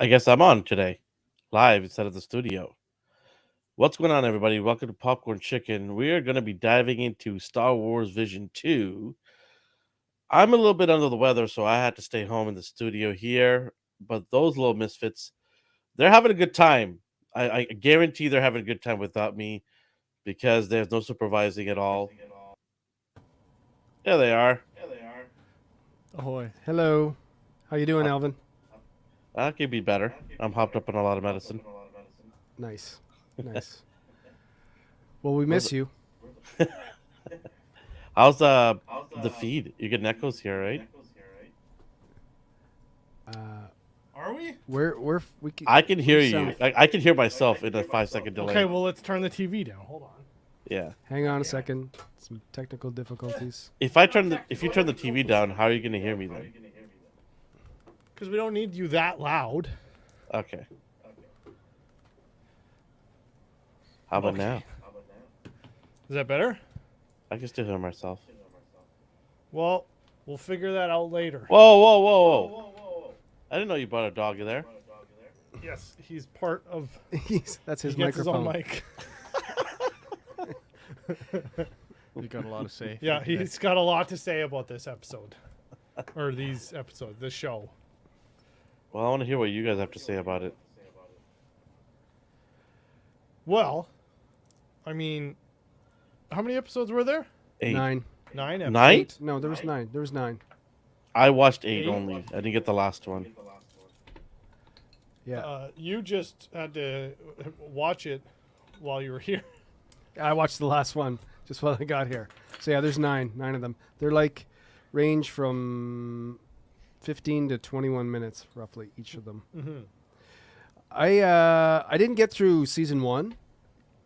I guess I'm on today, live instead of the studio. What's going on, everybody? Welcome to Popcorn Chicken. We are going to be diving into Star Wars Vision 2. I'm a little bit under the weather, so I had to stay home in the studio here. But those little misfits, they're having a good time. I guarantee they're having a good time without me because there's no supervising at all. There they are. Ahoy. Hello. How you doing, Uh, Alvin? That could be better. I'm hopped up on a lot of medicine. Nice. Nice. Well, we Where's miss you. How's the feed? You get echoes here, right? Uh, Are we? I can hear you. sound. I can hear myself in a 5 second delay. Okay, well, let's turn the TV down. Hold on. Yeah. Hang on a second. Some technical difficulties. If you turn the TV down, how are you gonna hear me then? Because we don't need you that loud. Okay. How about Okay. now? Is that better? I can still hear myself. Well, we'll figure that out later. Whoa! I didn't know you brought a dog in there. Yes, he's part of. That's He his gets his own microphone. mic. You got a lot to say. Yeah, he's got a lot to say about this episode. Or these episodes, this show. Well, I want to hear what you guys have to say about it. Well, I mean, how many episodes were there? 8. 9. 9 episodes. 9? No, there was 9. There was 9. I watched 8 8? only. I didn't get the last one. Yeah. You just had to watch it while you were here. I watched the last one just while I got here. So yeah, there's 9 of them. They're like range from 15 to 21 minutes roughly each of them. Mm-hmm. I didn't get through season 1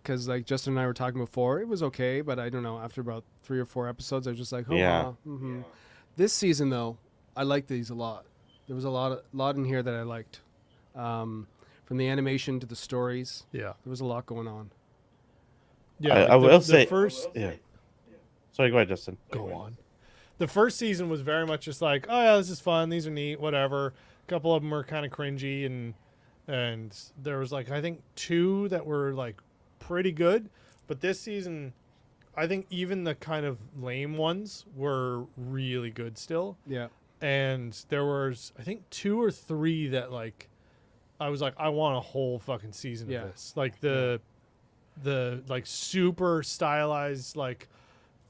because like Justin and I were talking before. It was okay, but I don't know. After about 3 or 4 episodes, I was just like, oh, Yeah. This season though, I liked these a lot. There was a lot in here that I liked. From the animation to the stories, Yeah. there was a lot going on. Yeah. I will say. First, Yeah. Sorry, go ahead, Justin. go on. The first season was very much just like, oh yeah, this is fun. These are neat. Whatever. A couple of them were kind of cringy, and there was like I think 2 that were like pretty good. But this season, I think even the kind of lame ones were really good still. Yeah. And there was I think 2 or 3 that like I was like I want a whole fucking season Yeah. of this. Like the like super stylized like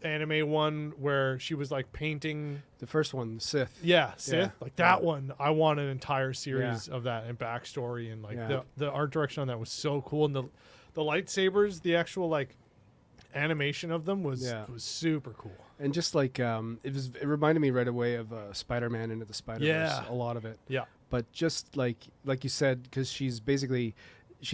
anime one where she was like painting The first one, Sith. Sith Yeah. like that one. I want an entire series of that and backstory and like Yeah. the art direction on that was so cool and the lightsabers, the actual like animation of them was super cool. And just like it reminded me right away of Spider-Man Into the Spider-Verse. Yeah. A lot of it. Yeah. But just like you said, because she's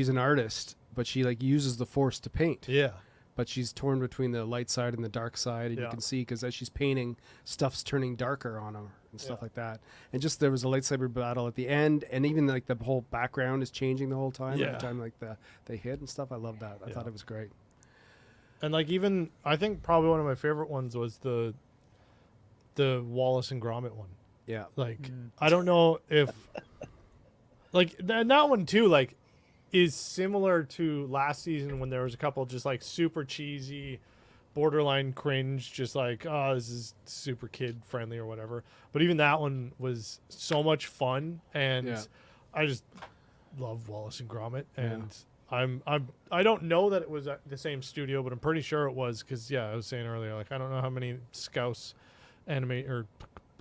an artist, but she like uses the Force to paint. Yeah. But she's torn between the light side and the dark side, and you Yeah. can see because as she's painting, stuff's turning darker on her and stuff Yeah. like that. And just there was a lightsaber battle at the end, and even like the whole background is changing the whole time. Yeah. Every time like they hit and stuff. I love that. I Yeah. thought it was great. And like even I think probably one of my favorite ones was the Wallace and Gromit one. Yeah. Like I don't know if like that one too like is similar to last season when there was a couple just like super cheesy, borderline cringe, just like oh this is super kid friendly or whatever. But even that one was so much fun, and Yeah. I just love Wallace and Gromit, and I don't know that it was at the same studio, but I'm pretty sure it was because I was saying earlier like I don't know how many Scouse anime or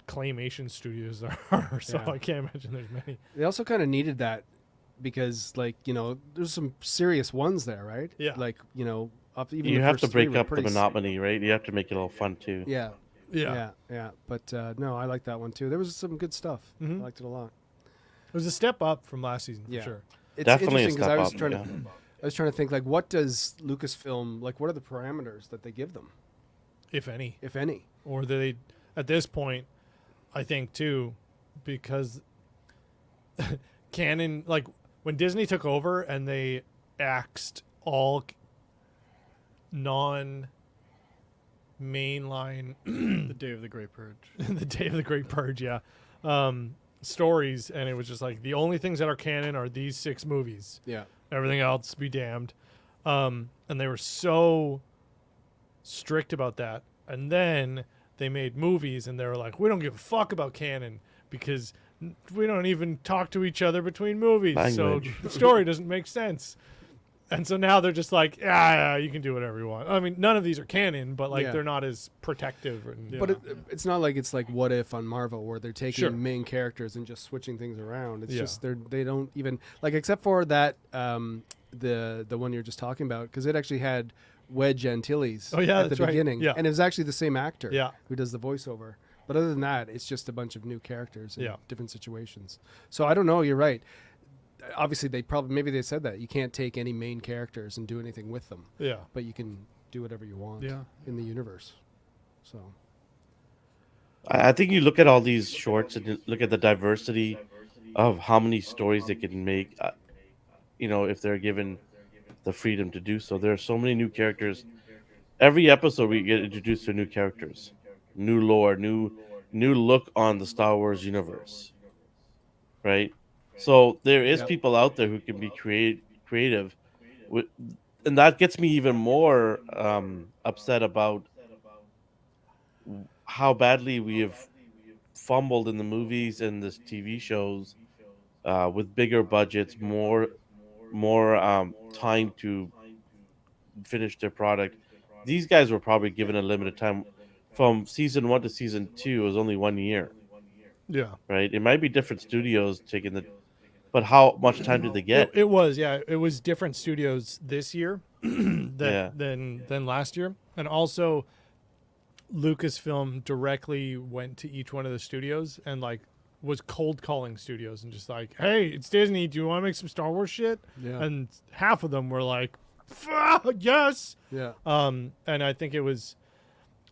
claymation studios there are, so Yeah. I can't imagine there's many. They also kind of needed that because, like, there's some serious ones there, right? Yeah. Like, even You the have first to three break were up the pretty monotony, right? You have to make it a little fun too. Yeah. Yeah. Yeah. But no, I like that one too. There was some good stuff. Mhm. I liked it a lot. It was a step up from last season Yeah. for sure. It's Definitely a interesting 'cause step I was up. trying Yeah. to, I was trying to think like, what does Lucasfilm like? What are the parameters that they give them, If any. if any? Or they at this point I think too because canon like when Disney took over and they axed all non mainline The Day of the Great Purge. the Day of the Great Purge, stories, and it was just like the only things that are canon are these 6 movies. Yeah. Everything else be damned. And they were so strict about that. And then they made movies, and they were like, we don't give a fuck about canon because we don't even talk to each other between movies. Language. So the story doesn't make sense. And so now they're just like, yeah, you can do whatever you want. I mean, none of these are canon, but like Yeah. they're not as protective. And, But it's not like it's like What If on Marvel where they're taking Sure. main characters and just switching things around. It's Yeah. just they don't even like except for that the one you're just talking about because it actually had Wedge Antilles Oh, yeah, at the that's right. beginning, Yeah. and it was actually the same actor Yeah. who does the voiceover. But other than that, it's just a bunch of new characters in Yeah. different situations. So I don't know. You're right. Obviously, maybe they said that you can't take any main characters and do anything with them, yeah. but you can do whatever you want Yeah. in the universe. So I think you look at all these shorts and you look at the diversity of how many stories they can make. If they're given the freedom to do so, there are so many new characters. Every episode, we get introduced to new characters, new lore, new look on the Star Wars universe, right? So there is Yep. people out there who can be creative, with, and that gets me even more upset about how badly we have fumbled in the movies and the TV shows with bigger budgets, more time to finish their product. These guys were probably given a limited time. From season 1 to season 2 it was only 1 year, Yeah. right? It might be different studios taking but how much time did they get? It was, yeah. It was different studios this year Yeah. than last year. And also Lucasfilm directly went to each one of the studios and like was cold calling studios and just like, hey, it's Disney, do you want to make some Star Wars shit? yeah, And half of them were like, fuck, yes. yeah. And I think it was,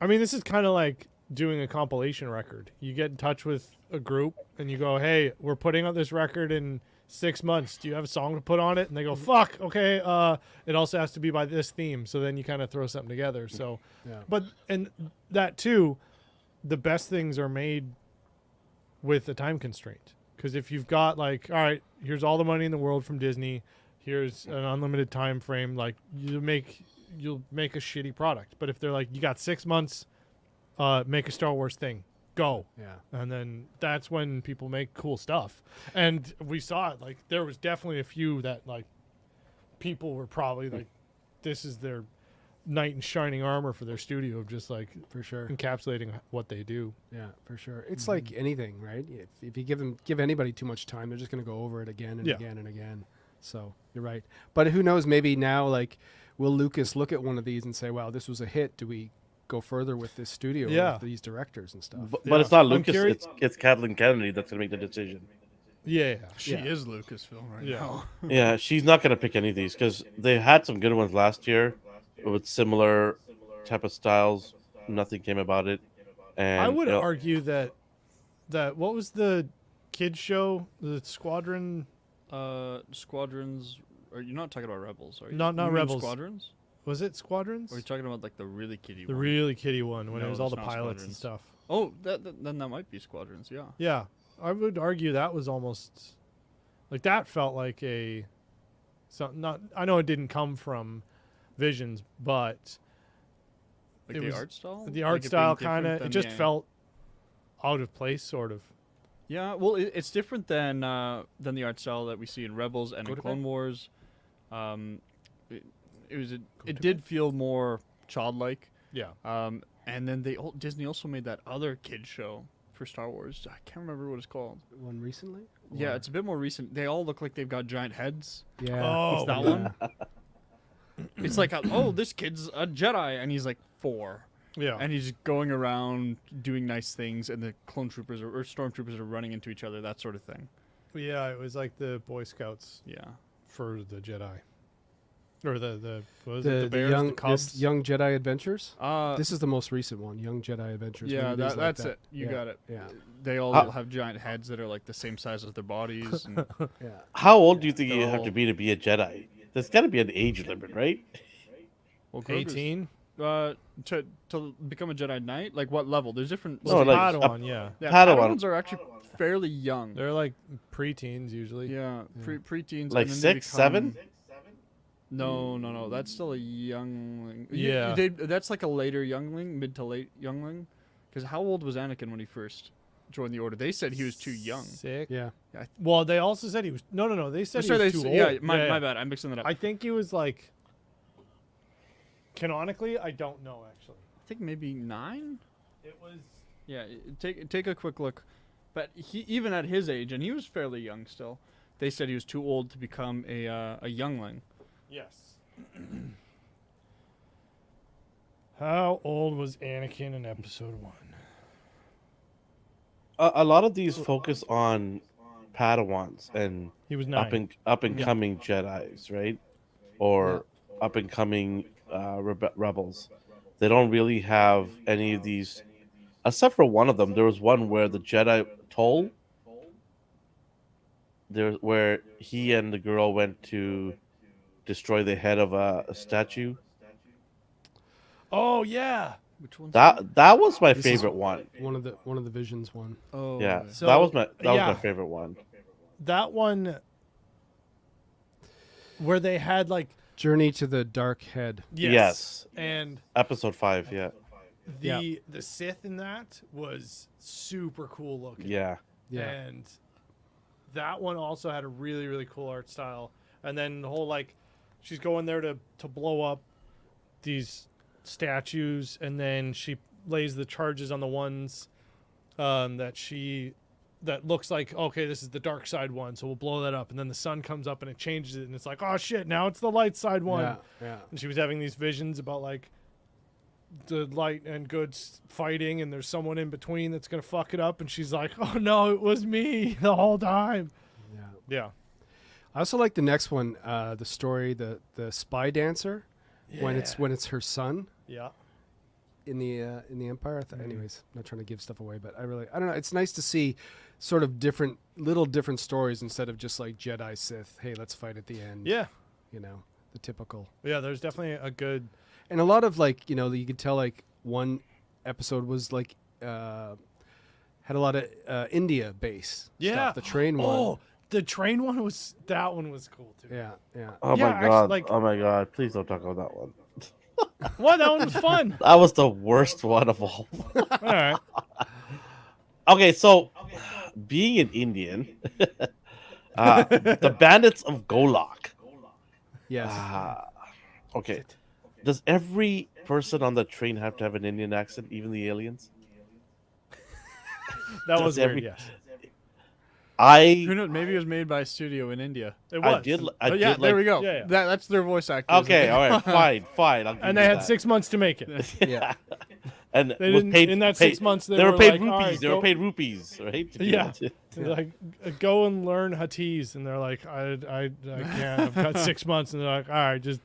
I mean, this is kind of like doing a compilation record. You get in touch with a group and you go, hey, we're putting out this record in 6 months. Do you have a song to put on it? And they go, fuck, okay. It also has to be by this theme. So then you kind of throw something together. So, Yeah. but, and that too, the best things are made with a time constraint. Because if you've got like, all right, here's all the money in the world from Disney, here's an unlimited time frame, like you'll make a shitty product. But if they're like, you got 6 months, make a Star Wars thing, go. Yeah. And then that's when people make cool stuff. And we saw it, like there was definitely a few that like people were probably like, this is their knight in shining armor for their studio of just like For sure. encapsulating what they do. Yeah, for sure. It's like anything, right? If you give anybody too much time, they're just going to go over it again and Yeah. again and again. So you're right. But who knows? Maybe now, like, will Lucas look at one of these and say, "Wow, this was a hit. Do we go further with this studio, Yeah. with these directors and stuff?" But it's not I'm Lucas. curious- It's Kathleen Kennedy that's going to make the decision. Yeah. She Yeah. is Lucasfilm right Yeah. now. Yeah, she's not going to pick any of these because they had some good ones last year with similar type of styles. Nothing came about it. And I would you know, argue that what was the kids show, the Squadron? Squadrons. Are you not talking about Rebels? Are you? Not You mean Rebels. Squadrons. Was it Squadrons? Or are you talking about like the really kiddie The one? really kiddie one when it No, was all the it's not pilots and Squadrons. stuff. Oh, then that might be Squadrons. Yeah. Yeah, I would argue that was almost like that felt like not. I know it didn't come from Visions, but Like It the was- art style. the art Like it being style different kind of than- it just yeah. felt out of place, sort of. Yeah, well, it's different than the art style that we see in Rebels and Go in to Clone bed. Wars. It did feel more childlike. Yeah, And then Disney also made that other kid show for Star Wars. I can't remember what it's called. One recently? Yeah, Or- it's a bit more recent. They all look like they've got giant heads. yeah. Oh, It's that yeah. one. It's like, this kid's a Jedi, and he's like 4. yeah. And he's going around doing nice things, and the clone troopers or stormtroopers are running into each other, that sort of thing. Yeah, it was like the Boy Scouts Yeah. for the Jedi, or the what was The, it, the the Bears, young the Cubs. Young Jedi Adventures. Uh, This is the most recent one, Young Jedi Adventures. yeah, movies like that's that. it. You Yeah, got it. Yeah, They all How- have giant heads that are like the same size as their bodies. And yeah. how old do you think They're you have all- to be a Jedi? There's got to be an age limit, right? well, Grogu's- 18. to become a Jedi Knight? Like what level? There's different. No, Well, like, Padawan, yeah. Yeah, Padawan. Padawans are actually fairly young. They're like preteens usually. Yeah, preteens. Like and then they 6, 7? become- No. That's still a youngling. Yeah. That's like a later youngling, mid to late youngling. Because how old was Anakin when he first joined the Order? They said he was too young. Sick. Yeah. Well, they also said he was. No. They said Sorry, he was they too s- old. Yeah, my bad. I'm mixing that up. I think he was like. Canonically, I don't know actually. I think maybe 9. It was. Yeah, take a quick look. But he even at his age, and he was fairly young still. They said he was too old to become a youngling. Yes. How old was Anakin in Episode 1? A lot of these focus on Padawans and He was 9. up and coming Jedi's, right? Or up and coming rebels. They don't really have any of these, except for one of them. There was one where the Jedi Toll, where he and the girl went to destroy the head of a statue. Oh yeah. Which one? That was my This is favorite one. One of the visions one. Oh Yeah, So, that was my yeah. favorite one. That one where they had like Journey to the Dark Head. Yes. and Episode 5. Yeah, the Sith in that was super cool looking. yeah. Yeah. And that one also had a really, really cool art style. And then the whole like she's going there to blow up these statues, and then she lays the charges on the ones that looks like, okay, this is the dark side one, so we'll blow that up. And then the sun comes up and it changes it, and it's like, oh shit, now it's the light side one. Yeah. And she was having these visions about like the light and good fighting, and there's someone in between that's gonna fuck it up, and she's like, oh no, it was me the whole time. Yeah. Yeah. I also like the next one, the story, the spy dancer, when it's her son Yeah. in the Empire. Anyways, I'm not trying to give stuff away, but I don't know. It's nice to see sort of different stories instead of just like Jedi Sith. Hey, let's fight at the end. Yeah. You know, the typical. Yeah, there's definitely a good. And a lot of like, you know, you could tell like one episode was like had a lot of India base Yeah. stuff. The train one. Oh, the train one was cool too. Yeah. Oh Yeah, my actually, god! like- Oh my god! Please don't talk about that one. What? That one was fun. That was the worst one of all. All right. Okay, so being an Indian, the Bandits of Golak. Yes. Okay, does every person on the train have to have an Indian accent, even the aliens? That was Does every- weird. Yes. I Who knows? Maybe it was made by a studio in India. It was. I did. Oh, yeah, did there like, we go. Yeah. That's their voice actors. Okay, all right, fine. I'll give And you they had that. 6 months to make it. Yeah. And They was didn't. paid In that paid- 6 months, They they were were paid like, all rupees. right, They were go- paid rupees, right? to be Yeah. able to- They're like, go and learn Hatties, and they're like, I can't. I've got 6 months, and they're like, all right, just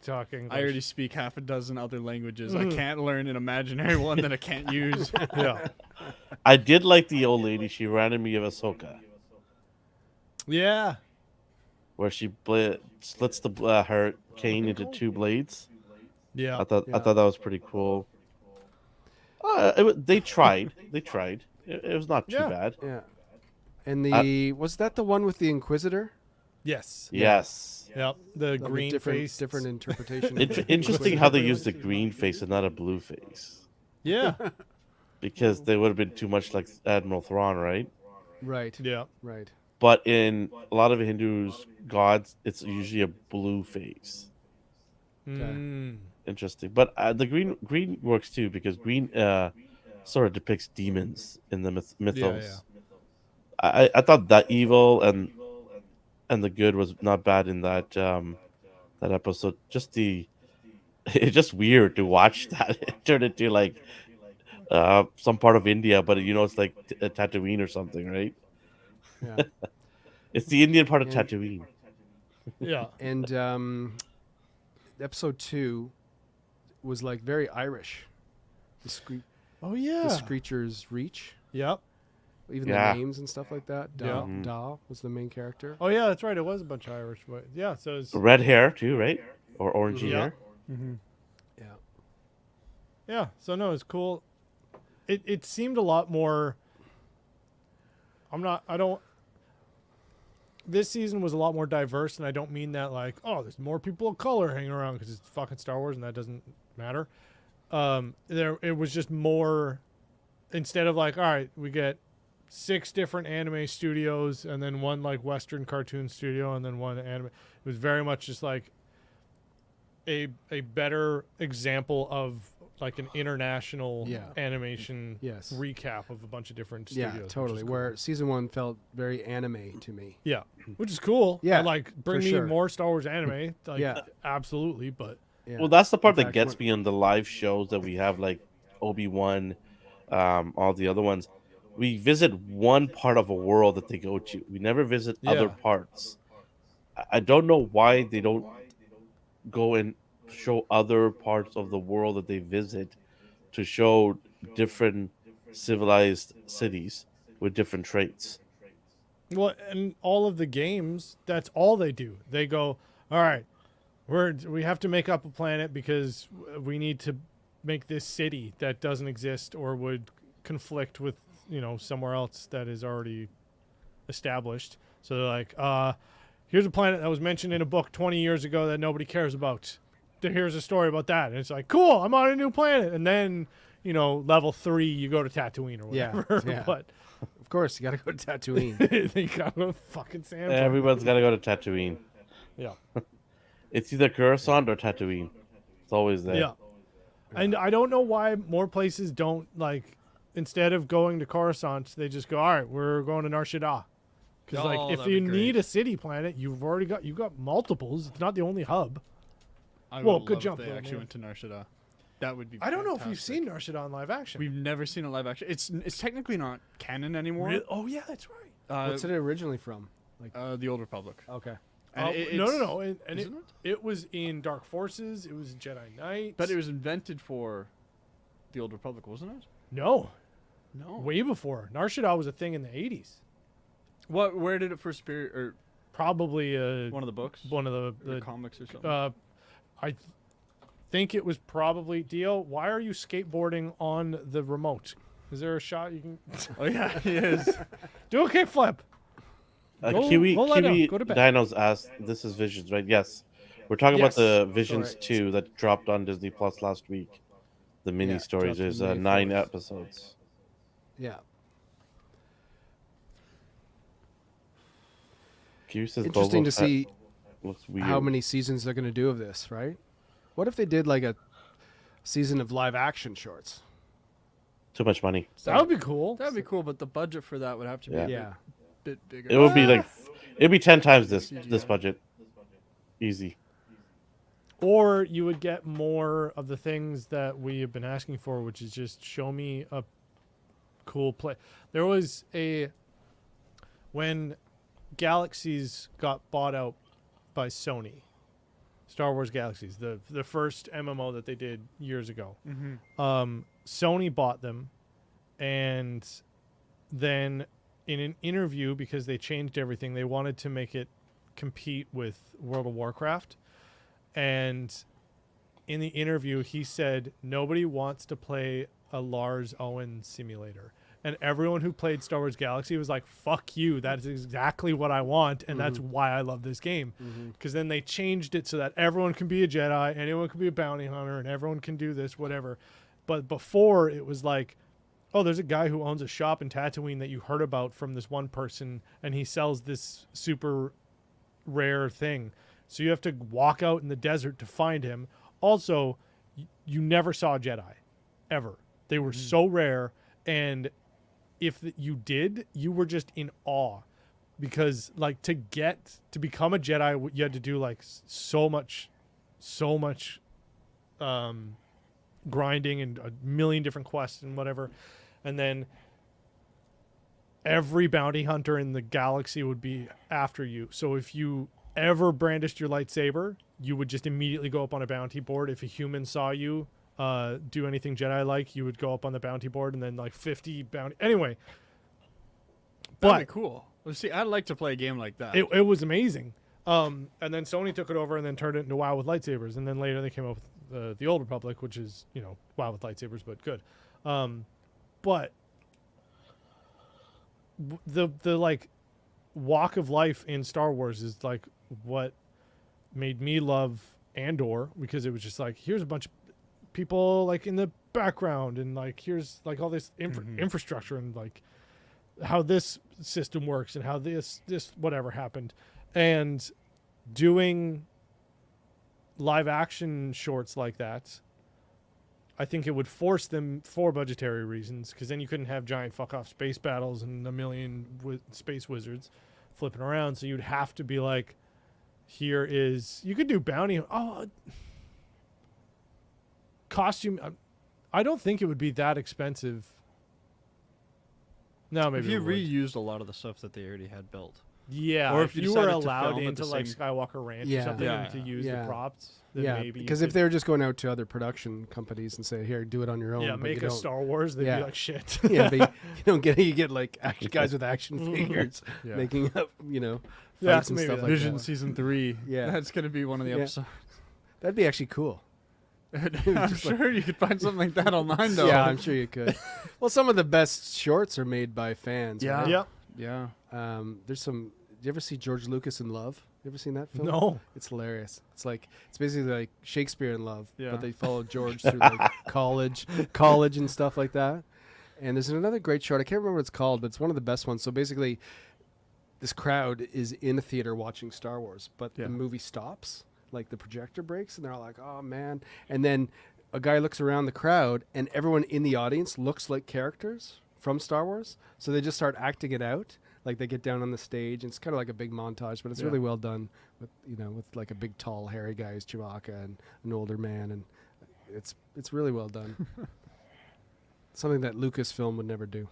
talk English. I already speak half a dozen other languages. I can't learn an imaginary one that I can't use. Yeah. I did like the old lady. She reminded me of Ahsoka, Yeah. where she slits her cane into 2 blades. Yeah. I thought that was pretty cool. They tried. It was not too Yeah. bad. Yeah. And was that the one with the Inquisitor? Yes. Yes. Yep. The Of a green face. different interpretation. Interesting how they used the green face and not a blue face, Yeah. because they would have been too much like Admiral Thrawn, right? Right. Yeah. Right. But in a lot of Hindus' gods, it's usually a blue face. Mm. Interesting, but the green works too, because green sort of depicts demons in the mythos. I thought that evil and the good was not bad in that that episode. It's just weird to watch that. It turned into like some part of India, but it's like a Tatooine or something, right? Yeah. It's the Indian part of And- Tatooine. Yeah. And episode 2 was like very Irish. Oh yeah. The Screecher's Reach. Yep. Even Yeah. the names and stuff like that. Da, Yeah. Mhm. Da was the main character. Oh yeah, that's right. It was a bunch of Irish, but yeah. So it's Red hair too, right? Or orangey Yeah. hair. mm-hmm. Yeah. Yeah. So no, it's cool. It seemed a lot more. I don't. This season was a lot more diverse, and I don't mean that like, oh, there's more people of color hanging around because it's fucking Star Wars, and that doesn't matter. It was just more. Instead of like, all right, we get 6 different anime studios, and then one like Western cartoon studio, and then one anime. It was very much just like a better example of like an international animation Yes. recap of a bunch of different studios. Yeah, which is totally. cool. Where season 1 felt very anime to me. Yeah, which is cool. Yeah, like bring for me sure. more Star Wars anime. Like, Yeah. absolutely. But Yeah. Well, that's the part In that fact, gets me on the live shows that we have, like Obi-Wan, all the other ones. We visit one part of a world that they go to. We never visit other Yeah. parts. I don't know why they don't go and show other parts of the world that they visit to show different civilized cities with different traits. well, and all of the games, that's all they do. They go, all right, we have to make up a planet because we need to make this city that doesn't exist or would conflict with somewhere else that is already established. So they're like, here's a planet that was mentioned in a book 20 years ago that nobody cares about. Here's a story about that. And it's like, cool, I'm on a new planet. And then, level 3, you go to Tatooine or Yeah, whatever. yeah. But Of course, you got to go to Tatooine. they got a fucking sand. Everyone's got to go to Tatooine. Yeah. It's either Coruscant or Tatooine. It's always there. Yeah. And I don't know why more places don't, like, instead of going to Coruscant, they just go, all right, we're going to Nar Shaddaa. Because, Oh, like, if that'd you be need great. a city planet, you've got multiples. It's not the only hub. I Well, would good love jump, if they though, actually man. went to Nar Shaddaa. That would be. I don't know if you've fantastic. seen Nar Shaddaa in live action. We've never seen a live action. It's technically not canon anymore. Really? Oh, yeah, that's right. What's it originally from? The Old Republic. Okay. And No, it's- no. And isn't it? it was in Dark Forces. It was in Jedi Knight. But it was invented for the Old Republic, wasn't it? No, No. way before. Nar Shaddaa was a thing in the 80s. What? Where did it first appear? Or Probably one of the books? one of Or the comics or something? I think it was probably Dio. Why are you skateboarding on the remote? Is there a shot you can oh yeah, he is. do a kickflip? Go- Kiwi go lie down. Kiwi Go to bed. Dinos asked, "This is Visions, right?" Yes, we're talking Yes. about the Visions Sorry. 2 that dropped on Disney Plus last week. The mini Yeah, stories. dropped There's May 9 4th. episodes. Yeah. Kiwi says Interesting Boba to Fett see looks weird. how many seasons they're going to do of this, right? What if they did like a season of live action shorts? Too much money. That would be cool. That'd be cool, but the budget for that would have to be Yeah. a Yeah. bit bigger. It would be like Ah. it'd be 10 times this CGI. budget. Easy. Or you would get more of the things that we have been asking for, which is just show me a cool play. There was when Galaxies got bought out by Sony, Star Wars Galaxies, the first MMO that they did years ago. Sony bought them, and then in an interview, because they changed everything, they wanted to make it compete with World of Warcraft. And in the interview, he said nobody wants to play a Lars Owen simulator. And everyone who played Star Wars Galaxy was like, fuck you. That is exactly what I want. And that's why I love this game. Because then they changed it so that everyone can be a Jedi, anyone can be a bounty hunter, and everyone can do this, whatever. But before, it was like, oh, there's a guy who owns a shop in Tatooine that you heard about from this one person, and he sells this super rare thing. So you have to walk out in the desert to find him. Also, you never saw a Jedi, ever. They were so rare, and if you did, you were just in awe, because like to become a Jedi, you had to do like so much grinding and a million different quests and whatever, and then every bounty hunter in the galaxy would be after you. So if you ever brandished your lightsaber, you would just immediately go up on a bounty board. If a human saw you do anything Jedi-like, you would go up on the bounty board, and then like 50 bounty. Anyway, That'd but be cool. Well, see, I'd like to play a game like that. it was amazing. And then Sony took it over and then turned it into WoW with lightsabers, and then later they came up with the Old Republic, which is wild with lightsabers, but good. But the like walk of life in Star Wars is like what made me love Andor, because it was just like, here's a bunch of people like in the background, and like here's like all this infrastructure, and like how this system works, and how this whatever happened, and doing live action shorts like that, I think it would force them, for budgetary reasons, because then you couldn't have giant fuck off space battles and a million space wizards flipping around. So you'd have to be like, here is, you could do bounty. Costume. I don't think it would be that expensive. No, maybe if you it would. reused a lot of the stuff that they already had built. Yeah, or if if you you were decided to allowed film at into the like same- Skywalker Ranch Yeah. or something Yeah. to use Yeah. the props, then Yeah, maybe because you if they were just going out to other production companies and say, "Here, do it on your own," could, but make you a don't- Star Wars, they'd Yeah. be like shit. yeah, but you get like action guys with action figures Yeah. making up, Yeah, fights and maybe stuff that- like Vision that. season 3. Yeah. That's gonna be one of the Yeah. episodes. That'd be actually cool. I'm sure you could find something like that online though. Yeah, I'm sure you could. Well, some of the best shorts are made by fans. Yeah. right? Yep. Yeah. There's some. Do you ever see George Lucas in Love? You ever seen that film? No. It's hilarious. It's basically like Shakespeare in Love, Yeah. but they follow George through like college and stuff like that. And there's another great short. I can't remember what it's called, but it's one of the best ones. So basically, this crowd is in a theater watching Star Wars, but Yeah. the movie stops, like the projector breaks, and they're all like, "Oh man!" And then a guy looks around the crowd, and everyone in the audience looks like characters from Star Wars. So they just start acting it out. Like they get down on the stage, and it's kind of like a big montage, but it's Yeah. really well done with with like a big tall hairy guy as Chewbacca and an older man, and it's really well done. Something that Lucasfilm would never do.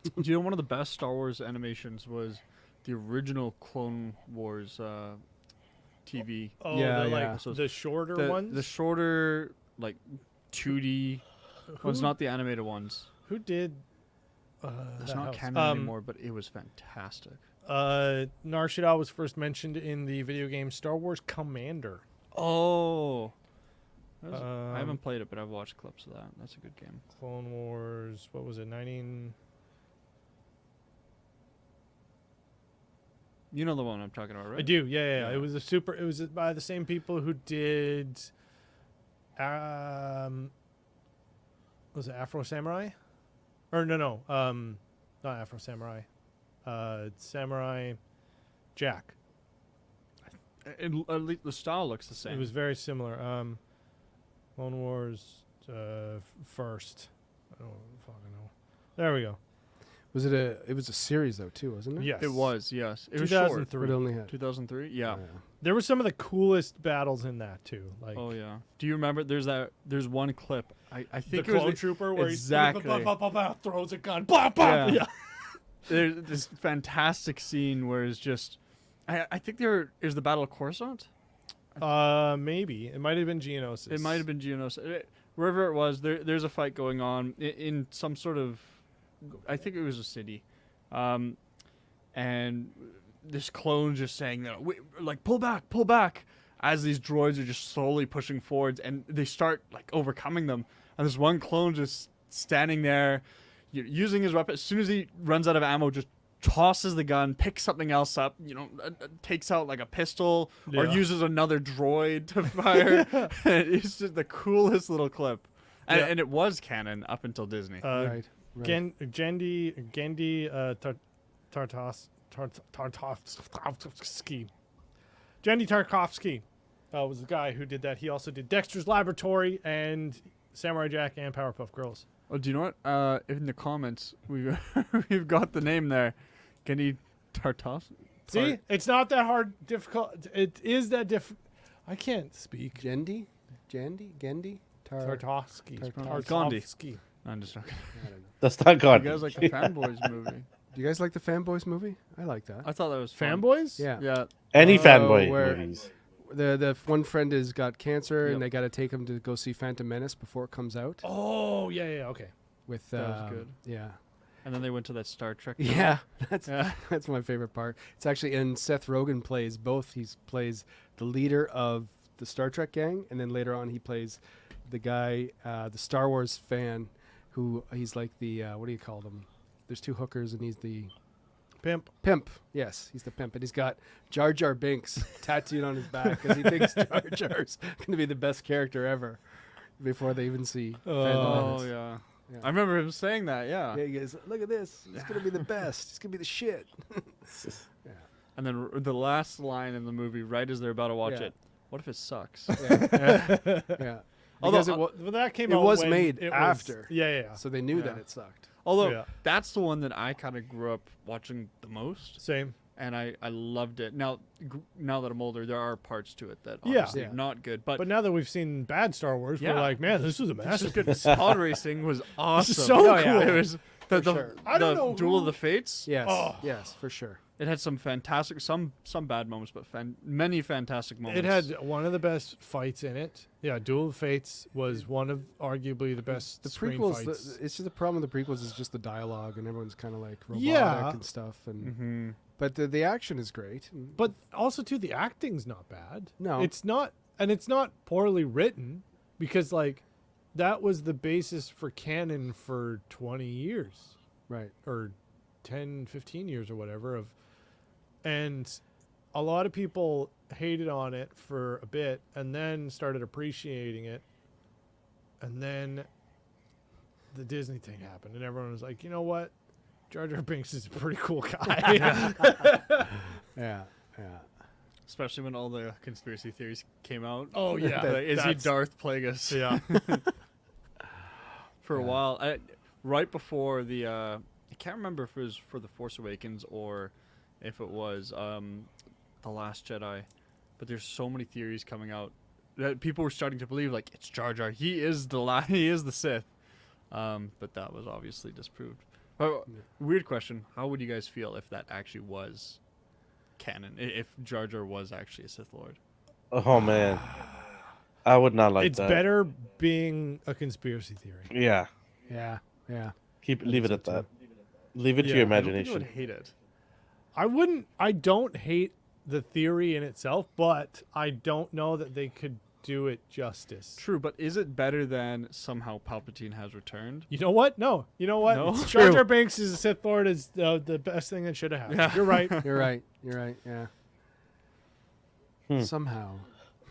Do you know one of the best Star Wars animations was the original Clone Wars TV? Oh, Yeah, the, yeah. like So the shorter The, ones. the shorter, like 2D ones, Who- not the animated ones. Who did? It's that not house? canon anymore, but it was fantastic. Nar Shaddaa was first mentioned in the video game Star Wars Commander. Oh. I Um, haven't played it, but I've watched clips of that. That's a good game. Clone Wars. What was it? 19. You know the one I'm talking about, right? I do. Yeah. Yeah. It was It was by the same people who did. Was it Afro Samurai? Or no. Not Afro Samurai. Samurai Jack. At least the style looks the same. It was very similar. Clone Wars first. I don't fucking know. There we go. It was a series though too, wasn't it? Yes. It was, yes. It was short. 2003. It only had 2003? Yeah. There were some of the coolest battles in that too. Like Oh, yeah. Do you remember? There's one clip. I the think it clone was trooper where exactly. he throws a gun. Blah, blah. Yeah. There's this fantastic scene where it's just. I think is the Battle of Coruscant. Maybe it might have been Geonosis. It might have been Geonosis. Wherever it was, there's a fight going on in some sort of. I think it was a city, and this clone's just saying that like pull back, as these droids are just slowly pushing forwards, and they start like overcoming them, and this one clone just standing there, using his weapon. As soon as he runs out of ammo, just tosses the gun, picks something else up, takes out like a pistol or Yeah. uses another droid to fire. It's just the coolest little clip. And, Yeah. and it was canon up until Disney. right. Gendy Tarkovsky. Gendy Tarkovsky was the guy who did that. He also did Dexter's Laboratory and Samurai Jack and Powerpuff Girls. Oh, do you know what? In the comments, we've got the name there. Gendy Tartov. See, it's not that hard. Difficult. It is that I can't speak. Gandhi, Tartovsky. Tarkovsky. Gandhi. Tartovsky. No, I'm just joking. That's not You God. guys like the Fanboys movie? Do you guys like the Fanboys movie? I like that. I thought that was fun. Fanboys? Yeah. Yeah. Any Oh, fanboy where- movies. The one friend has got cancer, Yep. and they got to take him to go see Phantom Menace before it comes out. Oh, yeah. Okay. With That was good. Yeah, And then they went to that Star Trek. yeah. That's Yeah. that's my favorite part. It's actually, and Seth Rogen plays both. He plays the leader of the Star Trek gang, and then later on he plays the guy, the Star Wars fan, who he's like the what do you call them? There's two hookers, and he's the Pimp. pimp. Yes, he's the pimp, and he's got Jar Jar Binks tattooed on his back because he thinks Jar Jar's going to be the best character ever. Before they even see. Phantom Oh Menace. yeah. Yeah. I remember him saying that. Yeah. Yeah, he goes, look at this. He's going to be the best. He's going to be the shit. Yeah. And then the last line in the movie, right as they're about to watch Yeah. it, what if it sucks? Yeah. Although, Because Well, that came it out was when made it was- after. Yeah. so they knew that Yeah. it sucked. although Yeah. that's the one that I kind of grew up watching the most, Same. and I loved it. Now that I'm older, there are parts to it that Yeah. obviously Yeah. not good, but But now that we've seen bad Star Wars, Yeah. we're like, man, this was a masterpiece. pod racing was awesome. so Oh, yeah. cool. It was the, For sure. I don't know Duel of who- the Fates. Yes. Oh. Yes, for sure. It had some fantastic, some bad moments, but many fantastic moments. It had one of the best fights in it. Yeah, Duel of Fates was one of arguably the best The screen prequels, fights. it's just the problem with the prequels is just the dialogue, and everyone's kind of like robotic Yeah. and stuff. And Mm-hmm. But the action is great. and- But also too, the acting's not bad. No. It's not, and it's not poorly written because like that was the basis for canon for 20 years right. or 10, 15 years or whatever and a lot of people hated on it for a bit and then started appreciating it. And then the Disney thing happened and everyone was like, you know what? Jar Jar Binks is a pretty cool guy. Yeah. Especially when all the conspiracy theories came out. Oh, yeah. Like, is he That's- Darth Plagueis? Yeah. For a Yeah. while, right before the, I can't remember if it was for the Force Awakens or if it was the Last Jedi, but there's so many theories coming out that people were starting to believe like it's Jar Jar. He is he is the Sith, but that was obviously disproved. Weird question: how would you guys feel if that actually was canon? If Jar Jar was actually a Sith Lord? Oh man, I would not like It's that. better being a conspiracy theory. Yeah, Yeah. leave it at that. Leave it to Yeah, your I I don't think I imagination. would hate it. I don't hate the theory in itself, but I don't know that they could do it justice. True, but is it better than somehow Palpatine has returned? You know what? No. You know what? No? It's Jar Jar Binks is a Sith Lord is the best thing that should have happened. Yeah. You're right. You're right. Yeah. Somehow.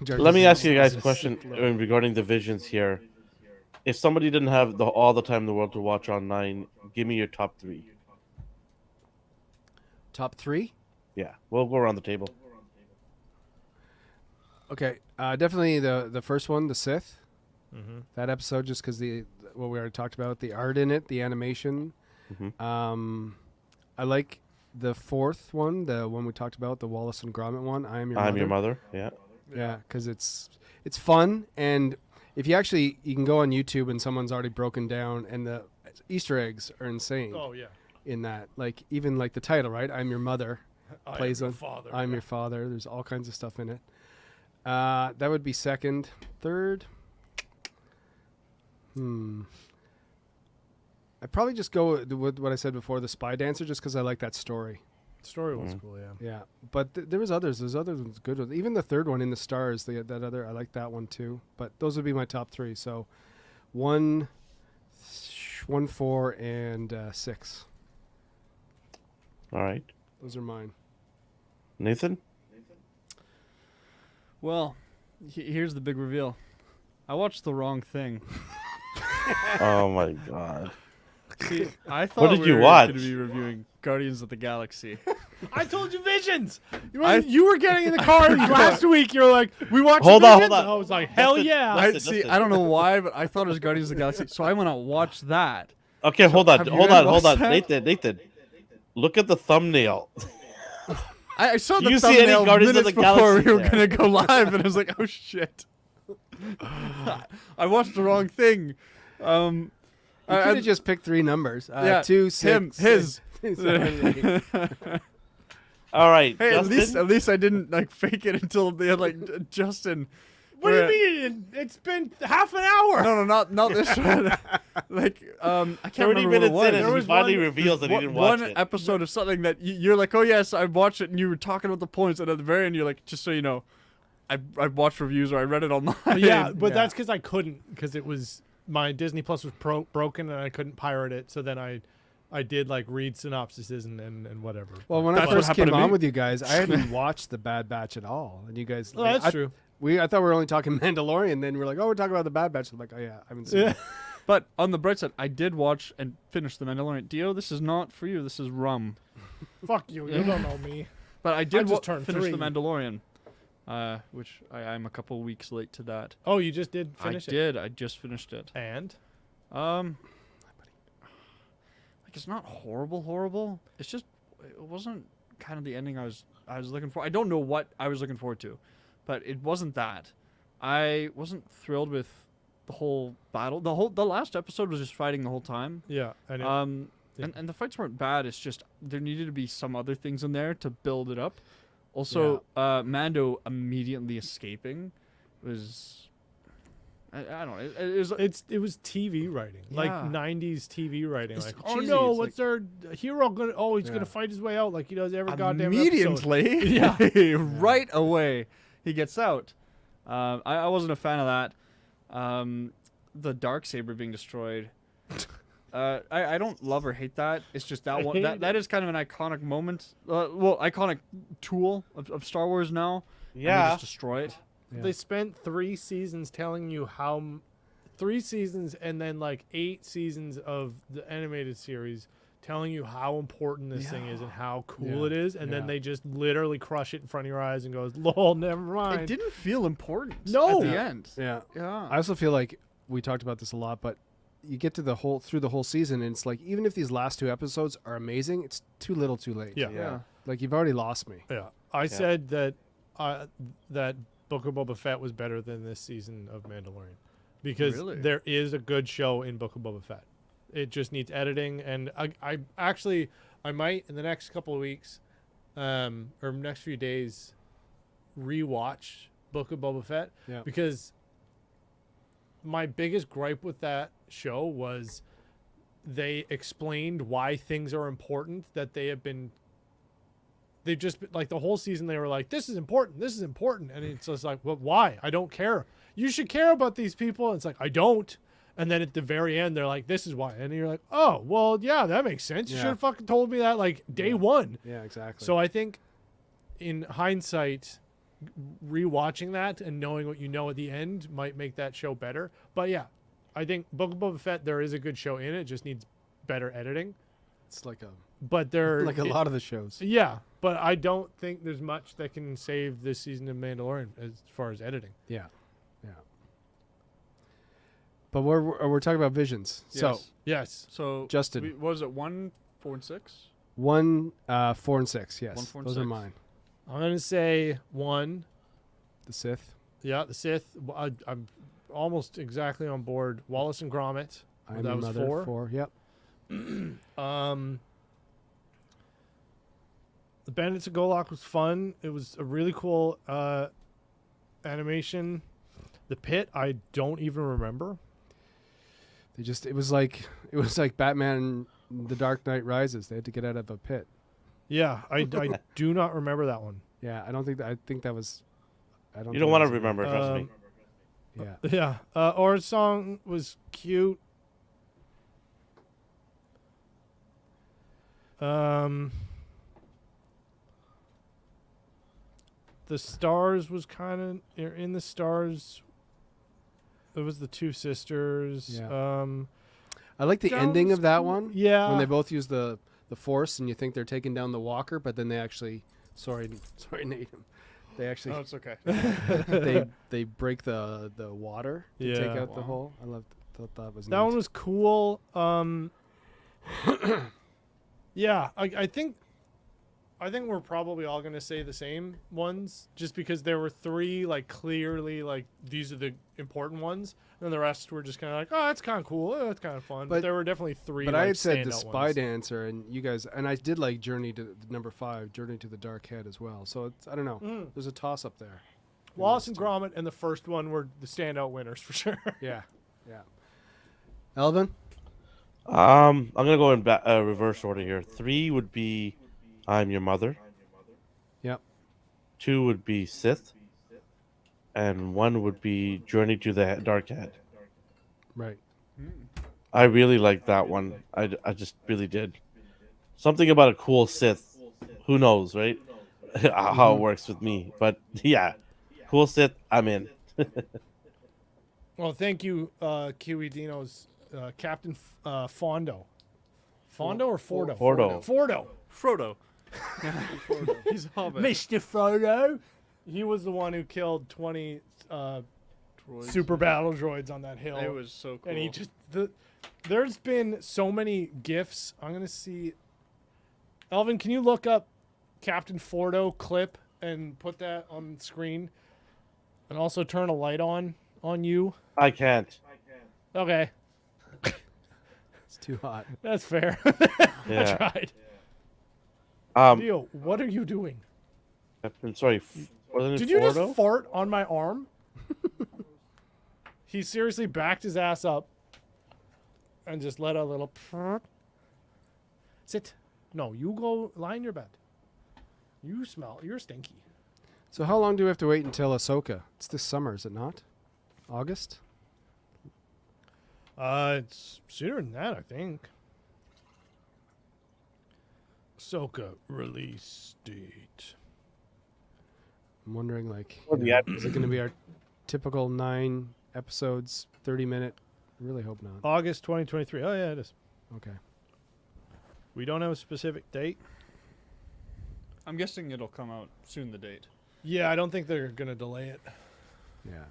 Jar Let me Jar's ask you guys a Sith question Lord. regarding the visions here. If somebody didn't have all the time in the world to watch online, give me your top 3. Top 3? Yeah, we'll go around the table. Okay. Definitely the first one, the Sith. Mm-hmm. That episode, just because what we already talked about, the art in it, the animation. Mhm. I like the fourth one, the one we talked about, the Wallace and Gromit one. I am your I'm mother. your mother. Yeah. Yeah, because it's fun, and if you can go on YouTube and someone's already broken down, and the Easter eggs are insane Oh yeah. in that. Like even like the title, right? I'm your mother. Plays I am on your father. I'm your father. There's all kinds of stuff in it. That would be second. Third. I'd probably just go with what I said before, the Spy Dancer, just because I like that story. Story was cool, yeah. Yeah, but there was others. There's other ones good ones. Even the third one, In the Stars, that other, I like that one too. But those would be my top 3. So 1, 4, and 6. All right. Those are mine. Nathan? Well, here's the big reveal. I watched the wrong thing. Oh my god. See, I thought did we you were watch? going to be reviewing Guardians of the Galaxy. I told you Visions. I- You were getting in the car last week. You're like, we watched Hold on, Visions? hold on. I was like, hell Listen, yeah. listen. I don't know why, but I thought it was Guardians of the Galaxy, so I went out and watched that. Okay, hold on. have you Hold guys on. watched that? Nathan. Look at the thumbnal. I saw Do the you see any thumbnail Guardians of minutes the before we Galaxy were there? going to go live, and I was like, oh shit. I watched the wrong thing. You could have just picked 3 numbers. Yeah, 2, 6, him, his. 7, 8. All right. Hey, Justin? at least I didn't like fake it until they had like Justin. What do you where- mean? It's been half an hour. No, not this one. Like I can't 30 remember minutes what in, it and was. he was finally one- reveals that he didn't watch One it. episode of something that you're like, oh yes, I watched it, and you were talking about the points, and at the very end, you're like, just so you know, I watched reviews or I read it online. Yeah, but Yeah. that's because I couldn't, because it was my Disney Plus was broken and I couldn't pirate it. So then I did like read synopsises and whatever. Well, when That's I what first happened came to me. on with you guys, I hadn't watched the Bad Batch at all, and you guys. Well, like, that's true. I thought we were only talking Mandalorian. Then we're like, oh, we're talking about the Bad Batch. I'm like, oh yeah, I haven't seen Yeah. it. But on the bright side, I did watch and finish The Mandalorian. Dio, this is not for you. This is rum. Fuck you. You don't know me. But I did just turned finish 3. The Mandalorian, which I'm a couple weeks late to that. Oh, you just did finish I it. did. I just finished it. And Like it's not horrible. It's just it wasn't kind of the ending I was looking for. I don't know what I was looking forward to, but it wasn't that. I wasn't thrilled with the whole battle. The last episode was just fighting the whole time. yeah, I know. Yeah. And the fights weren't bad. It's just there needed to be some other things in there to build it up. Also, Mando immediately escaping was I don't know. It was TV writing, like Yeah. 90s TV writing. It's Like, oh cheesy. no, It's what's our hero gonna? Oh, he's Yeah. gonna fight his way out like he does every goddamn episode. immediately. Yeah. Right away he gets out. I wasn't a fan of that. The Darksaber being destroyed. I don't love or hate that. It's just that I one. hate That is kind of an iconic moment. Iconic tool of Star Wars now. And they Yeah. just destroy it. Yeah. They spent 3 seasons telling you how 3 seasons and then like 8 seasons of the animated series telling you how important this thing is and how cool Yeah. it is, and then Yeah. they just literally crush it in front of your eyes and goes, lol, never mind. It didn't feel important. No. At the Yeah. end. Yeah. Yeah. I also feel like we talked about this a lot, but you get to through the whole season, and it's like even if these last 2 episodes are amazing, it's too little, too late. Yeah. Yeah. Like you've already lost me. Yeah, I said that that Book of Boba Fett was better than this season of Mandalorian because Really? there is a good show in Book of Boba Fett. It just needs editing, and I actually might in the next couple of weeks, or next few days, rewatch Book of Boba Fett Yeah. because my biggest gripe with that show was they explained why things are important that they've just like the whole season they were like, this is important, and it's just like, well, why? I don't care. You should care about these people. And it's like, I don't. And then at the very end they're like, this is why, and you're like, oh well, yeah, that makes sense. You Yeah. should have fucking told me that like day one. Yeah, exactly. So I think in hindsight, rewatching that and knowing what you know at the end might make that show better. But yeah, I think Book of Boba Fett, there is a good show in it. It just needs better editing. it's like But there, a lot of the shows. yeah, but I don't think there's much that can save this season of Mandalorian as far as editing. Yeah. Yeah. But we're talking about visions. So Yes. Yes. So Justin. what was it 1, 4, and 6? 1, 4, and 6. Yes, 1, 4, and those are 6. mine. I'm going to say 1. The Sith. Yeah, the Sith. I'm almost exactly on board. Wallace and Gromit. I am that your was mother. 4. 4. Yep. The Bandits of Golak was fun. It was a really cool animation. The Pit, I don't even remember. It was like Batman The Dark Knight Rises. They had to get out of a pit. Yeah, I do not remember that one. Yeah, I think that was I don't You don't think want it to was- remember, trust me. Yeah. Yeah. Or song was cute. The Stars was kind of in the Stars. It was the 2 sisters. Yeah. I like the ending of that one. Yeah. When they both use the Force and you think they're taking down the Walker, but then they actually sorry Nathan. They actually Oh, it's okay. they break the water to take Yeah. out the Wow. hole. Thought that was That neat. one was cool. Yeah, I think we're probably all gonna say the same ones, just because there were 3 like clearly like these are the important ones, and the rest were just kind of like, oh, that's kind of cool, oh, that's kind of fun. But But- there were definitely 3. But like, I had said the standout Spy ones. Dancer, and you guys, and I did like Journey to number 5, Journey to the Dark Head as well. So it's, I don't know. Mm. There's a toss up there. Wallace and Gromit and the first one were the standout winners for sure. Yeah, yeah. Elvin, I'm gonna go in reverse order here. 3 would be I'm Your Mother. Yep. 2 would be Sith. and one would be Journey to the Dark Head. Right. I really liked that one. I just really did. Something about a cool Sith. Who knows, right? How it works with me. But yeah, cool Sith, I'm in. Well, thank you, Kiwi Dino's Captain Fondo. Fondo or Fordo? Fordo. Fordo. Frodo. He's a hobbit. Mr. Frodo. He was the one who killed 20 Droids. super battle droids on that hill. It was so cool. And he just there's been so many gifs. I'm gonna see. Elvin, can you look up Captain Fordo clip and put that on the screen, and also turn a light on you? I can't. Okay, It's too hot. that's fair. I Yeah. tried. Um, Leo, what are you doing? I'm sorry. Wasn't it Did you Fordo? just fart on my arm? He seriously backed his ass up and just let a little. Sit. No, you go lie in your bed. You smell. You're stinky. So how long do we have to wait until Ahsoka? It's this summer, is it not? August? It's sooner than that, I think. Ahsoka release date. I'm wondering, like, Oh, you yeah. know, is it going to be our typical 9 episodes, 30-minute? I really hope not. August 2023. Oh yeah, it is. Okay. We don't have a specific date. I'm guessing it'll come out soon, the date. Yeah, I don't think they're gonna delay it. Yeah.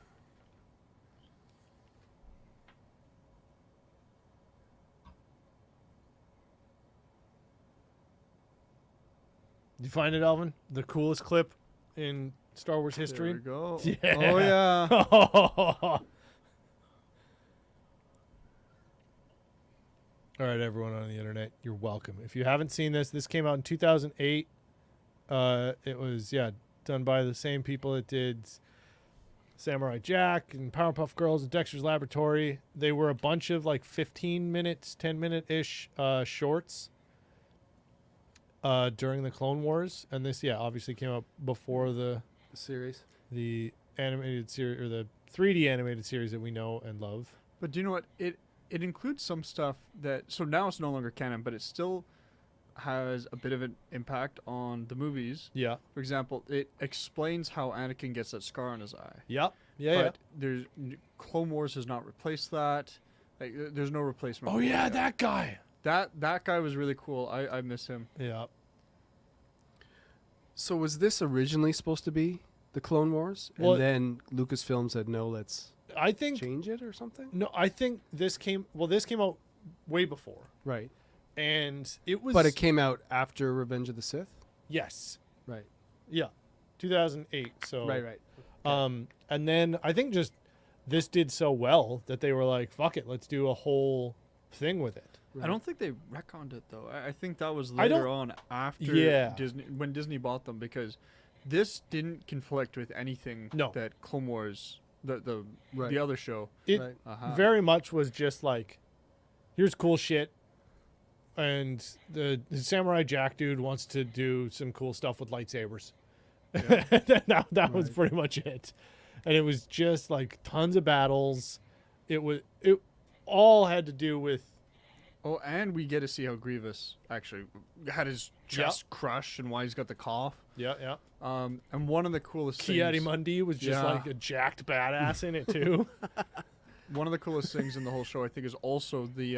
Did you find it, Alvin? The coolest clip in Star Wars history. There we go. Yeah. Oh, yeah. All right, everyone on the internet, you're welcome. If you haven't seen this came out in 2008. It was done by the same people that did Samurai Jack and Powerpuff Girls and Dexter's Laboratory. They were a bunch of like 15 minutes, 10-minute ish shorts during the Clone Wars, and this obviously came out before the series? animated series or the 3D animated series that we know and love. But do you know what? It includes some stuff that... So now it's no longer canon, but it still has a bit of an impact on the movies. Yeah. For example, it explains how Anakin gets that scar on his eye. Yep. Yeah. But there's... Clone Wars has not replaced that. Like, there's no replacement. Oh for yeah, it. that guy. That guy was really cool. I miss him. Yeah. So was this originally supposed to be the Clone Wars? Well, and then Lucasfilm said, no, let's I think change it or something? no. I think this came out way before, Right. and it was. But it came out after Revenge of the Sith? yes. Right. Yeah. 2008. So. Right. And then I think just this did so well that they were like, "Fuck it, let's do a whole thing with it." Right. I don't think they retconned it though. I think that was I don't- later on after Yeah. Disney, when Disney bought them, because this didn't conflict with anything No. that Clone Wars, the Right. other show. It Right. very much was just like, "Here's cool shit," and the Samurai Jack dude wants to do some cool stuff with lightsabers. that was Right. pretty much it, and it was just like tons of battles. It all had to do with Oh, and we get to see how Grievous actually had his chest crushed and why he's got the cough. yeah. And one of the coolest Kiadi things, Mundi was just Yeah. like a jacked badass in it too. one of the coolest things in the whole show, I think, is also the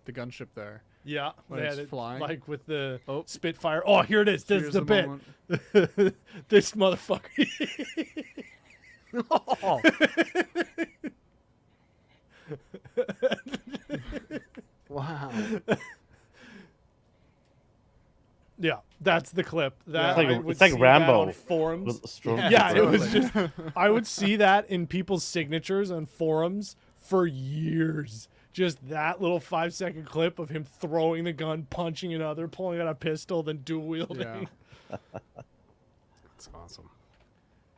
gunship there. Yeah, When they it's had it, flying. like with the Oh. Spitfire. Oh, here it is. This Here's is the bit. moment. This motherfucker. Oh. Wow. Yeah, that's the clip. That It's like- I would it's like see that Rambo on forums. with Storm Yeah, it Trooper. was just. I would see that in people's signatures on forums for years. Just that little 5-second clip of him throwing the gun, punching another, pulling out a pistol, then dual wielding. Yeah. That's awesome.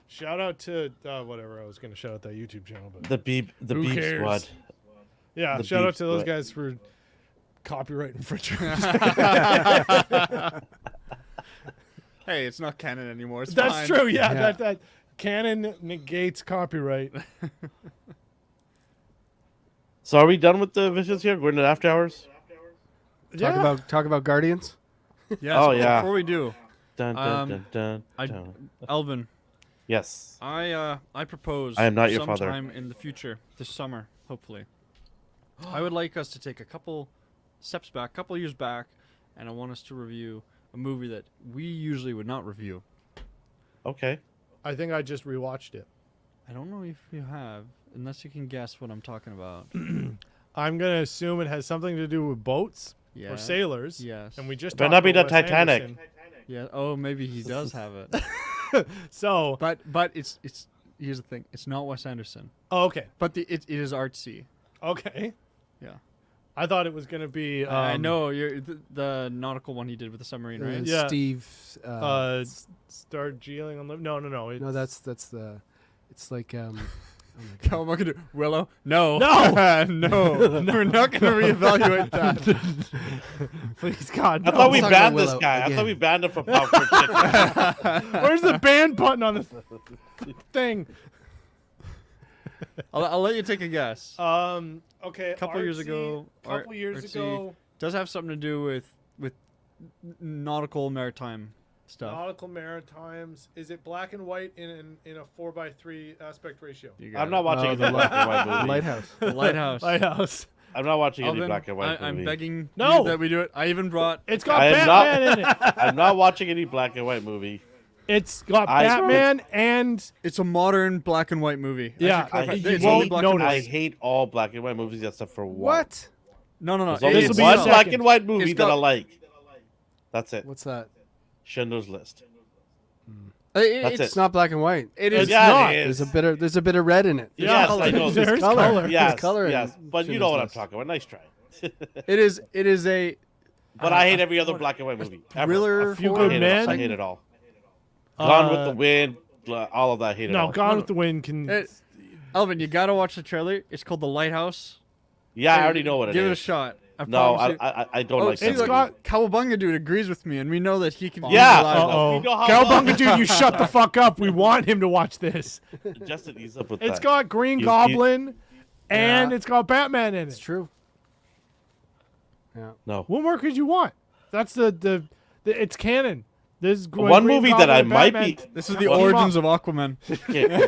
Shout out to whatever I was going to shout out that YouTube channel, but the beep Who beep cares? squad. yeah, the shout out beef to those split. guys for copyright infringement. Hey, it's not canon anymore. It's That's fine. true. Yeah, Yeah. that Canon negates copyright. So are we done with the visions here? Going to after hours? Talk about Guardians. Yes, Oh, but yeah. Before we do, Dun, dun, dun, I- dun. Alvin, Yes. I propose I am not your father. sometime in the future, this summer, hopefully. I would like us to take a couple steps back, couple years back, and I want us to review a movie that we usually would not review. Okay. I think I just rewatched it. I don't know if you have, unless you can guess what I'm talking about. I'm gonna assume it has something to do with boats Yeah. or sailors. Yes. And we just Better talked not be about the Wes Titanic. Anderson. Yeah. Oh, maybe he does have it. So, but it's here's the thing. It's not Wes Anderson. oh, okay, But it is artsy. okay. Yeah. I thought it was gonna be. I know you're the nautical one he did with the submarine, right? Yeah. Steve. Darjeeling on the. No. It's, No, that's the. It's like oh my How am I gonna do Willow? No. No! no. We're not gonna reevaluate that. Please God. I No. thought we Let's talk banned about this Willow guy. I again. thought we banned him from Popcorn Chicken. Where's the ban button on this thing? I'll let you take a guess. Okay. A couple years ago, Couple years artsy. ago. Does have something to do with nautical maritime stuff. Nautical Maritimes. Is it black and white in a 4:3 aspect ratio? You got I'm it. not watching Oh, any the black and white movie. Lighthouse. The Lighthouse. Lighthouse. I'm not watching any Alvin, black and white I'm movie. begging No! you that we do it. I even brought. It's got I am Batman in it. I'm not watching any black and white movie. It's got I- Batman and It's a modern black and white movie. Yeah, Actually, clarify, you it's won't only black and notice. I white. hate all black and white movies except for one. What? No. There's only This'll be one the black second. and white movie It's that I got- like. That's it. What's that? Schindler's List. It's It's not black and white. It It's is. Yeah, not. it is. There's a bit of red in it. Yes, color. I know. There's color. color. Yes, There's color in yes. But you know what I'm talking about. Nice try. It is. It is a. But I hate every other black and white movie. Ever. thriller I Few horror Good hate it all. I Men? hate it all. Gone with the Uh, Wind, all of that. I hate it No, all. Gone with the Wind can. Alvin, you gotta watch the trailer. It's called The Lighthouse. Yeah, I already know what it is. Give it a shot. No, promise you- I don't Oh, like see, that it's movie. got- Cowabunga dude agrees with me, and we know that he can. Yeah. Uh-oh. We know how Cowabunga well- dude, you shut the fuck up. We want him to watch this. Justin, ease up with It's that. got Green He's- Goblin and Yeah. it's got Batman in It's it. true. Yeah. No. What more could you want? That's the it's canon. There's One Green movie that Goblin I and might Batman. be. This is the Well, origins of Aquaman. Okay,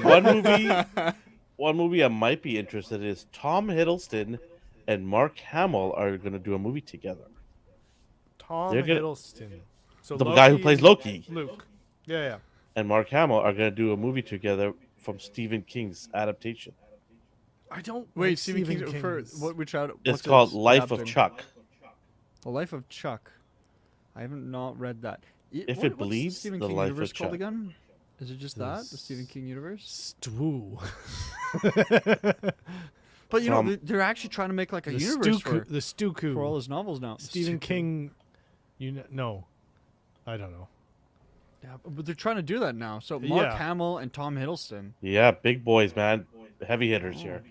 one movie I might be interested in is Tom Hiddleston and Mark Hamill are going to do a movie together. Tom They're gonna- Hiddleston. So The guy who plays Loki Luke. Yeah. and Mark Hamill are going to do a movie together from Stephen King's adaptation. I don't Wait, like Stephen King. For King's. what? Which out? It's what's called it Life of adapting? Chuck. The Life of Chuck. I haven't not read that. If it believes, what's the Stephen The King Life universe of called Chuck. again? Is it just that the Stephen King universe? Stew. But you know, From- they're actually trying to make like a The universe the Stuku. for all his novels now. Stephen King. No. I don't know. Yeah, but they're trying to do that now. So Mark Yeah. Hamill and Tom Hiddleston. Yeah, big boys, man. Heavy hitters here.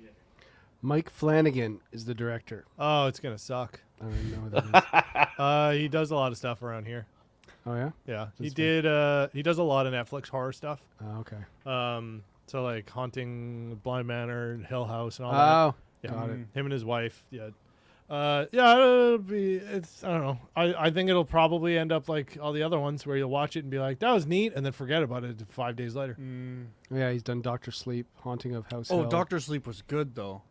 Mike Flanagan is the director. Oh, it's gonna suck. I don't even know who that is. He does a lot of stuff around here. Oh yeah. Yeah, he That's did. He does a lot of Netflix horror stuff. Oh, okay. So like Haunting Blind Manor and Hill House and all Oh, that. Yeah, got it. him and his wife. Yeah. It'll be. It's. I don't know. I think it'll probably end up like all the other ones where you'll watch it and be like, "That was neat," and then forget about it 5 days later. Yeah, he's done Doctor Sleep, Haunting of House Oh, Hill. Doctor Sleep was good though.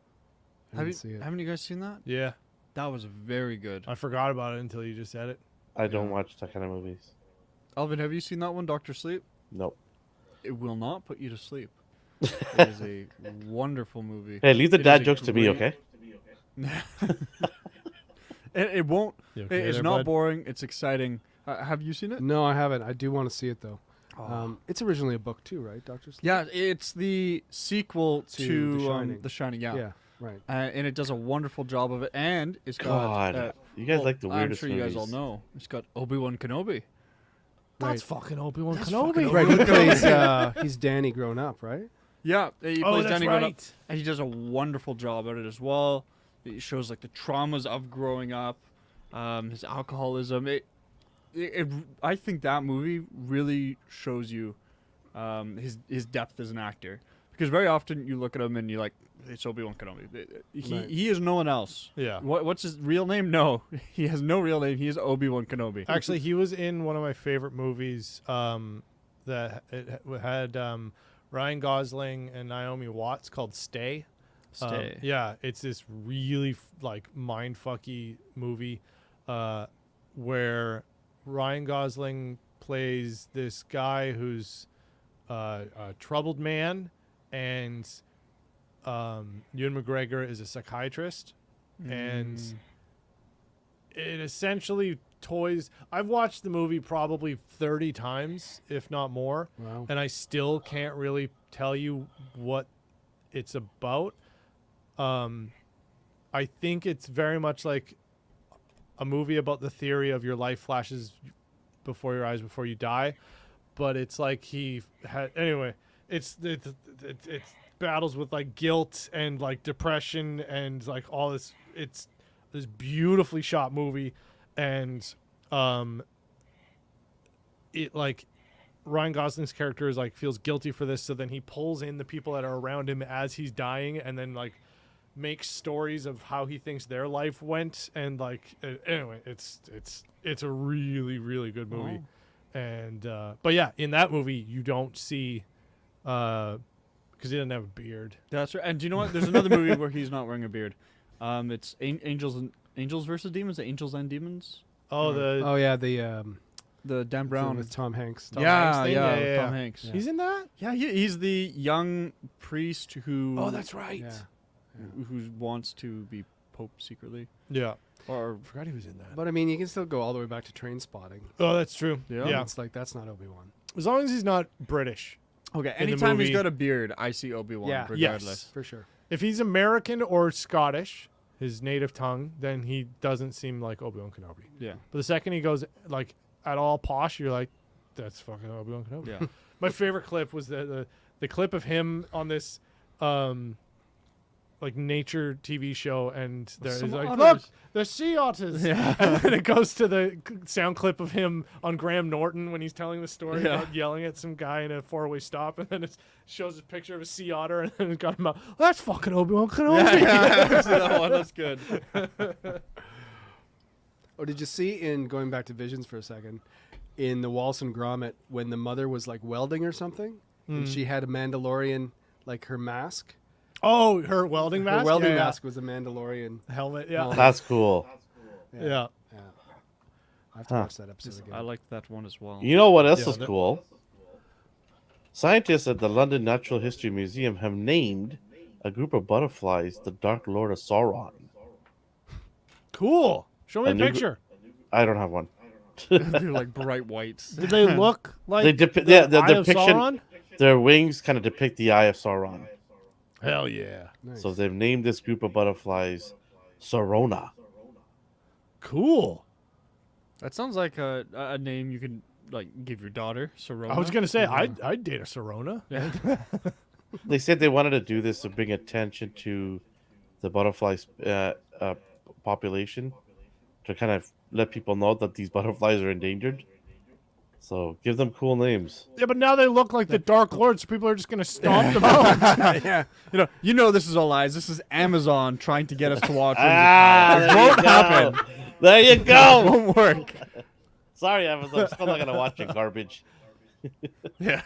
I didn't see it. Haven't you guys seen that? Yeah, That was very good. I forgot about it until you just said it. I don't watch that kind of movies. Alvin, have you seen that one, Doctor Sleep? Nope. It will not put you to sleep. It is a wonderful movie. Hey, leave the It is dad a jokes to me, great- okay? It won't. You okay It's there, not bud? boring. It's exciting. Have you seen it? No, I haven't. I do want to see it though. Oh. It's originally a book too, right, Doctor Sleep? Yeah, it's the sequel To to The Shining. The Shining. Yeah. Yeah. Right. And it does a wonderful job of it. And it's got. God, you guys like the I'm weirdest sure you guys all movies. know. It's got Obi-Wan Kenobi. That's fucking Obi-Wan That's Kenobi. fucking Right. He plays. He's Danny grown up, right? Yeah, he Oh, plays that's Danny grown up, right. and he does a wonderful job at it as well. It shows like the traumas of growing up, his alcoholism. I think that movie really shows you his depth as an actor. Because very often you look at him and you're like, it's Obi-Wan Kenobi. He is no one else. Yeah. What's his real name? No, he has no real name. He is Obi-Wan Kenobi. Actually, he was in one of my favorite movies that it had Ryan Gosling and Naomi Watts called Stay. Stay. Yeah, it's this really mind-fucky movie where Ryan Gosling plays this guy who's a troubled man, and Ewan McGregor is a psychiatrist, and it essentially toys. I've watched the movie probably 30 times, if not more, Wow. and I still can't really tell you what it's about. I think it's very much like a movie about the theory of your life flashes before your eyes before you die, but it's like he had anyway. It's battles with like guilt and like depression and like all this. It's this beautifully shot movie, and it like Ryan Gosling's character is like feels guilty for this, so then he pulls in the people that are around him as he's dying, and then like makes stories of how he thinks their life went, and like anyway, it's a really really good movie. And but yeah, in that movie you don't see because he doesn't have a beard. That's right. And do you know what? There's another movie where he's not wearing a beard. It's Angels versus Demons. Angels and Demons. Oh, Oh yeah, the Dan Brown with Tom Hanks. Tom Hanks thing? Yeah. Tom Hanks. Yeah. He's in that. Yeah, he's the young priest who. Oh, that's right. Yeah. Who wants to be pope secretly. Yeah. Or I forgot he was in that. But I mean, you can still go all the way back to Train Spotting. Oh, that's true. Yeah. It's like that's not Obi-Wan. As long as he's not British. okay, the anytime he's movie- got a beard, I see Obi-Wan Yeah. regardless. Yes. For sure. If he's American or Scottish, his native tongue, then he doesn't seem like Obi-Wan Kenobi. Yeah. But the second he goes like at all posh, you're like, that's fucking Obi-Wan Kenobi. Yeah. My favorite clip was the clip of him on this like nature TV show, and there's Some like, otters. look, the sea otters. Yeah. And then it goes to the sound clip of him on Graham Norton when he's telling the story Yeah. about yelling at some guy in a four-way stop, and then it shows a picture of a sea otter, and then it's got him out. That's fucking Obi-Wan Kenobi. yeah, I see that one. That's good. Oh, did you see in going back to Visions for a second, in the Wallace and Gromit when the mother was like welding or something, and she had a Mandalorian like her mask. Oh, her welding mask. Her welding Yeah, yeah. mask was a Mandalorian. Helmet. Yeah. That's cool. Yeah. Yeah. I have to watch that episode again. I like that one as well. You know what else Yeah, is that- cool? Scientists at the London Natural History Museum have named a group of butterflies the Dark Lord of Sauron. Cool. Show me A a new gr- picture. I don't have one. They're like bright whites. Did they look like They the the Eye of depiction. Sauron? Their wings kind of depict the Eye of Sauron. Hell yeah. Nice. So they've named this group of butterflies Saurona. Cool. That sounds like a name you could like give your daughter, Sorona. I was gonna say I'd date a Sorona. Yeah. They said they wanted to do this to bring attention to the butterfly population, to kind of let people know that these butterflies are endangered. So give them cool names. Yeah, but now they look like the Dark Lord, so people are just gonna stomp them out. yeah. You know this is all lies. This is Amazon trying to get us to watch. There Won't you go. happen. There you go. Won't work. Sorry, I'm still not gonna watch your garbage. Yeah.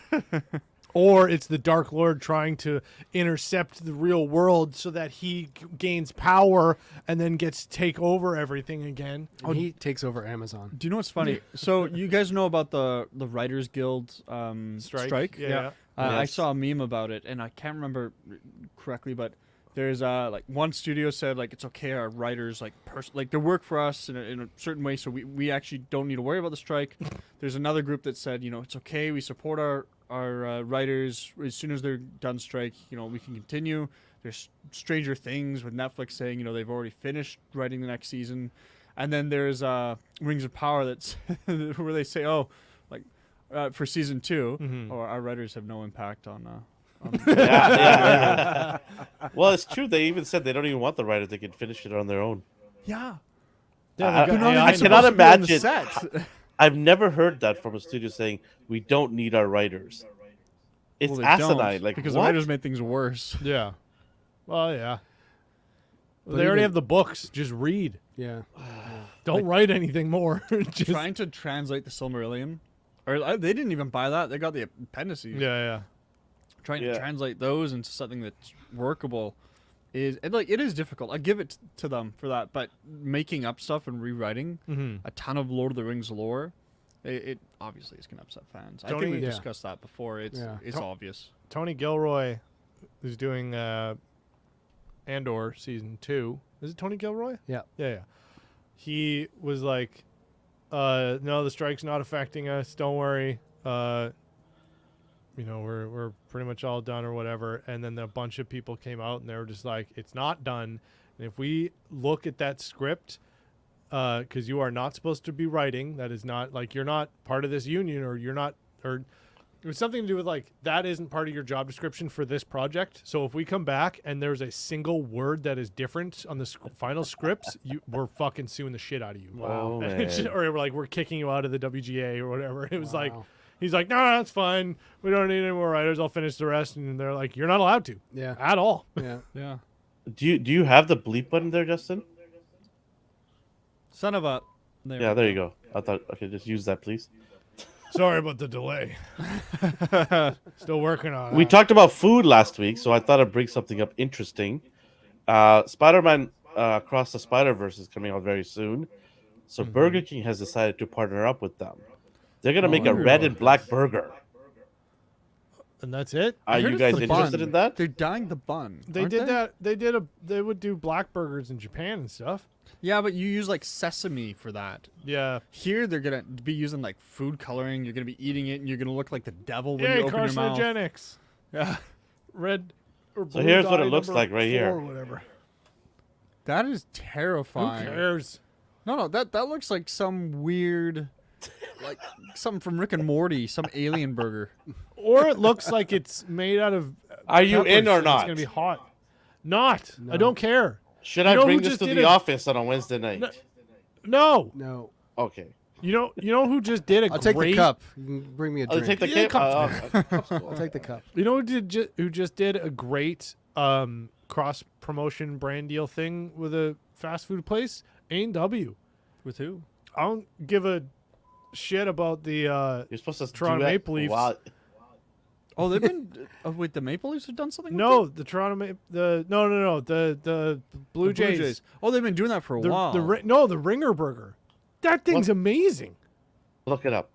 Or it's the Dark Lord trying to intercept the real world so that he gains power and then gets to take over everything again. And he takes over Amazon. Do you know what's funny? So you guys know about the Writers Guild strike? Yeah. I Yes. saw a meme about it, and I can't remember correctly, but there's like one studio said like it's okay, our writers like they work for us in a certain way, so we actually don't need to worry about the strike. There's another group that said it's okay, we support our writers as soon as they're done strike. We can continue. There's Stranger Things with Netflix saying they've already finished writing the next season, and then there's Rings of Power that's where they say for season 2, or our writers have no impact on. Yeah. Well, it's true. They even said they don't even want the writers; they can finish it on their own. Yeah. I- they've got I AI cannot supposed to be on the imagine- set. I've never heard that from a studio saying we don't need our writers. It's Well, they asinine. don't, Like, because what? the writers made things worse. Yeah. Well, yeah. But They already even- have the books. Just read. Yeah. Don't write anything more. Just, Trying to translate the Silmarillion, or they didn't even buy that. They got the appendices. yeah. Trying Yeah. to translate those into something that's workable is it is difficult. I give it to them for that, but making up stuff and rewriting Mm-hmm. a ton of Lord of the Rings lore, it obviously is going to upset fans. I Tony- think we've Yeah. discussed that before. It's Yeah. obvious. Tony Gilroy, who's doing Andor season 2. Is it Tony Gilroy? Yeah. Yeah. He was like, "No, the strike's not affecting us. Don't worry. We're pretty much all done or whatever." And then a bunch of people came out and they were just like, "It's not done. And if we look at that script, because you are not supposed to be writing. That is not like you're not part of this union, or you're not, or." It was something to do with like that isn't part of your job description for this project. So if we come back and there's a single word that is different on the final scripts, we're fucking suing the shit out of you. Wow. Oh, Or we're like we're kicking you out of the WGA or whatever. It was like Wow. he's like, no, that's fine. We don't need any more writers. I'll finish the rest. And they're like, you're not allowed to Yeah. at all. Yeah. Yeah. Do you have the bleep button there, Justin? Son of a. Yeah, there you go. I thought, okay, just use that, please. Sorry about the delay. Still working on it. We talked about food last week, so I thought I'd bring something up interesting. Spider-Man Across the Spider-Verse is coming out very soon, so Burger King has decided to partner up with them. They're gonna make a red and black burger. And that's it. Are you guys interested in that? They're dyeing the bun. They aren't did that. They would do black burgers in Japan and stuff. Yeah, but you use like sesame for that. Yeah. Here they're gonna be using like food coloring. You're gonna be eating it, and you're gonna look like the devil when Yay, you open your mouth. carcinogenics. Yeah, Red or So blue here's what dye it looks number like right 4 here. Or whatever. that is Who terrifying. cares? No, that looks like some weird, like something from Rick and Morty, some alien burger. Or it looks like it's made out of. Are you in peppers or and not? It's gonna be hot. Not. I No. don't care. Should You I know bring who this just to did the it? office on a Wednesday night? No. No. Okay. You know who just did a I'll great. take the cup. You can bring me a Oh, drink. take the Yeah, kit. cup's I'll take the cup. You know who just did a great cross promotion brand deal thing with a fast food place? A&W. With who? I don't give a shit about the You're supposed to Toronto do that Maple Leafs. while- Oh, they've been. Wait, the Maple Leafs have done something. no with the Toronto the the Blue it? Jays. Oh, they've been doing that for a while. The Ringer Burger. That thing's amazing. Look it up.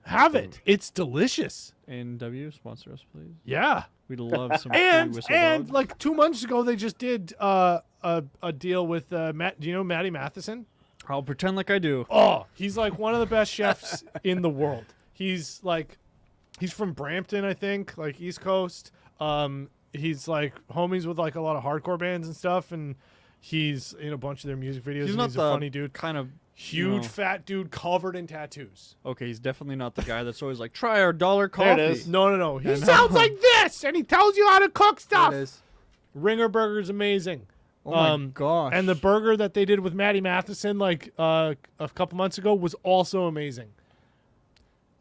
Have it. It's delicious. A&W sponsor us, please. Yeah. We'd love some. And free whistle and dog. like 2 months ago they just did a deal with Matt. Do you know Matty Matheson? I'll pretend like I do. Oh, he's like one of the best chefs in the world. He's from Brampton, I think, like East Coast. He's like homies with like a lot of hardcore bands and stuff, and he's in a bunch of their music videos. He's and not he's the a funny dude, kind of huge know. fat dude covered in tattoos. Okay, he's definitely not the guy that's always like, try our dollar coffee. There it is. No. He I know. sounds like this, and he tells you how to cook There stuff. it is. Ringer Burger's amazing. Oh my gosh. And the burger that they did with Matty Matheson like a couple months ago was also amazing.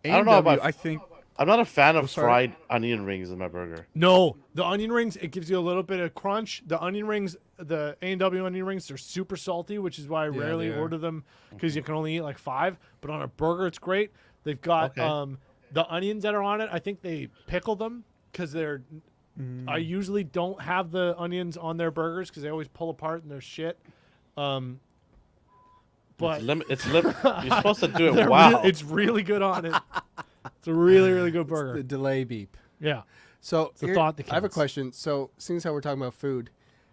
I don't know about- I think I'm not a fan of sorry? fried onion rings in my burger. No, the onion rings, it gives you a little bit of crunch. The onion rings, the A&W onion rings, they're super salty, which is why I rarely they are. order them because you can only eat like 5. But on a burger, it's great. They've got Okay. the onions that are on it. I think they pickle them because they're. I usually don't have the onions on their burgers because they always pull apart and they're shit. But You're supposed to do it they're wow. it's really good on it. It's a really, really good burger. The delay beep. Yeah. So a thought that I have a counts. question. So seeing as how we're talking about food,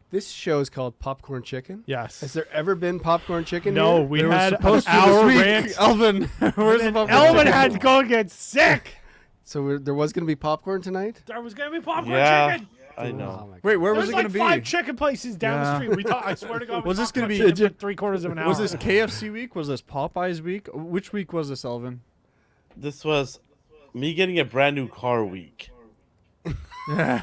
this show is called Popcorn Chicken. Yes. Has there ever been popcorn chicken? No, here? we there was had supposed to our this week. rant. Elvin, where's the popcorn Elvin chicken? had to go get sick. So there was going to be popcorn tonight. There was gonna be popcorn Yeah, chicken. I Oh know. my Wait, where There's was it like going to 5 be? chicken places down the Yeah. street. We thought. I swear to God. Was this going gonna to be- be 3/4 of an hour? Was this KFC week? Was this Popeyes week? Which week was this, Elvin? This was me getting a brand new car week. Yeah.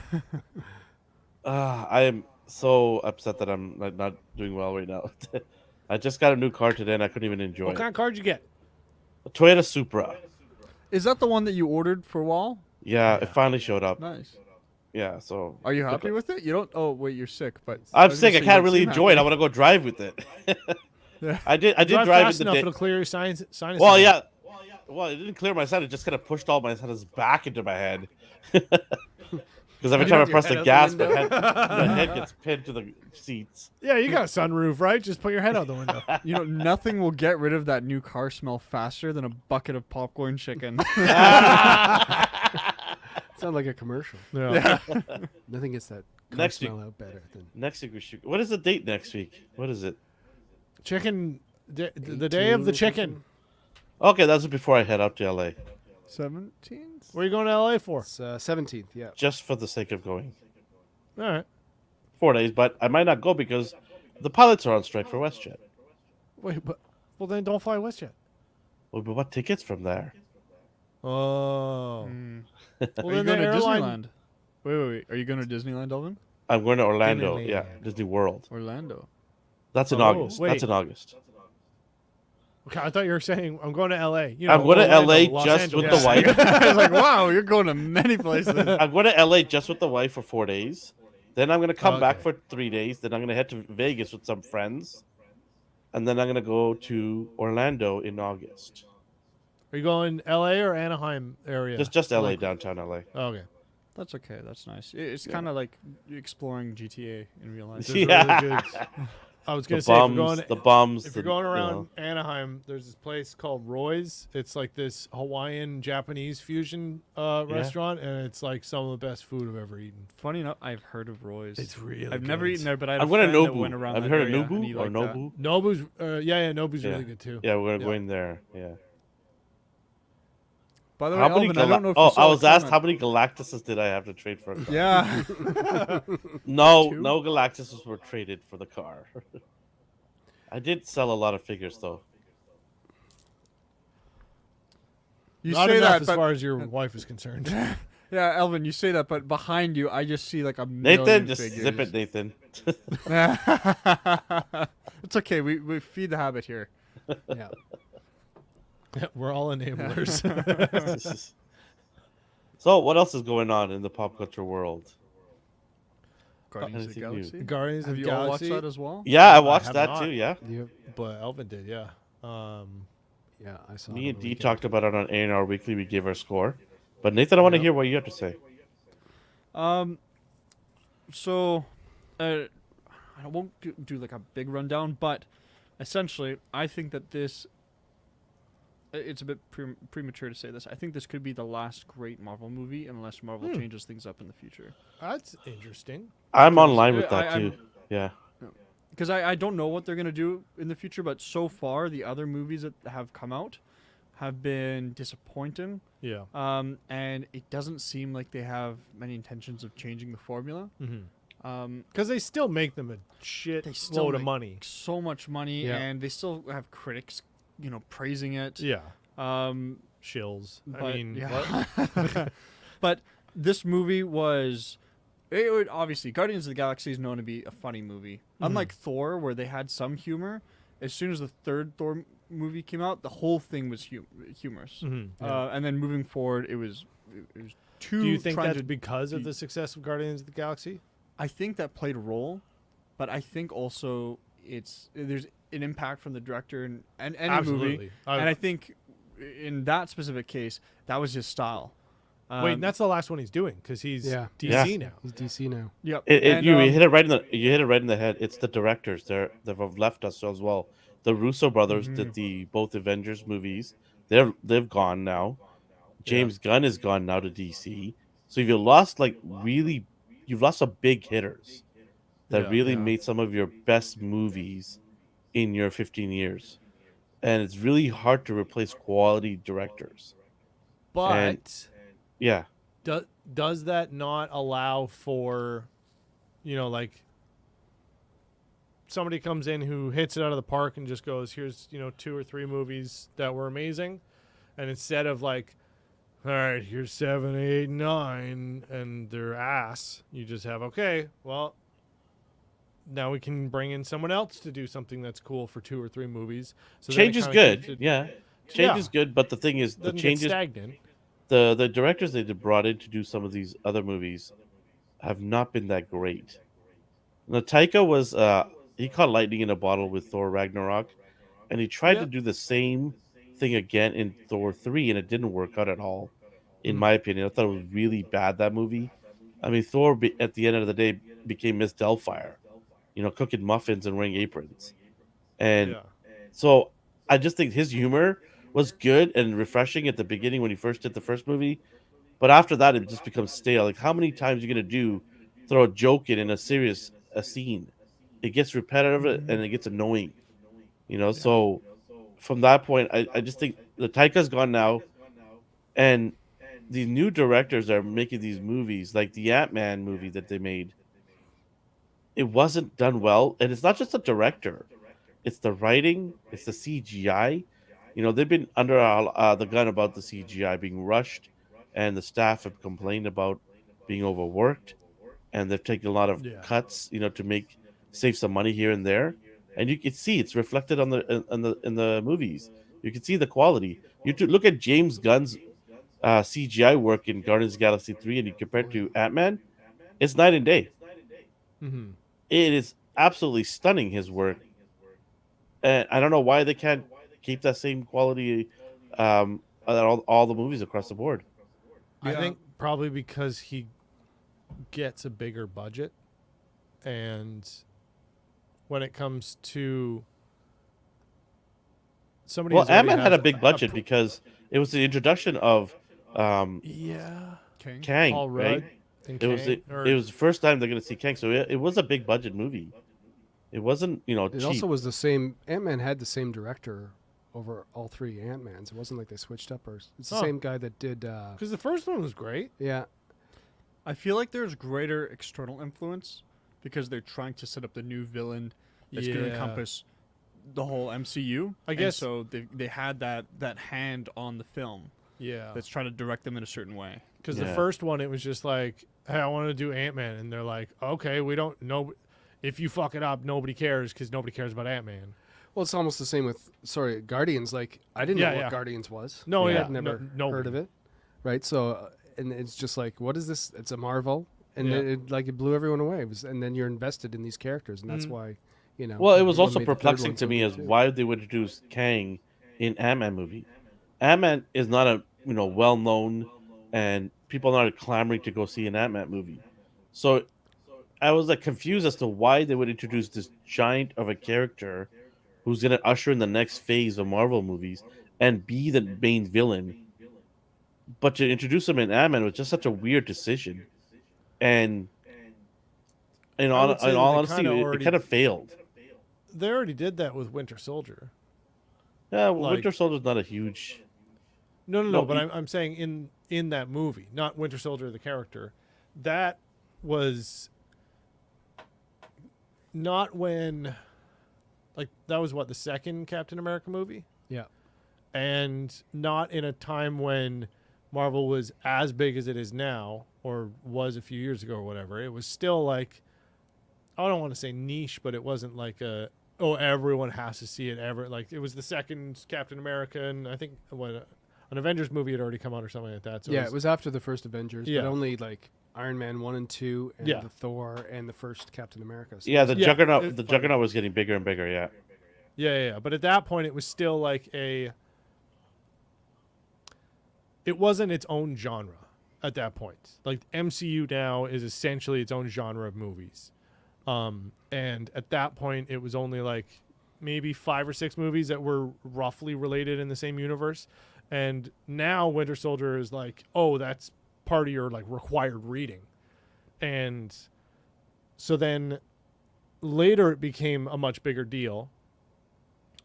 I am so upset that I'm not doing well right now. I just got a new car today and I couldn't even enjoy What it. kind of card you get? A Toyota Supra. Is that the one that you ordered for a while? Yeah, it finally showed up. Nice. Yeah, so Are you happy with it? You don't. Oh wait, you're sick. But I'm was sick. gonna I say you can't don't really seem enjoy it. I happy. want to go drive with it. Yeah. I did Drive drive fast it the enough, day. it'll clear your sinuses. Well, yeah. Well, it didn't clear my side. It just kind of pushed all my sinus back into my head. Because every You time I have your press the head out the gas, window? my head gets pinned to the seats. Yeah, you got a sunroof, right? Just put your head out the window. You know, nothing will get rid of that new car smell faster than a bucket of popcorn chicken. Sound like a commercial. Yeah. Nothing gets that car Next week. smell out better than Next week we should. What is the date next week? What is it? Chicken, the day of the 18 or chicken. Okay, that's before I head out to LA. 17? Where are you going to LA for? It's 17th. Yeah. Just for the sake of going. All right. 4 days, but I might not go because the pilots are on strike for WestJet. Wait, but well then don't fly WestJet. Well, but what tickets from there? Oh. Mm. Well, Are you then the going to airline. Disneyland? Wait. Are you going to Disneyland, Elvin? I'm going to Orlando. Disneyland. Yeah, Disney World. Orlando. That's in Oh, August. wait. That's in August. Okay, I thought you were saying I'm going to LA. You know, I'm going to Orlando, LA Los just with Angeles. the wife. I was like, wow, you're going to many places. I'm going to LA just with the wife for 4 days. Then I'm going to come back Okay. for 3 days. Then I'm going to head to Vegas with some friends. And then I'm going to go to Orlando in August. Are you going LA or Anaheim area? Just LA, Like- downtown LA. Okay. That's okay. That's nice. It's kind of like exploring GTA in real life. This is Yeah. really good. I was The gonna say if you're bums, going the bums. if you're the- going you around know. Anaheim, there's this place called Roy's. It's like this Hawaiian Japanese fusion restaurant, and it's like some of the best food I've ever eaten. Funny enough, I've heard of Roy's. It's really. I've never good. eaten there, but I had I'm a going to friend that went Nobu. around Have you that heard of area, and Nobu he or liked that. Nobu? Nobu's, yeah, Nobu's Yeah. really good too. Yeah, we're Yeah. going there. Yeah. By the way, How many? Elvin, I don't know if you Oh, saw I the was asked how comment. many Galactuses did I have to trade for a car? Yeah. No, Two? no Galactuses were traded for the car. I did sell a lot of figures though. You Not say enough that, as but far as your wife is concerned. yeah, Elvin, you say that, but behind you, I just see like a million Nathan, just figures. zip it, Nathan. It's okay. We feed the habit here. Yeah. We're all enablers. So, what else is going on in the pop culture world? Guardians of the anything new? Galaxy. Guardians Have of the you all watched Galaxy, that as well? Yeah, I I watched have that not. too. Yeah, You, but Elvin did, yeah. yeah, I saw. me it and over Dee the talked about it on A&R Weekly. We gave our score, but Nathan, I want to Yep. hear what you have to say. So, I won't do like a big rundown, but essentially, I think that this. It's a bit premature to say this. I think this could be the last great Marvel movie unless Marvel changes things up in the future. That's interesting. I'm online with I- that I'm- too. Yeah, Because I don't know what they're going to do in the future, but so far, the other movies that have come out have been disappointing. Yeah. And it doesn't seem like they have many intentions of changing the formula. Mm-hmm. Because they still make them a shit They still load of make money. So much money, Yeah. and they still have critics, praising it. Yeah. Um, Shills. I but, mean, yeah. what? but this movie was. It would, obviously, Guardians of the Galaxy is known to be a funny movie. Unlike Thor, where they had some humor, as soon as the third Thor movie came out, the whole thing was humorous. Mhm, And then moving forward, it was too. Do you think trying that's to because of be- the success of Guardians of the Galaxy? I think that played a role, but I think also there's an impact from the director and any movie, Absolutely. and I think in that specific case, that was his style. Wait, and that's the last one he's doing because he's Yeah. DC Yeah. now. He's DC now. Yep. you hit it right in the head. It's the directors. They've left us as well. The Russo brothers did both Avengers movies. They've gone now. James Gunn is gone now to DC. So you've lost you've lost some big hitters that Yeah, really yeah. made some of your best movies in your 15 years. And it's really hard to replace quality directors. But Yeah. does that not allow for, like somebody comes in who hits it out of the park and just goes, here's, 2 or 3 movies that were amazing. And instead of like, all right, here's 7, 8, 9, and they're ass, you just have, okay, well, now we can bring in someone else to do something that's cool for 2 or 3 movies. So then it Change is kinda good. keeps it- Yeah. Change Yeah. is good, but the thing is the doesn't get changes stagnant. the directors they brought in to do some of these other movies have not been that great. Now, Taika was he caught lightning in a bottle with Thor Ragnarok, and he tried to Yep. do the same thing again in Thor 3, and it didn't work out at all. In Mm. my opinion, I thought it was really bad, that movie. I mean, at the end of the day became Miss Doubtfire, cooking muffins and wearing aprons, and Yeah. so I just think his humor was good and refreshing at the beginning when he first did the first movie, but after that it just becomes stale. Like, how many times are you gonna do throw a joke in a serious a scene? It gets repetitive and it gets annoying, Yeah. So from that point, I just think the Taika's gone now, and these new directors are making these movies like the Ant Man movie that they made. It wasn't done well, and it's not just the director; it's the writing, it's the CGI. They've been under the gun about the CGI being rushed, and the staff have complained about being overworked, and they've taken a lot of Yeah. cuts, to make save some money here and there. And you can see it's reflected on the movies. You can see the quality. Look at James Gunn's CGI work in Guardians of the Galaxy 3, and you compare it to Ant Man, it's night and day. Mm-hmm. It is absolutely stunning, his work. And I don't know why they can't keep that same quality at all the movies across the board. I Yeah. think probably because he gets a bigger budget, and when it comes to somebody Well, who's already Ant-Man had has a big budget because it was the introduction of yeah, King. Kang, Paul right? Rudd and It was Kang, it was the first time they're going to see Kang, so it was a big budget movie. It wasn't, It cheap. also was the same. Ant Man had the same director over all three Ant Mans. It wasn't like they switched up, or it's the Huh. same guy that did. because the first one was great. Yeah, I feel like there's greater external influence because they're trying to set up the new villain that's going to Yeah. encompass the whole MCU. I And guess- so. They had that hand on the film Yeah, that's trying to direct them in a certain way. because Yeah. the first one it was just like, hey, I want to do Ant-Man, and they're like, okay, we don't know. If you fuck it up, nobody cares because nobody cares about Ant-Man. well, it's almost the same with Guardians. Like I didn't Yeah, know yeah. what Guardians was. No, I yeah, had never nobody. heard of it. Right, so and it's just like, what is this? It's a Marvel, and Yeah. it blew everyone away. And then you're invested in these characters, and that's Mm. why, Well, it was everyone also made the third perplexing one to so me good as too. why they would introduce Kang in Ant-Man movie. Ant-Man is not a well known, and people are not clamoring to go see an Ant-Man movie. So I was like confused as to why they would introduce this giant of a character who's gonna usher in the next phase of Marvel movies and be the main villain. But to introduce him in Ant-Man was just such a weird decision. And I would say in that all they honesty, kinda it already- kind of failed. They already did that with Winter Soldier. Yeah, well, Like- Winter Soldier's not a huge. No, No, but it- I'm saying in that movie, not Winter Soldier the character. That was not when, like, that was what, the second Captain America movie, Yeah, and not in a time when Marvel was as big as it is now, or was a few years ago or whatever. It was still like, I don't want to say niche, but it wasn't like a, oh, everyone has to see it ever. Like, it was the second Captain America, and I think an Avengers movie had already come out or something like that. So yeah, it was after the first Avengers, Yeah. but only like Iron Man 1 and 2, and Yeah. the Thor, and the first Captain America. So Yeah, the Yeah, Juggernaut. it- The Juggernaut was getting bigger and bigger. Yeah. Yeah. But at that point, it was still like it wasn't its own genre at that point. Like, MCU now is essentially its own genre of movies. And at that point, it was only like maybe 5 or 6 movies that were roughly related in the same universe. And now Winter Soldier is like, oh, that's part of your like required reading. And so then later it became a much bigger deal.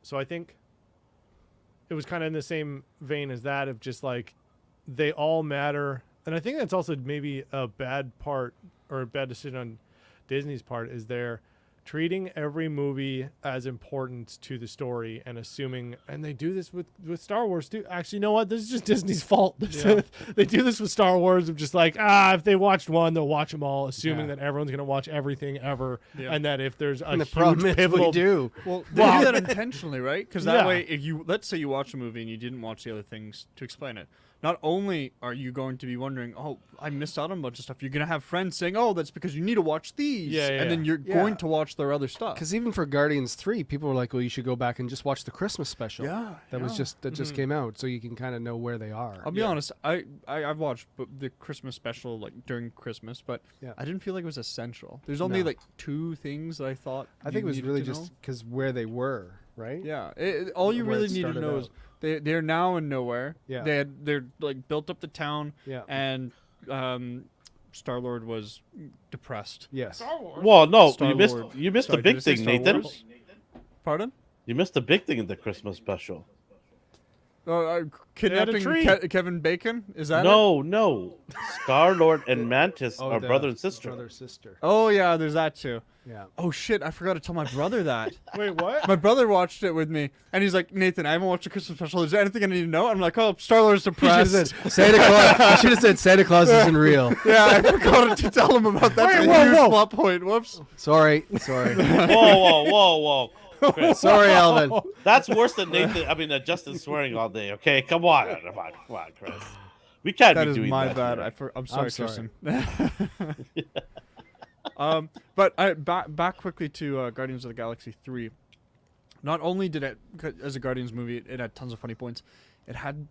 So I think it was kind of in the same vein as that, of just like, they all matter. And I think that's also maybe a bad part, or a bad decision on Disney's part, is they're treating every movie as important to the story and assuming, and they do this with Star Wars too. Actually, you know what? This is just Disney's fault. They do this with Star Wars of just like, if they watched one, they'll watch them all, assuming that everyone's going to watch everything ever. Yeah. And that if there's a And the huge problem is pivotal we do. Well, they do that intentionally, right? Because that Yeah. way, if you let's say you watch a movie and you didn't watch the other things to explain it, not only are you going to be wondering, oh, I missed out on a bunch of stuff. You're gonna have friends saying, oh, that's because you need to watch these, Yeah, and then you're Yeah. going to watch their other stuff. Because even for Guardians 3, people were like, well, you should go back and just watch the Christmas special. Yeah, That was yeah. just came out, so you can kind of know where they are. I'll be honest, I've watched the Christmas special like during Christmas, but Yeah. I didn't feel like it was essential. There's only No. like 2 things that I thought. I think you it was needed really to just know. because where they were, right? Yeah, all you Where really it need to started know out. is they're now in nowhere. Yeah. They're like built up the town, Yeah. and Star-Lord was depressed. Yes. Well, no, Star-Lord. you missed Sorry, the big did I say thing, Star Nathan. Wars? Pardon? You missed the big thing in the Christmas special. Kidnapping tree. Kevin Bacon? Is that it? No. Star Lord and Mantis Oh, are the brother and sister. Brother sister. Oh yeah, there's that too. Yeah. Oh shit, I forgot to tell my brother that. Wait, what? My brother watched it with me, and he's like, Nathan, I haven't watched the Christmas special. Is there anything I need to know? I'm like, oh, Star-Lord's You should have depressed. said Santa Claus. You should have said Santa Claus isn't real. Yeah, I forgot to tell him about that. Wait, That's a whoa, huge whoa. plot point. Whoops. Sorry. Whoa. Chris, Sorry, Alvin. that's worse than Justin swearing all day. Okay, come on, Chris. We can't That be is doing my that. bad. here. I'm sorry, sorry. Tristan. But back quickly to Guardians of the Galaxy 3. Not only did it, as a Guardians movie, it had tons of funny points. It had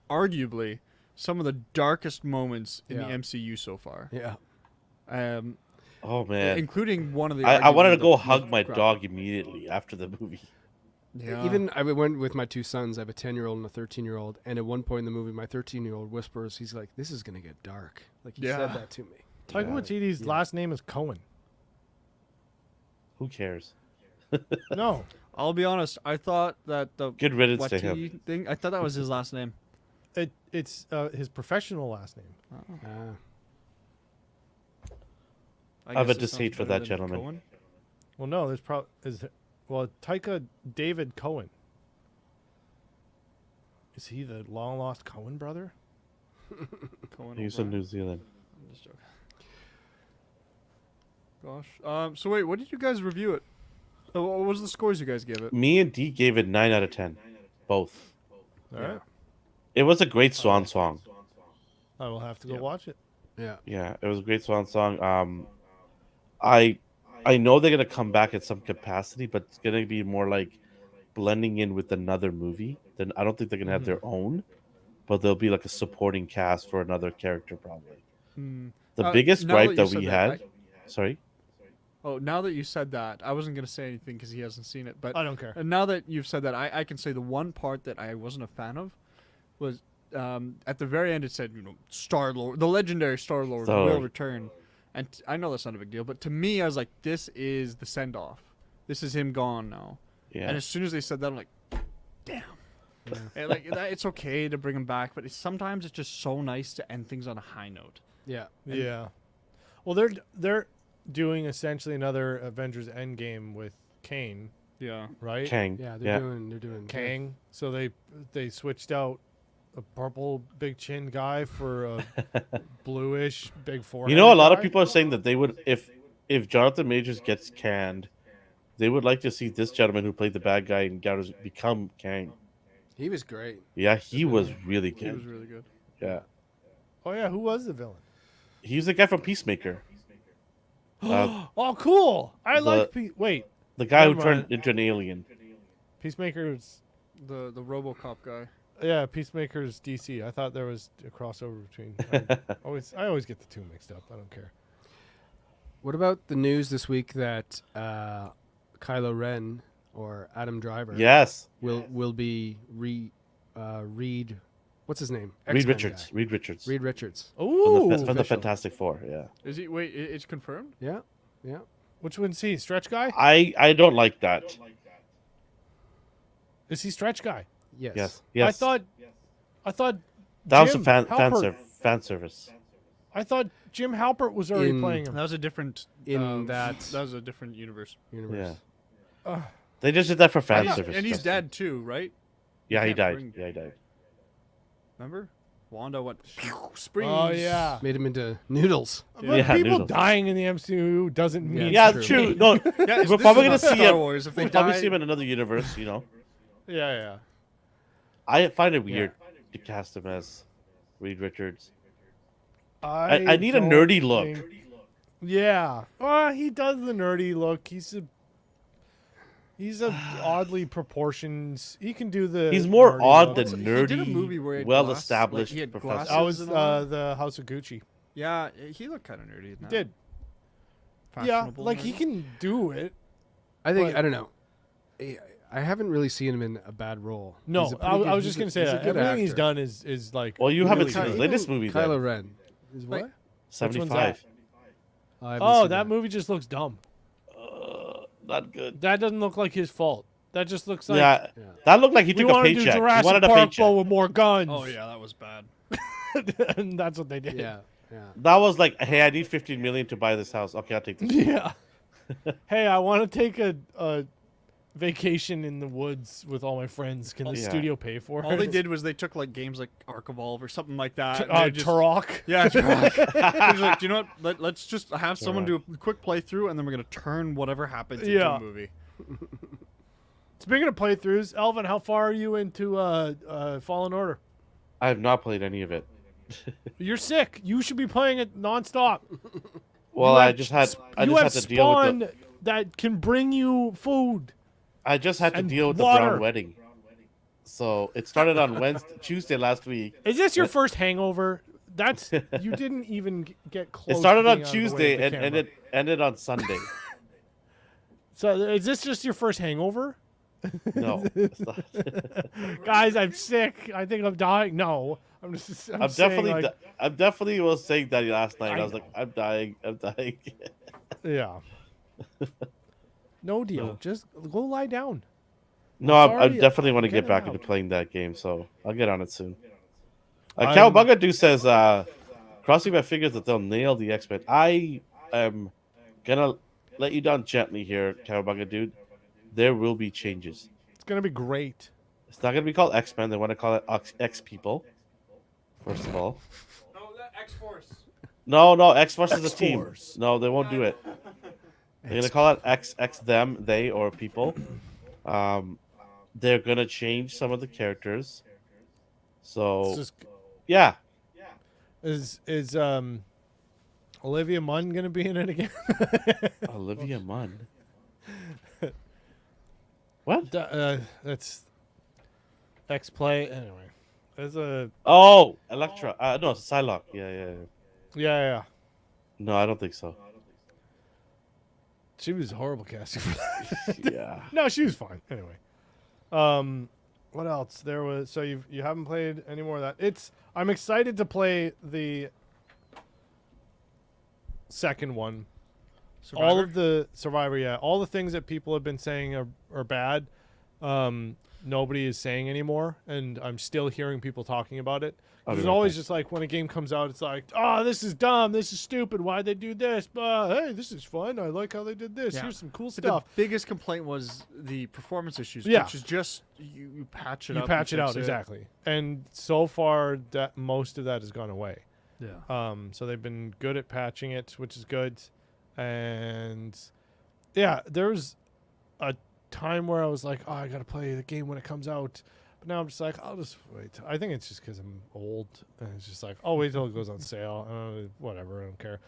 arguably some of the darkest moments in the Yeah. MCU so far. Yeah. Oh man, Including one of the. I wanted to arguably go the hug most my graphic- dog immediately after the movie. Yeah. Even I went with my 2 sons. I have a 10-year-old and a 13-year-old. And at one point in the movie, my 13-year-old whispers, he's like, "This is gonna get dark." Like he Yeah. said that to me. Taika Waititi's last name is Cohen. Who cares? No. I'll be honest. I thought that the Good riddance to him. Wati thing. I thought that was his last name. It's his professional last name. I have a guess it sounds distaste for better that than gentleman. Cohen. Well, no, there's Taika David Cohen. Is he the long lost Cohen brother? Cohen He's in O'Brien. New Zealand. I'm just joking. Gosh. So wait, what did you guys review it? What was the scores you guys gave it? Me and D gave it 9 out of 10, both. All right. It was a great swan song. I will have to go watch it. Yeah. Yeah, it was a great swan song. I know they're gonna come back at some capacity, but it's gonna be more like blending in with another movie. Then I don't think they're gonna have their own, but they'll be like a supporting cast for another character probably. The biggest now gripe that that you said we that, had, sorry, Oh, now that you said that, I wasn't gonna say anything because he hasn't seen it. But I don't care. now that you've said that, I can say the one part that I wasn't a fan of was at the very end. It said, Star-Lord, the legendary Star-Lord Star-Lord. will return, and I know that's not a big deal, but to me, I was like, this is the send-off. This is him gone now. yeah, And as soon as they said that, I'm like, damn. And it's okay to bring him back, but sometimes it's just so nice to end things on a high note. Yeah. Yeah. Well, they're doing essentially another Avengers Endgame with Kane, Yeah. right? Kang, Yeah. They're doing Kang. So they switched out a purple big chin guy for a bluish big forehead. You know, a lot of guy. people are saying that they would, if Jonathan Majors gets canned, they would like to see this gentleman who played the bad guy in Garros become Kang. He was great. Yeah, he was really He was good. really good. Yeah, Oh yeah, who was the villain? he's the guy from Peacemaker, Oh, cool! I like. Wait, the guy who Never turned mind. into an alien. Peacemaker's. The RoboCop guy. Yeah, Peacemaker's DC. I thought there was a crossover between. I always get the two mixed up. I don't care. What about the news this week that Kylo Ren or Adam Driver Yes, will be Reed? What's his name? Reed X-Men Richards. guy. Reed Richards. Reed Richards. Ooh, From the official. Fantastic Four. Yeah, Is he? Wait, it's confirmed. Yeah. Yeah. which one's he? Stretch guy? I don't like that. Is he stretch guy? Yes. Yes, yes. I thought. that was a Jim fan Halpert- fan service. I thought Jim Halpert was already In- playing him. That was a different that that was a different universe. universe. Yeah. They just did that for fan And service. he's Justin. dead too, right? Yeah, he can't died. bring- Yeah, he died. Remember? Wanda went springs. Oh yeah. Made him into noodles. But Yeah, people noodles. dying in the MCU doesn't mean Yeah, True. true. No, Yeah, we're this probably is gonna not see Star him. Wars if they We'll probably die. see him in another universe. You know, Yeah. I find it weird to cast him as Reed Richards. I I need a don't nerdy look. think- Yeah. He does the nerdy look. He's a oddly proportions. He can do the. He's more nerdy odd look. than He did a movie where he nerdy, had well-established he had professor. glasses. That was and all the House of Gucci. Yeah, he looked kind of nerdy. He did. Yeah, like he can do it. I think But- I don't know. I haven't really seen him in a bad role. No, He's a I pretty good- was just he's a- gonna say he's a that good everything he's actor. done is like. Well, you haven't really seen his good. latest movie then. Kylo Ren. Is what? one's 75. I haven't Oh, seen that movie just looks dumb. Not good. That doesn't look like his fault. That just looks like. Yeah, Yeah. that looked like he We took a want to do paycheck. He Jurassic wanted a Park, paycheck. but with more guns. Oh yeah, that was bad. And that's what they did. Yeah, yeah. That was like, hey, I need 15 million to buy this house. Okay, I'll take this. Yeah. Hey, I want to take a vacation in the woods with all my friends. Can the Yeah. studio pay for it? All they did was they took like games like Ark Evolve or something like that. and they just- Turok. Yeah, Turok. He's like, do you know what? Let's just have someone do a quick playthrough, and then we're gonna turn whatever happens into Yeah. a movie. Speaking of playthroughs, Elvin, how far are you into Fallen Order? I have not played any of it. You're sick. You should be playing it nonstop. Well, You I have just had you have to deal with spawn the. that can bring you food. I just had to and deal with the water. brown wedding. So it started on Tuesday last week. Is this your What? first hangover? That's you didn't even get close. It started to on being out of the way Tuesday of the and camera. ended on Sunday. So is this just your first hangover? No, it's not. Guys, I'm sick. I think I'm dying. No, I'm just. I'm saying, definitely. like, I'm definitely was saying that last night. I I was like, know. I'm dying. I'm dying. yeah. No deal. Just go lie down. No, I Sorry, definitely want to get get it back out. into playing that game, so I'll get on it soon. I'm- Cowabunga Dude says, crossing my fingers that they'll nail the X-Men. I am gonna let you down gently here, Cowabunga Dude. There will be changes. It's gonna be great. It's not gonna be called X-Men. They want to call it X People. First of all, No, that X-Force. no, X-Force is a team. X-Force. No, they won't do it. They're gonna call it X them, they, or people. They're gonna change some of the characters. So It's just, yeah, is Olivia Munn gonna be in it again? Olivia Munn. What? That's X Play anyway. There's a Oh, Electra. No, Psylocke. Yeah. yeah. No, I don't think so. She was horrible casting for that. Yeah. No, she was fine. Anyway, what else? There was so you haven't played any more of that. I'm excited to play the second one. All of the Survivor, yeah, all the things that people have been saying are bad. Nobody is saying anymore, and I'm still hearing people talking about it. I'll be There's right always back. just like when a game comes out, it's like, oh, this is dumb, this is stupid, why'd they do this? But hey, this is fun. I like how they did this. Yeah. Here's some cool The stuff. biggest complaint was the performance issues, Yeah. which is just you patch it You up. patch it fix out exactly, and so far that most of that has gone away. Yeah. So they've been good at patching it, which is good. And yeah, there was a time where I was like, oh, I got to play the game when it comes out. But now I'm just like, I'll just wait. I think it's just because I'm old. And it's just like, I'll wait till it goes on sale. Whatever, I don't care.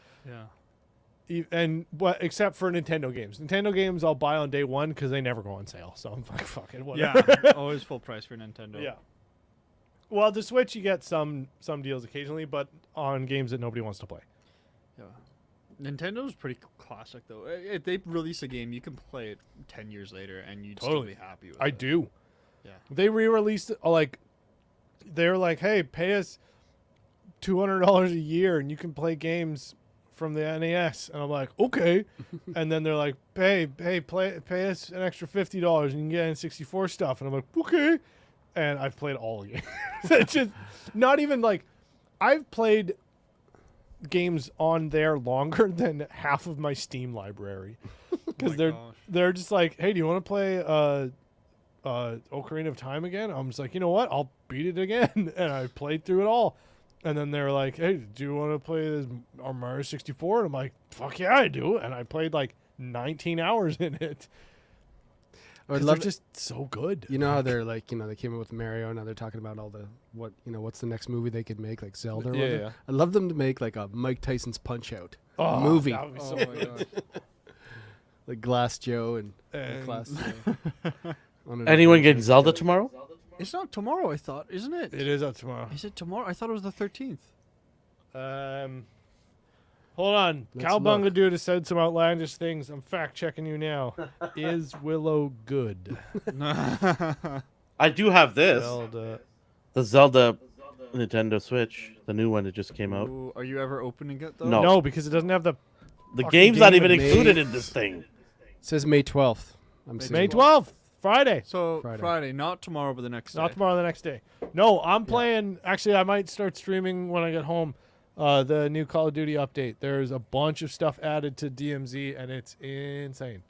Yeah. But except for Nintendo games. Nintendo games I'll buy on day one because they never go on sale. So I'm like, fuck it, whatever. Yeah. Always full price for Nintendo. Yeah. Well, the Switch you get some deals occasionally, but on games that nobody wants to play. Yeah. Nintendo's pretty classic though. If they release a game, you can play it 10 years later and you'd still Totally. be happy with I it. do. Yeah. They re-released it, like they're like, hey, pay us $200 a year and you can play games from the NES. And I'm like, okay. And then they're like, pay us an extra $50 and you can get N64 stuff. And I'm like, okay. And I've played all the games. It's just not even like I've played games on there longer than half of my Steam library because they're just like, hey, do you want to play Ocarina of Time again? I'm just like, you know what? I'll beat it again, and I played through it all. And then they're like, hey, do you want to play this Mario 64? And I'm like, fuck yeah, I do. And I played like 19 hours in it. They're just so good. You know how they're like, they came up with Mario, now they're talking about all the what's the next movie they could make, like Zelda or whatever. Yeah. I'd love them to make like a Mike Tyson's Punch Out Oh, movie. That would be so my good. gosh. Like Glass Joe and And- Glass Anyone getting Zelda tomorrow? It's not tomorrow, I thought, isn't it? It is up tomorrow. Is it tomorrow? I thought it was the 13th. Hold on. Let's Cowbunga look. Dude has said some outlandish things. I'm fact checking you now. Is Willow good? I do have this. Zelda. The Zelda Nintendo Switch, the new one that just came out. Ooh, are you ever opening it though? No. No, because it doesn't have the The fucking game's not game even in included May. in this thing. It says May 12th. I'm seeing May it. 12th, Friday. So Friday. Friday, not tomorrow, but the next day. Not tomorrow, the next day. No, I'm playing. Actually, I might start streaming when I get home. The new Call of Duty update. There's a bunch of stuff added to DMZ, and it's insane.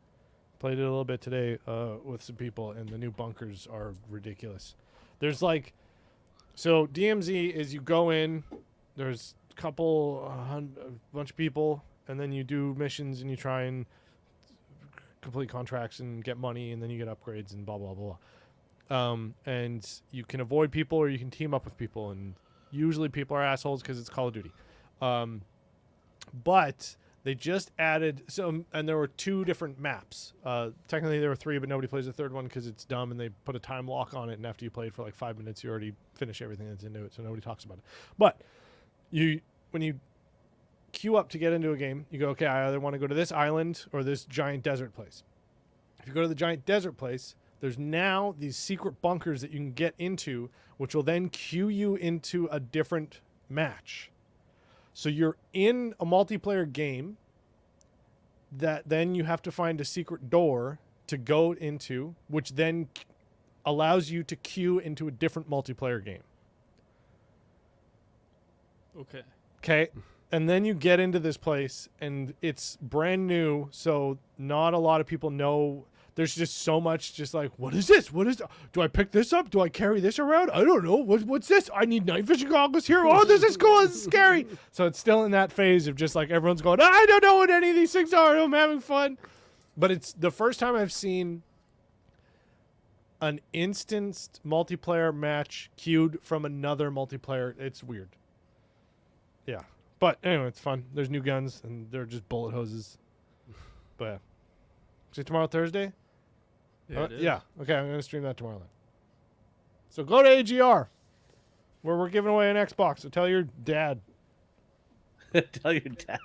Played it a little bit today with some people, and the new bunkers are ridiculous. There's like, so DMZ is you go in, there's a bunch of people, and then you do missions and you try and complete contracts and get money, and then you get upgrades and blah blah blah. And you can avoid people or you can team up with people, and usually people are assholes because it's Call of Duty. But they just added and there were 2 different maps. Technically there were 3, but nobody plays the third one because it's dumb, and they put a time lock on it, and after you play it for like 5 minutes you already finish everything that's into it, so nobody talks about it. But when you queue up to get into a game, you go, okay, I either want to go to this island or this giant desert place. If you go to the giant desert place, there's now these secret bunkers that you can get into, which will then queue you into a different match. So you're in a multiplayer game that then you have to find a secret door to go into, which then allows you to queue into a different multiplayer game. Okay. Okay. And then you get into this place, and it's brand new, so not a lot of people know. There's just so much just like, what is this? What is th- Do I pick this up? Do I carry this around? I don't know. What's this? I need night vision goggles here. Oh, this is cool. This is scary. So it's still in that phase of just like everyone's going, I don't know what any of these things are. I'm having fun. But it's the first time I've seen an instanced multiplayer match queued from another multiplayer. It's weird. Yeah. But anyway, it's fun. There's new guns, and they're just bullet hoses. But yeah. Is it tomorrow, Thursday? Yeah, it is. Yeah. Okay, I'm going to stream that tomorrow then. So go to AGR, where we're giving away an Xbox. So tell your dad. Tell your dad.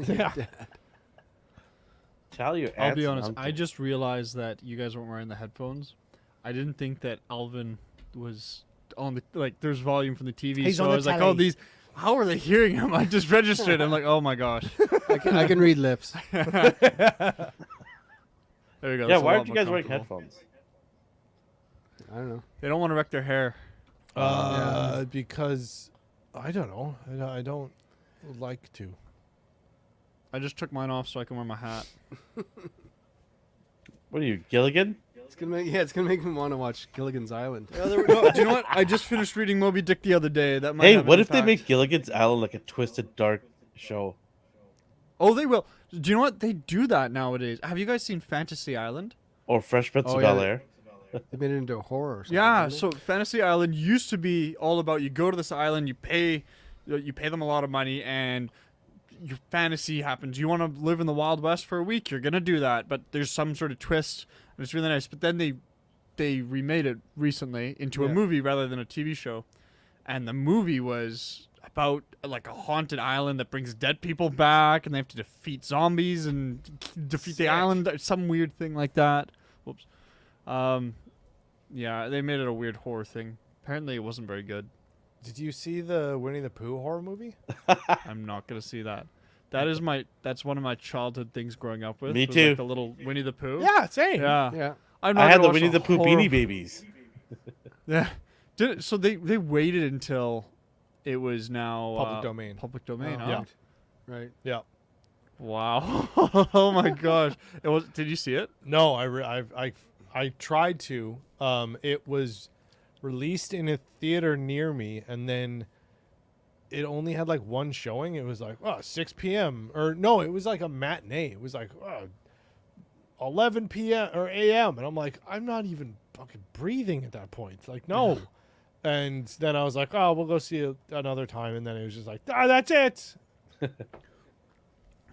Yeah. Tell your I'll aunts be and honest. uncles. I just realized that you guys weren't wearing the headphones. I didn't think that Alvin was on the there's volume from the TV. He's so on I the was like, telly. oh, these. How are they hearing him? I just registered. I'm like, oh my gosh. I can read lips. There you go. Yeah, that's a why lot aren't you more guys wearing comfortable. headphones? I don't know. They don't want to wreck their hair. Because I don't know. I don't like to. I just took mine off so I can wear my hat. What are you, Gilligan? It's gonna make me want to watch Gilligan's Island. No, do you know what? I just finished reading Moby Dick the other day. That might Hey, have an what if they impact. make Gilligan's Island like a twisted, dark show? Oh, they will. Do you know what? They do that nowadays. Have you guys seen Fantasy Island? Or Fresh Prince Oh, of yeah, Bel-Air? They made it into a horror. Or something, Yeah, didn't so Fantasy Island used to be all about you go to this island, you pay them a lot of money, and your fantasy happens. You want to live in the Wild West for a week, you're gonna do that, but there's some sort of twist, and it's really nice. But then they remade it recently into a Yeah. movie rather than a TV show, and the movie was about like a haunted island that brings dead people back, and they have to defeat zombies and defeat the island, some weird thing like that. Whoops. Yeah, they made it a weird horror thing. Apparently, it wasn't very good. Did you see the Winnie the Pooh horror movie? I'm not gonna see that. That's one of my childhood things growing up with. Me was, too. Like the little Winnie the Pooh. Yeah, same. Yeah. Yeah. I'm I not had gonna the watch Winnie a the Pooh horror- Beanie Babies. Yeah. So they waited until it was now Public domain. Public domain. Oh, huh? Yeah. Right. Yeah. Wow. Oh my gosh. It was. Did you see it? No, I tried to. It was released in a theater near me, and then it only had like one showing. It was like 6 p.m. or no, it was like a matinee. It was like 11 p.m. or a.m. and I'm like, I'm not even fucking breathing at that point. Like no. And then I was like, oh, we'll go see it another time. And then it was just like, that's it.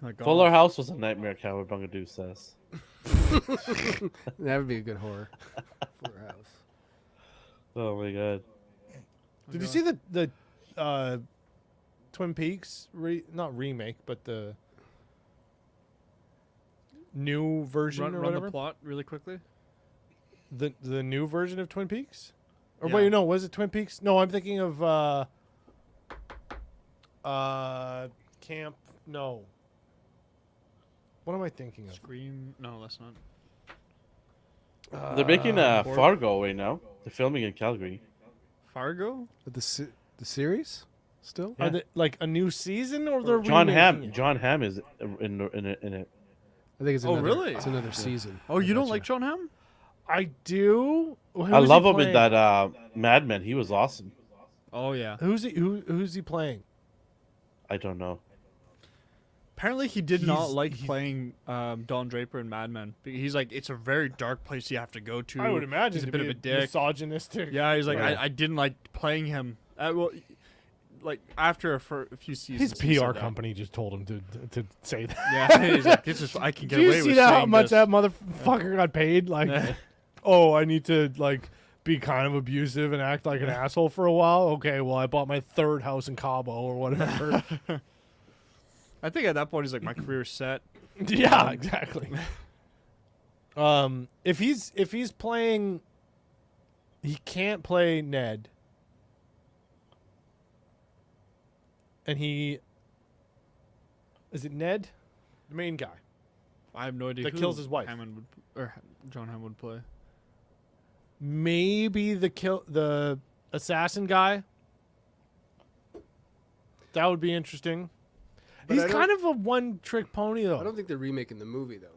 My God. Fuller House was a nightmare, Cowabunga Doo says. That would be a good horror. Fuller House. Oh my god. Did you see the Twin Peaks not remake, but the new version Run, or run whatever? the plot really quickly. The new version of Twin Peaks? Or Yeah. wait, no, was it Twin Peaks? No, I'm thinking of Camp. No. What am I thinking of? Scream. No, that's not. They're making Or- Fargo right now. They're filming in Calgary. Fargo. But the series still? Yeah. Are they like a new season or they're John remaking Hamm. it? John Hamm is in it. I think it's Oh, another, really? It's another season. Oh, you don't Gotcha. like John Hamm? I do. Who I is love he him in playing? that Mad Men. He was awesome. Oh yeah. Who's he playing? I don't know. Apparently, he did not He's- like he's- playing Don Draper in Mad Men. He's like, it's a very dark place you have to go to. I would imagine he's a to bit be of a dick. misogynistic. Yeah, he's like, Right. I didn't like playing him. Well, like after a few seasons, His he said PR that. company just told him to say that. Yeah, he's like, this is I can get Do you away see with that, how saying much this. that motherfucker got paid? Like, oh, I need to like be kind of abusive and act like an asshole for a while. Okay, well, I bought my third house in Cabo or whatever. I think at that point he's like, my career's set. Yeah, exactly. If he's playing, he can't play Ned, and he is it Ned, the main guy. I have no idea That who kills his wife. Hammond would, or John Hamm would play. Maybe the assassin guy. That would be interesting. But He's I don't- kind of a one-trick pony, though. I don't think they're remaking the movie though.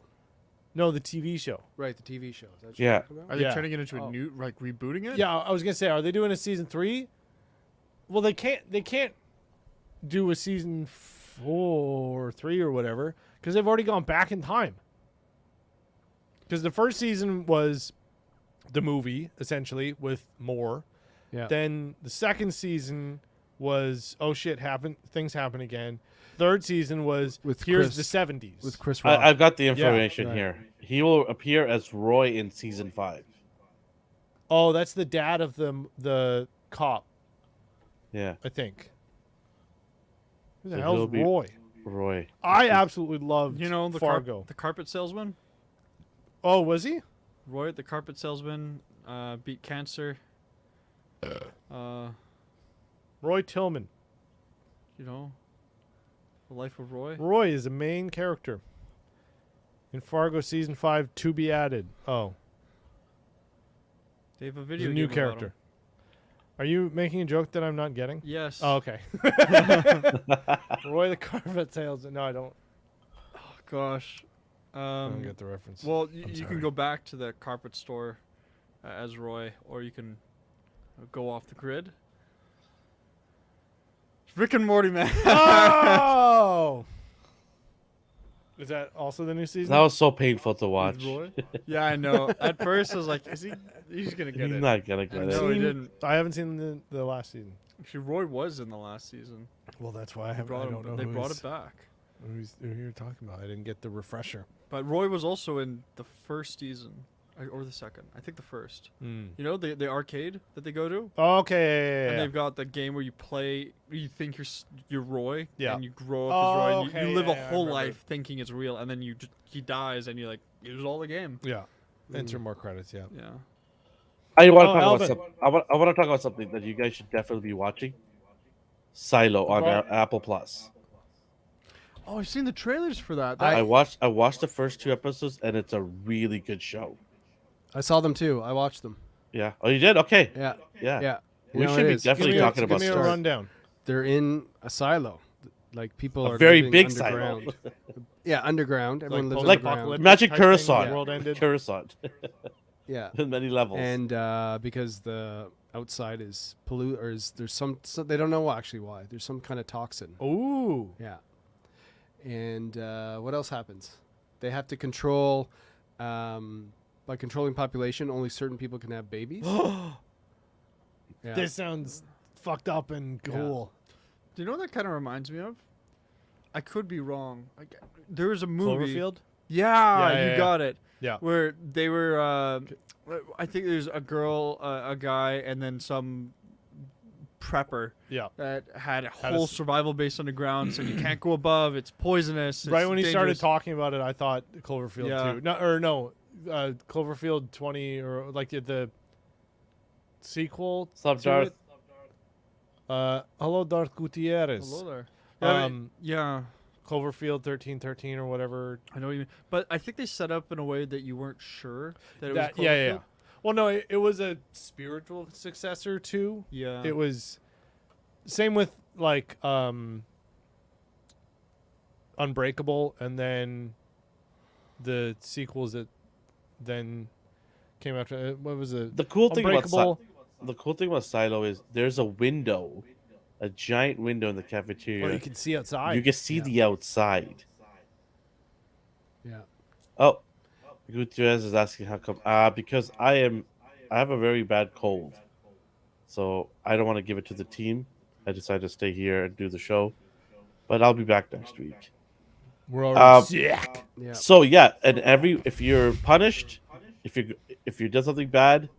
No, the TV show. Right, the TV show. Is that what Yeah. you're talking about? Are they Yeah. trying to get into a Oh. new, like rebooting it? Yeah, I was gonna say, are they doing a season 3? Well, they can't do a season 4 or 3 or whatever because they've already gone back in time. Because the first season was the movie essentially with more. Yeah. Then the second season was things happen again. Third season was With here's Chris- the 70s. With Chris Rock. I've got the information right. here. He will appear as Roy in season 5. Oh, that's the dad of the cop, Yeah, I think. Who the So hell's he'll be- Roy? Roy. I absolutely loved You know the Fargo. the carpet salesman. Oh, was he? Roy, the carpet salesman, beat cancer. Roy Tillman. You know, the life of Roy. Roy is a main character in Fargo season 5 to be added. Oh, They have a he's video. a new game about him. character. Are you making a joke that I'm not getting? Yes. Oh, okay. Roy the carpet salesman. No, I don't. Gosh. I don't get the reference. Well, I'm you can sorry. go back to the carpet store as Roy, or you can go off the grid. It's Rick and Morty, man. Oh! Is that also the new season? That was so painful to With watch. Roy? Yeah, I know. At first, I was like, "Is he? He's gonna get He's it." not gonna get No, it. he didn't. I haven't seen the last season. Actually, Roy was in the last season. Well, that's why I They haven't. I brought, don't know him, they who brought he's- it back. who you're talking about. I didn't get the refresher. But Roy was also in the first season, or the second. I think the first. You know, the arcade that they go to, Okay. and they've got the game where you play. You think you're Roy, Yeah. and you grow up Oh, as Roy. And okay, you live yeah, a I whole remember. life thinking it's real, and then he dies, and you're like, it was all a game. Yeah. Enter more credits. Yeah. Yeah. I want to Oh, talk Alvin. about something. I want to talk about something that you guys should definitely be watching. Silo on Well- Apple Plus. Oh, I've seen the trailers for that. I watched the first 2 episodes and it's a really good show. I saw them too. I watched them. Yeah. Oh, you did? Okay. Yeah. Yeah. Yeah. We You know, should it be is. definitely Give me a- talking about Give me a Stars. rundown. they're in a silo. Like people A are very living big silo. underground. Yeah, underground. Everyone lives Like underground. Magic type thing, Coruscant. World ended. Coruscant. Yeah, In many levels. and because the outside is there's some they don't know actually why. There's some kind of toxin. Ooh. Yeah. And what else happens? They have to control, by controlling population, only certain people can have babies. Yeah. This sounds fucked up and cool. Do you know what that kind of reminds me of? I could be wrong. There was a movie. Cloverfield? Yeah, Yeah, you got it. Yeah. Where they were, I think there's a girl, a guy, and then some prepper Yeah. that had a Had a whole s- survival base underground, so you can't go above. It's poisonous. Right it's when he started dangerous. talking about it, I thought Cloverfield Yeah. 2. Cloverfield 20 or like the sequel Sup, to Darth? it. Hello, Darth Gutierrez. Hello there. Yeah, Um, Cloverfield 1313 or whatever. I know what you mean. But I think they set up in a way that you weren't sure that it was Yeah, yeah, yeah. Cloverfield. Well, no, it was a spiritual successor to. Yeah. It was same with like Unbreakable, and then the sequels that then came after. What was it? The cool thing about Unbreakable. the cool thing about Silo is there's a window, a giant window in the cafeteria. Well, you can see outside. You can see the outside. Yeah. Oh, Gutierrez is asking how come? Because I have a very bad cold, so I don't want to give it to the team. I decided to stay here and do the show, but I'll be back next week. We're already Um, sick. Yeah. So yeah, and if you're punished, if you did something bad,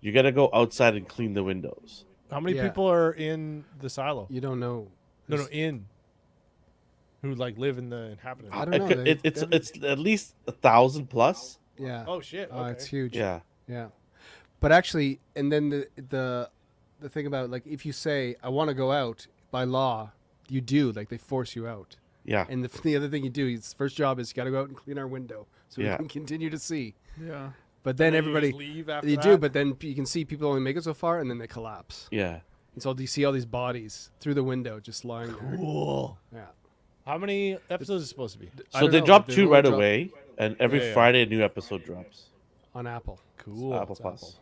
you gotta go outside and clean the windows. How many Yeah. people are in the silo? You don't know. No, There's- in. Who like live in the inhabitants? I don't know. It's at least 1,000 plus. Yeah. Oh shit! Okay. It's huge. Yeah, Yeah. But actually, and then the thing about, like, if you say I want to go out, by law, you do. Like, they force you out. yeah. And the other thing you do, his first job is you got to go out and clean our window so Yeah. we can continue to see. Yeah. But then And you everybody, just leave after you that? do. But then you can see people only make it so far, and then they collapse. Yeah. And so you see all these bodies through the window just lying there. Cool. Yeah. How many episodes is it supposed to be? I So don't they know, drop but 2 they've right only away, and every Yeah, yeah. Friday a new episode drops. on Apple. Cool. Apple It's Plus.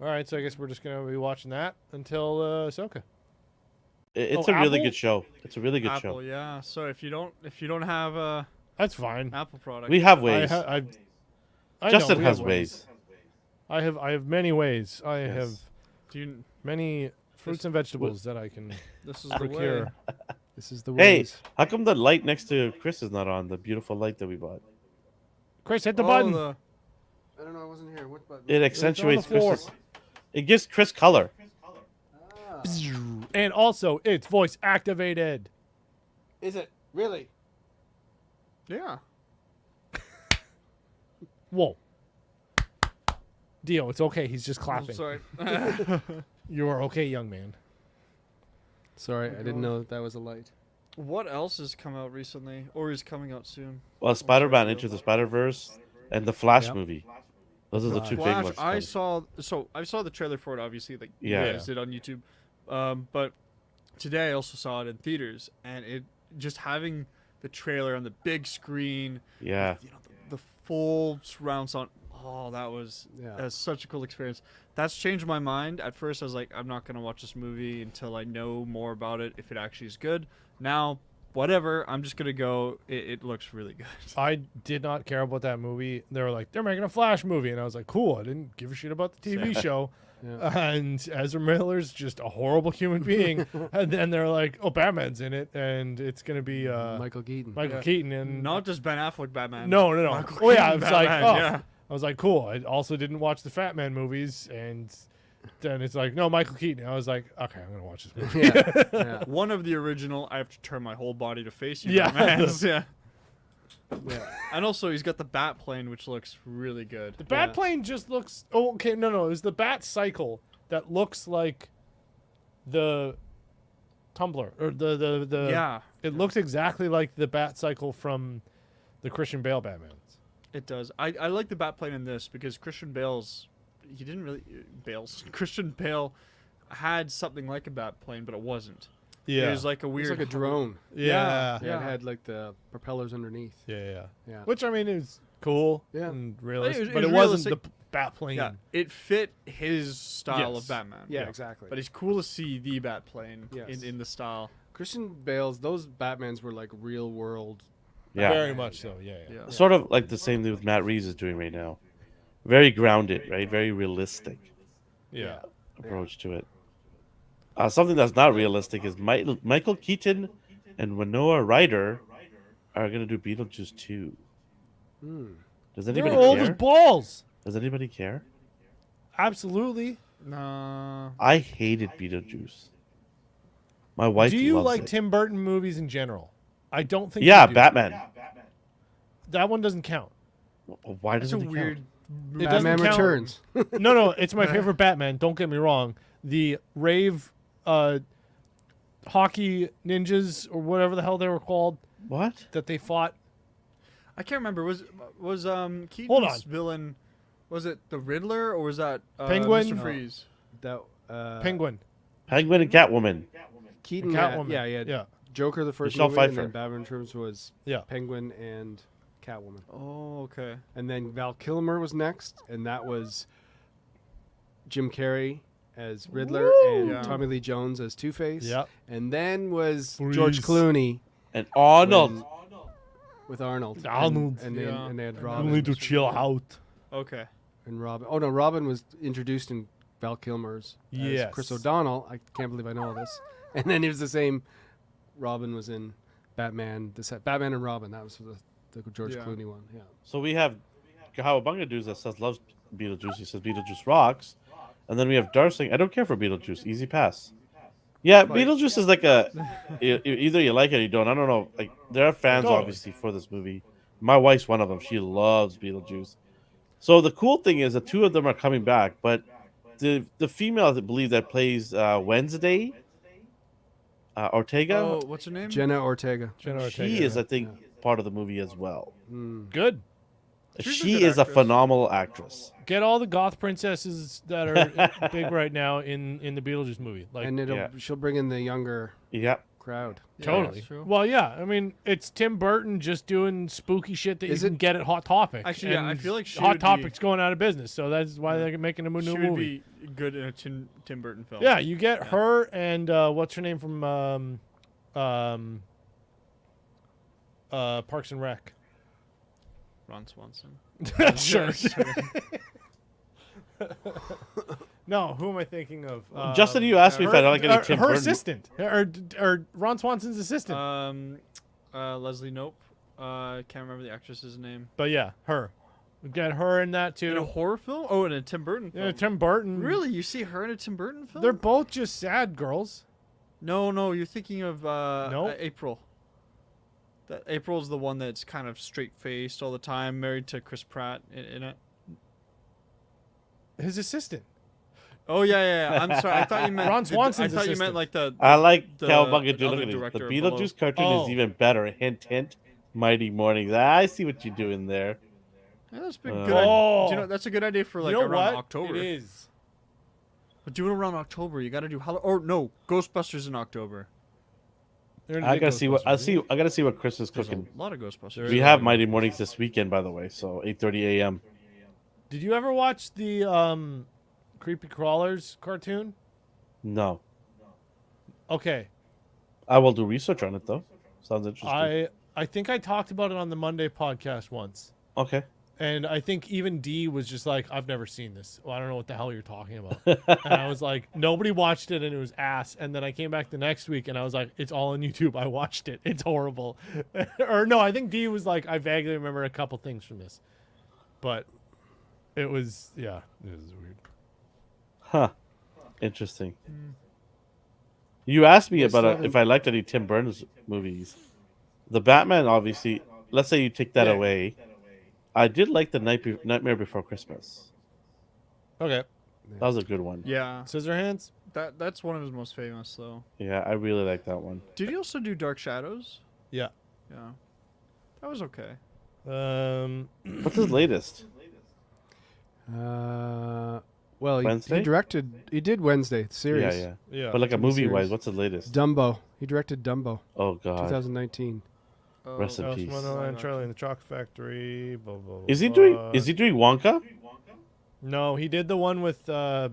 All right, so I guess we're just gonna be watching that until Ahsoka. It's Oh, a really Apple? good show. It's a really good Apple, show. yeah. So if you don't have a That's fine. Apple product, We have ways. I know, Justin we has have ways. I have many ways. I Yes. have do you, many fruits and vegetables that I can this is the procure. way. This is the Hey, ways. how come the light next to Chris is not on? The beautiful light that we bought. Chris, hit the Oh, button. I don't know. I wasn't here. What button? It accentuates floor. Chris's. It gives Chris color. And also, it's voice activated. Is it really? Yeah. Whoa. Dio, it's okay. He's just I'm clapping. sorry. You are okay, young man. Sorry, I didn't know that was a light. What else has come out recently, or is coming out soon? Well, Spider-Man Into the Spider-Verse and the Flash Yep. movie. Those are the two big Flash. ones. I saw the trailer for it. Obviously, like Yeah. you guys did on YouTube. But today I also saw it in theaters, and it just having the trailer on the big screen, Yeah. you know, the full surround sound. Oh, that was Yeah. such a cool experience. That's changed my mind. At first, I was like, I'm not gonna watch this movie until I know more about it, if it actually is good. Now, whatever. I'm just gonna go. It looks really good. I did not care about that movie. They were like, they're making a Flash movie. And I was like, cool. I didn't give a shit about the TV show. Yeah. And Ezra Miller's just a horrible human being. And then they're like, oh, Batman's in it. And it's going to be Michael Keaton. Michael Yeah. Keaton. And Not just Ben Affleck Batman. No. Michael Oh, yeah. I Keaton was like, Batman, oh. yeah. I was like, cool. I also didn't watch the Fat Man movies. And then it's like, no, Michael Keaton. I was like, okay, I'm going to watch this movie. Yeah. Yeah. One of the original, I have to turn my whole body to face you. Yeah. Batmans, yeah. Yeah. And also, he's got the bat plane, which looks really good. The Bat Yeah. plane just looks. Oh, okay. No. It was the Bat Cycle that looks like the Tumblr or the. Yeah, It looks exactly like the Bat Cycle from the Christian Bale Batmans. it does. I like the bat plane in this because Christian Bale's. He didn't really. Christian Bale had something like a bat plane, but it wasn't. Yeah. It was like a It weird. was like a drone. yeah. Yeah, it had like the propellers underneath. Yeah. Yeah. Which I mean is cool Yeah. and realistic, It but was it wasn't realistic. the bat plane. Yeah, it fit his style Yes. of Batman. Yeah, Yeah. exactly. But it's cool to see the bat plane Yes. in the style. Christian Bale's, those Batmans were like real world. Yeah. Very much so. Yeah. Yeah. Sort of like the same thing with Matt Reeves is doing right now. Very grounded, right? Very realistic Yeah. approach to it. Something that's not realistic is Michael Keaton and Winona Ryder are going to do Beetlejuice 2. Hmm. Does They're anybody old as care? balls. Does anybody care? Absolutely. Nah. I hated Beetlejuice. My wife Do you loves like it. Tim Burton movies in general? I don't think. Yeah, you do. Batman. That one doesn't count. Why That's doesn't a it weird. It doesn't Batman count. Returns. No, it's my favorite Batman. Don't get me wrong. The rave, hockey ninjas or whatever the hell they were called count? What? that they fought. I can't remember. Was Keaton's Hold on. villain? Was it the Riddler or was that Penguin? Mr. No. Freeze? That Penguin. Penguin and Catwoman. Keaton. Catwoman. Yeah, yeah. Yeah. Joker the first Michelle movie, and Pfeiffer. then Batman Returns was Yeah. Penguin and Catwoman, Oh, okay. and then Val Kilmer was next, and that was Jim Carrey as Riddler Woo! and Yeah. Tommy Lee Jones as Two Face. Yep. And then was George Freeze. Clooney And Arnold. when- with Arnold. Arnold. And Yeah. they had You You Robin. need to chill out. Okay. And Robin. Oh no, Robin was introduced in Val Kilmer's as Yes. Chris O'Donnell. I can't believe I know all this. And then he was the same. Robin was in Batman. Batman and Robin. That was the George Yeah. Clooney one. Yeah. So we have Cowabunga Dudes that says loves Beetlejuice. He says Beetlejuice rocks. And then we have Darsing. I don't care for Beetlejuice. Easy pass. Yeah, Beetlejuice is like a either you like it or you don't. I don't know. Like there are fans Totally. obviously for this movie. My wife's one of them. She loves Beetlejuice. So the cool thing is that two of them are coming back, but the female I believe that plays Wednesday Ortega, Oh, what's her name? Jenna Ortega. Jenna she Ortega, is yeah. I think part of the movie as well. Mm. Good. She's a She good is a actress. phenomenal actress. Get all the goth princesses that are big right now in the Beetlejuice movie. Like And Yeah. she'll bring in the younger Yeah. crowd. Yeah, totally. that's true. Well, yeah. I mean, it's Tim Burton just doing spooky shit that Is you can it- get at Hot Topic. Actually, yeah, I and feel like she Hot would Topic's going out of business, so that's why Yeah. they're making a She new would movie. be good in a Tim Burton film. Yeah, you get Yeah. her and what's her name from Parks and Rec. Ron Swanson. Sure. No, who am I thinking of? Justin, you asked me if I like any Tim her Burton. assistant, or Ron Swanson's assistant. Leslie Nope. Can't remember the actress's name. But yeah, her. We get her in that In a too. horror film? Oh, in a Tim Burton film. Yeah, Tim Burton. Really? You see her in a Tim Burton film? They're both just sad girls. No, you're thinking of No? April. That April's the one that's kind of straight faced all the time, married to Chris Pratt in it. His assistant. Oh yeah. I'm sorry. I thought you meant Ron I Swanson's thought you assistant. meant like the. I like the Cowabunga Dude. other Look at it. The director Beetlejuice cartoon Oh. is even better. Hint, hint. Mighty Mornings. I see what you're doing there. Yeah, that's a Uh, good. Oh. Do you know that's a good idea for like you know around what? October. It is. But do it around October. You got to do or no Ghostbusters in October. They're in I big gotta see what I Ghostbusters. see. I gotta see what Chris is There's cooking. a lot of Ghostbusters. There We is have a- Mighty Mornings this weekend, by the way. So 8:30 a.m. Did you ever watch the Creepy Crawlers cartoon? No, Okay, I will do research on it though. Sounds interesting. I think I talked about it on the Monday podcast once. Okay. And I think even D was just like, I've never seen this. Well, I don't know what the hell you're talking about. And I was like, nobody watched it and it was ass. And then I came back the next week and I was like, it's all on YouTube. I watched it. It's horrible. Or no, I think D was like, I vaguely remember a couple things from this. But it was, yeah, it was weird. Huh. Interesting. You asked me They about still haven't- if I liked any Tim Burton's movies. The Batman, obviously. Let's say you take that Yeah. away. I did like the Nightmare Before Christmas. Okay. That was a good one. Yeah, Scissorhands? that's one of his most famous though. Yeah, I really like that one. Did he also do Dark Shadows? Yeah. Yeah, that was okay. What's his latest? Well, Wednesday? he did Wednesday the series. Yeah. Yeah. But like a TV movie wise, series. what's the latest? Dumbo. He directed Dumbo, Oh God. 2019. Oh, Rest in Alice peace. in Wonderland, Charlie and the Chocolate Factory. Blah, blah, blah, Is he blah. doing Wonka? No, he did the one with. Oh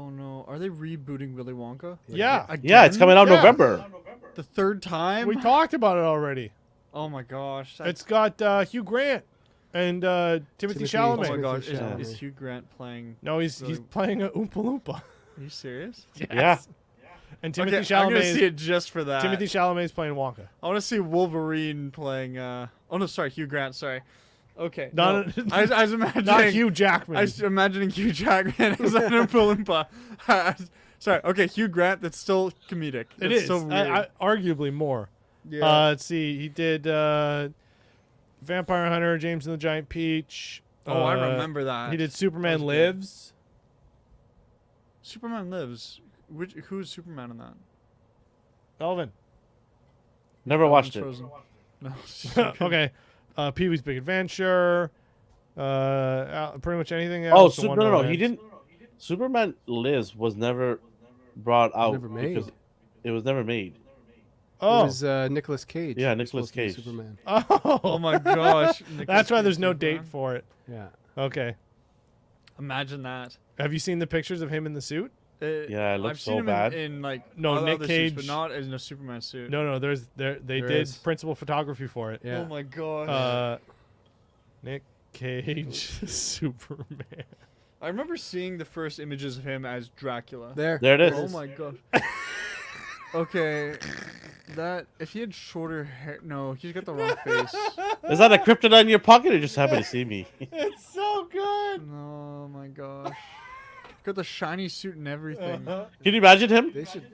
no, are they rebooting Willy Wonka? Yeah. Yeah, it's coming out Yeah. November. The third time? We talked about it already. Oh my gosh. It's got Hugh Grant and Timothy Timothy- Chalamet. Oh my Timothy gosh. Chalamet. Is Hugh Grant playing? No, he's playing a Oompa Loompa. Are you serious? Yeah. And Timothy Okay, I'm Chalamet. gonna see it just for that. Timothy Chalamet's playing Wonka. I want to see Wolverine playing. Oh no, sorry, Hugh Grant. Sorry. Okay. No, no. I was imagining. Not Hugh Jackman. I was imagining Hugh Jackman as an Oompa Loompa. Sorry. Okay, Hugh Grant. That's still comedic. It That's is so weird. arguably more. Yeah. Let's see. He did Vampire Hunter, James and the Giant Peach. Oh, I remember that. He did Superman That was good. Lives. Superman Lives. Who's Superman in that? Elvin. Never watched it. Frozen. No. Okay. Pee Wee's Big Adventure. Pretty much anything Oh, else. in no. Wonderland. He didn't. Superman Lives was never brought out Never made. because it was never made. It Oh. was Nicolas Cage. Yeah, who was Nicolas supposed to be Cage. Superman. Oh my gosh. That's why there's no date for it. Yeah. Okay. Imagine that. Have you seen the pictures of him in the suit? Yeah, it looks I've seen so him bad. in like No, other Nick suits, Cage- but not in a Superman suit. No, they There did is. principal photography for it. Yeah. Oh my gosh. Nick Cage, Superman. I remember seeing the first images of him as Dracula. There. There it is. Oh my god. Okay. That if he had shorter hair, no, he's got the wrong face. Is that a kryptonite in your pocket, or just happen to see me? It's so good. Oh my gosh. Got the shiny suit and everything. Can you imagine him? They should.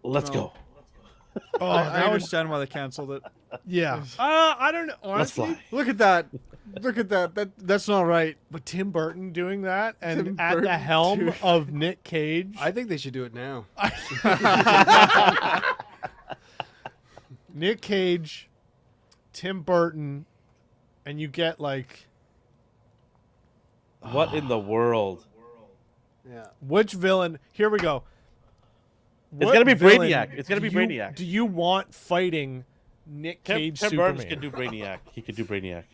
Let's No. go. Oh, I that would, understand why they canceled it. yeah. I don't know. Let's Honestly, fly. Look at that. Look at that. That's not right. but Tim Burton doing that and Tim at the Burton helm doing- of Nick Cage. I think they should do it now. Nick Cage, Tim Burton, and you get like What in the world? Yeah. which villain? Here we go. It's What gonna be villain Brainiac. It's gonna do be you- Brainiac. Do you want fighting Nick Cage Tim Superman? Burns can do Brainiac. He could do Brainiac.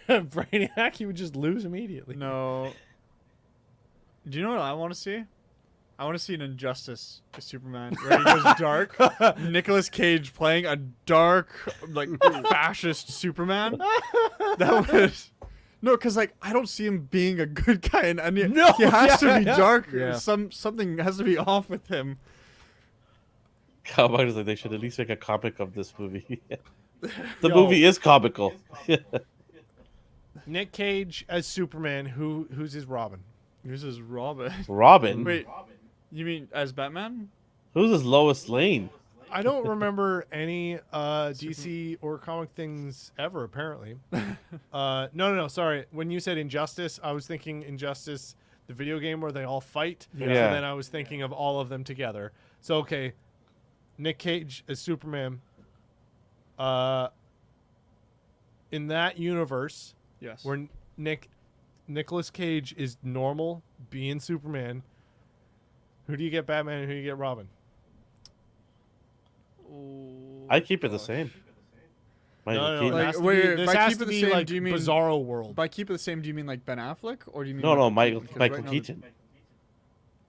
Brainiac, he would just lose immediately. No. Do you know what I want to see? I want to see an Injustice to Superman where he goes dark. Nicolas Cage playing a dark, like fascist Superman. That was no, because like I don't see him being a good guy, and he, No, he has to be yeah. dark. Yeah. Something has to be off with him. Cowboys, like they should at least make a comic of this movie. The Yo. movie is comical. Nick Cage as Superman. Who's his Robin? Who's his Robin? Robin. Wait, you mean as Batman? Who's his Lois Lane? I don't remember any DC or comic things ever. Apparently, no. Sorry. When you said Injustice, I was thinking Injustice, the video game where they all fight. Yeah. So then I was thinking of all of them together. So okay, Nick Cage as Superman. In that universe, Yes. where Nicolas Cage is normal, being Superman. Who do you get Batman and who do you get Robin? I keep it the same. Michael No, Keaton. it has to Wait, be- wait, this by has keep to it the be same, like do you mean- Bizarro World. By keep it the same, do you mean like Ben Affleck, or do you mean No, no, Keaton? Because Michael right now- Keaton.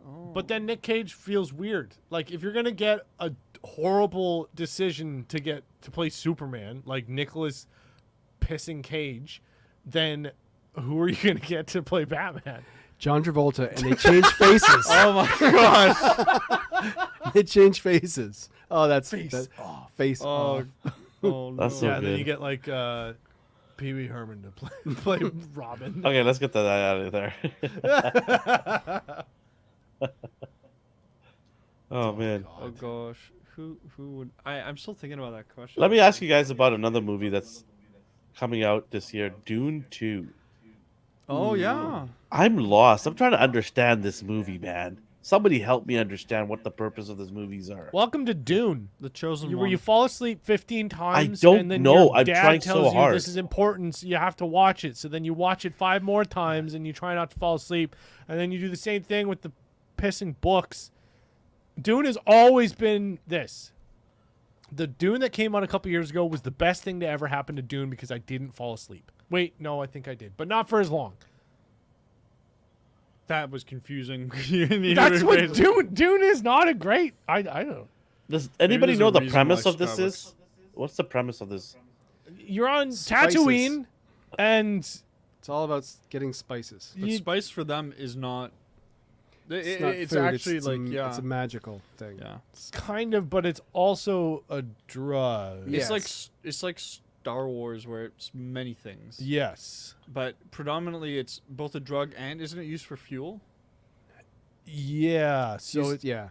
Oh. But then Nick Cage feels weird. Like if you're gonna get a horrible decision to play Superman, like Nicolas pissing Cage, then who are you gonna get to play Batman? John Travolta, and they changed faces. Oh my gosh. They changed faces. Oh, that's Face off. Face Oh, off. oh That's no. so Yeah, and then good. you get like Pee Wee Herman to play Robin. Okay, let's get that out of there. Oh man. Oh gosh. Who would I'm still thinking about that question. Let me ask you guys about another movie that's coming out this year, Dune 2. Oh yeah. I'm lost. I'm trying to understand this movie, man. Somebody help me understand what the purpose of these movies are. Welcome to Dune. The chosen Where one. you fall asleep 15 times don't and then know. your I'm dad trying tells so you hard. this is important, so you have to watch it. So then you watch it 5 more times and you try not to fall asleep. And then you do the same thing with the pissing books. Dune has always been this. The Dune that came out a couple years ago was the best thing to ever happen to Dune because I didn't fall asleep. Wait, no, I think I did, but not for as long. That was confusing. You need to That's what rephrase it. Dune is not a great. I don't. Does anybody there's know a the reason premise why of this Star is? What's the premise of this? You're on Spices. Tatooine, and It's all about getting spices. But You- spice for them is not. It's, not It's food, actually it's like it's a magical thing. yeah. it's kind of, but it's also a drug. Yeah. It's like Star Wars where it's many things, Yes. but predominantly it's both a drug and isn't it used for fuel? Yeah. So, Just- yeah.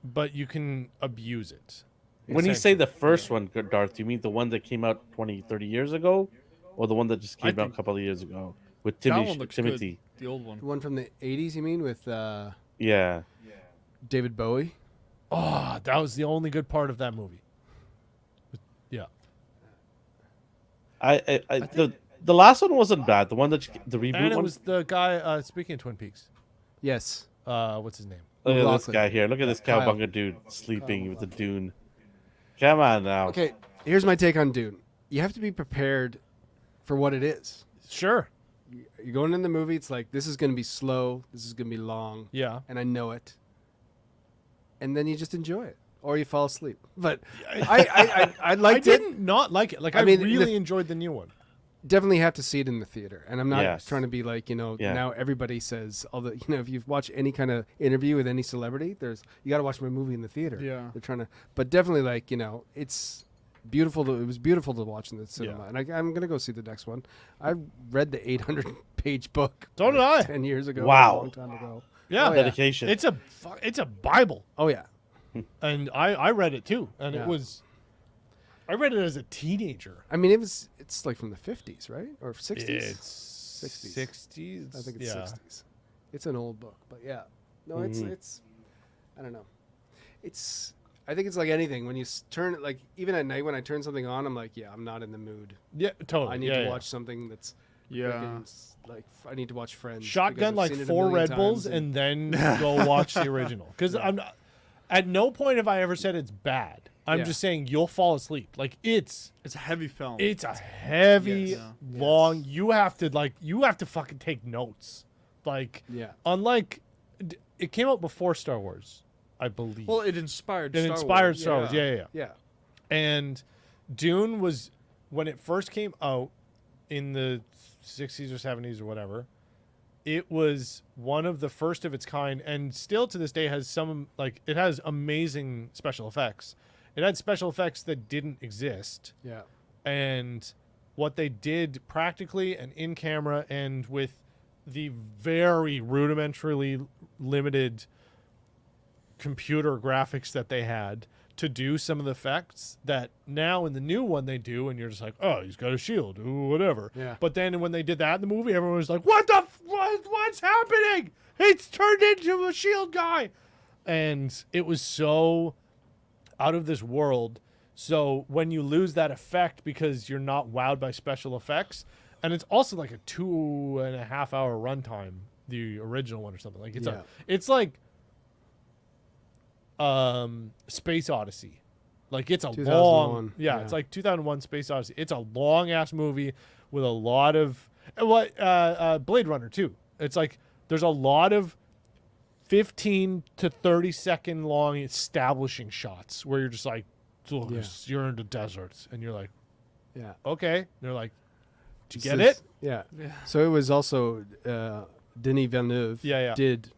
but you can abuse it. When you say the first one, Darth, do you mean the one that came out 20, 30 years ago? Or the one that just I came out a think- couple of years ago? With That Timothy. one looks Timothy. good. The old one. The one from the 80s, you mean, with Yeah. David Bowie? Oh, that was the only good part of that movie. Yeah. The last one wasn't bad. The one that the reboot And it one. was the guy, speaking of Twin Peaks, Yes. what's his name? Look at this Lachlan. guy here. Look at this Kyle. cowbunga dude sleeping with the dune. Come on now. Okay, here's my take on Dune. You have to be prepared for what it is. Sure. You're going in the movie, it's like, this is going to be slow, this is going to be long, Yeah. and I know it. And then you just enjoy it. Or you fall asleep. But I I liked it. didn't not like it. Like, I I mean, really the- enjoyed the new one. Definitely have to see it in the theater. And I'm not Yes. trying to be like, Yeah. now everybody says, if you've watched any kind of interview with any celebrity, you got to watch my movie in the theater. Yeah. They're trying to, but definitely like, it's beautiful. It was beautiful to watch in the cinema. Yeah. And I'm going to go see the next one. I read the 800-page book. So did I. 10 years ago. Wow. A long time ago. Yeah. Oh, yeah. Dedication. It's a Bible. Oh, yeah. And I read it too. And Yeah. it was, I read it as a teenager. I mean, it's like from the 50s, right? Or 60s? It's 60s. 60s. I think it's yeah. 60s. It's an old book, but yeah. No, it's I don't know. I think it's like anything. When you turn, like, even at night when I turn something on, I'm like, yeah, I'm not in the mood. Yeah, totally. I need Yeah, to yeah. watch something that's Yeah. freaking like, I need to watch Friends. because Shotgun I've like seen it a 4 million Red Bulls times and then go watch the original. Because I'm not, at no point have I ever said it's bad. I'm Yeah. just saying you'll fall asleep. Like it's It's a heavy film. a heavy, Yes. long. You have to fucking take notes. Like Yeah. unlike, it came out before Star Wars, I believe. Well, it inspired. it Star inspired Wars. Star Wars. Yeah. Yeah. And Dune was when it first came out in the 60s or 70s or whatever. It was one of the first of its kind, and still to this day has some it has amazing special effects. It had special effects that didn't exist, Yeah. and what they did practically and in camera and with the very rudimentarily limited computer graphics that they had to do some of the effects that now in the new one they do, and you're just like, oh, he's got a shield, ooh, whatever. Yeah. But then when they did that in the movie, everyone was like, what's happening? It's turned into a shield guy. And it was so out of this world. So when you lose that effect because you're not wowed by special effects, and it's also like a 2.5 hour runtime, the original one or something. Like Yeah. it's like Space Odyssey. Like it's a 2001, long, yeah. it's like 2001 Space Odyssey. It's a long ass movie with a lot of Blade Runner too. It's like there's a lot of 15 to 30 second long establishing shots where you're just like, look, Yeah. you're in the desert, and you're like, Yeah. okay. And they're like, did you So get it? Yeah. So it was also Denis Villeneuve Yeah. did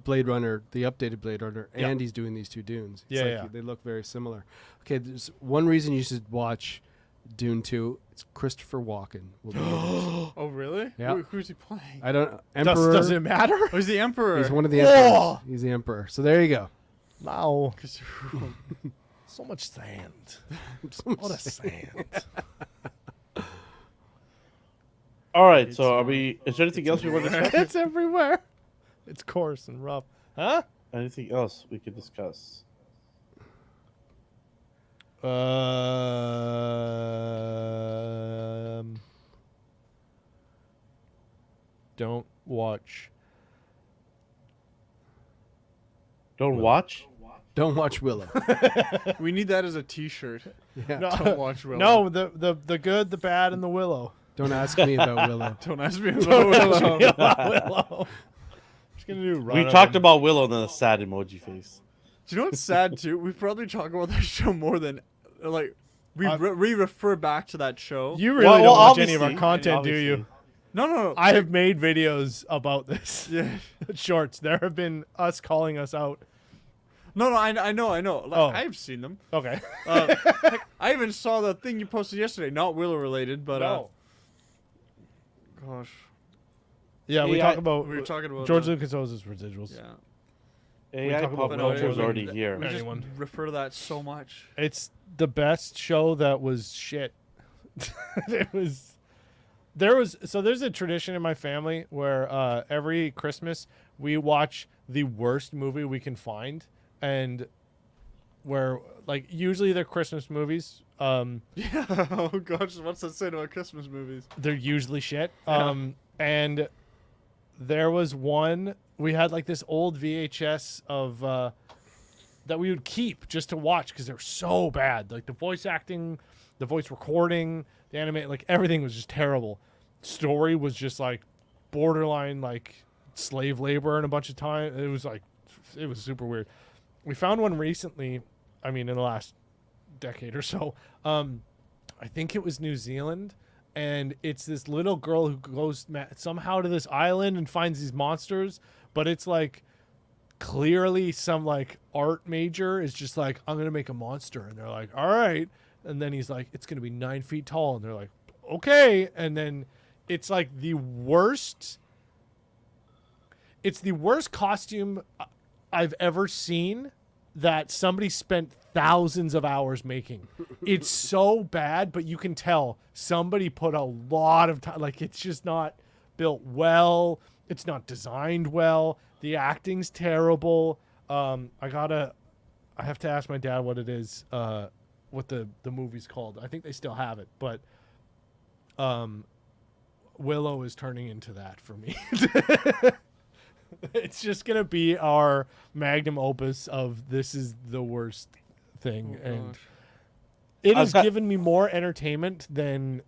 Blade Runner, the updated Blade Runner, Yeah. and he's doing these 2 Dunes. It's Yeah, like yeah. They look very similar. Okay, there's one reason you should watch Dune 2. It's Christopher Walken. Will be in it. Oh, really? Yeah. Who's he playing? I don't Emperor. Does it matter? Oh, he's the Emperor. He's one of the Whoa. emperors. He's the emperor. So there you go. No. So much sand. What a sand. All right. So are we? Is there anything else we want to discuss? It's everywhere. It's coarse and rough. Huh? Anything else we could discuss? Don't watch. Don't Willow. watch. Don't watch Willow. We need that as a T-shirt. Yeah. No, Don't watch Willow. No, the good, the bad, and the Willow. Don't ask me about Willow. Don't ask me about Willow. Willow. Just gonna do. We talked about Willow and then a sad emoji face. Do you know what's sad too? We probably talk about that show more than like we Uh, refer back to that show. You really Well, don't watch any obviously- of our content, do obviously. you? No. I have made videos about this. Yeah. Shorts. There have been us calling us out. No. I know. Like, Oh. I've seen them. Okay. Heck, I even saw the thing you posted yesterday. Not Willow related, but gosh, Yeah, we Yeah, talk about we were talking about George the- Lucas owes his residuals. Yeah. AI talk about pop Willow culture is more already than here. We just Anyone. refer to that so much. It's the best show that was shit. There's a tradition in my family where every Christmas we watch the worst movie we can find, and where like usually they're Christmas movies. Yeah. Oh gosh, what's that saying about Christmas movies? They're usually shit. Yeah. And there was one we had like this old VHS of that we would keep just to watch because they're so bad. Like the voice acting, the voice recording, the anime, like everything was just terrible. Story was just like borderline like slave labor and a bunch of time. It was super weird. We found one recently. I mean, in the last decade or so. I think it was New Zealand, and it's this little girl who goes somehow to this island and finds these monsters, but it's like clearly some like art major is just like, I'm gonna make a monster, and they're like, all right, and then he's like, it's gonna be 9 feet tall, and they're like, okay, and then it's like the worst costume I've ever seen that somebody spent thousands of hours making. It's so bad, but you can tell somebody put a lot of time. Like, it's just not built well. It's not designed well. The acting's terrible. I have to ask my dad what it is, what the movie's called. I think they still have it, but Willow is turning into that for me. It's just gonna be our magnum opus of this is the worst thing, Oh, and gosh. it I've has got- given me more entertainment than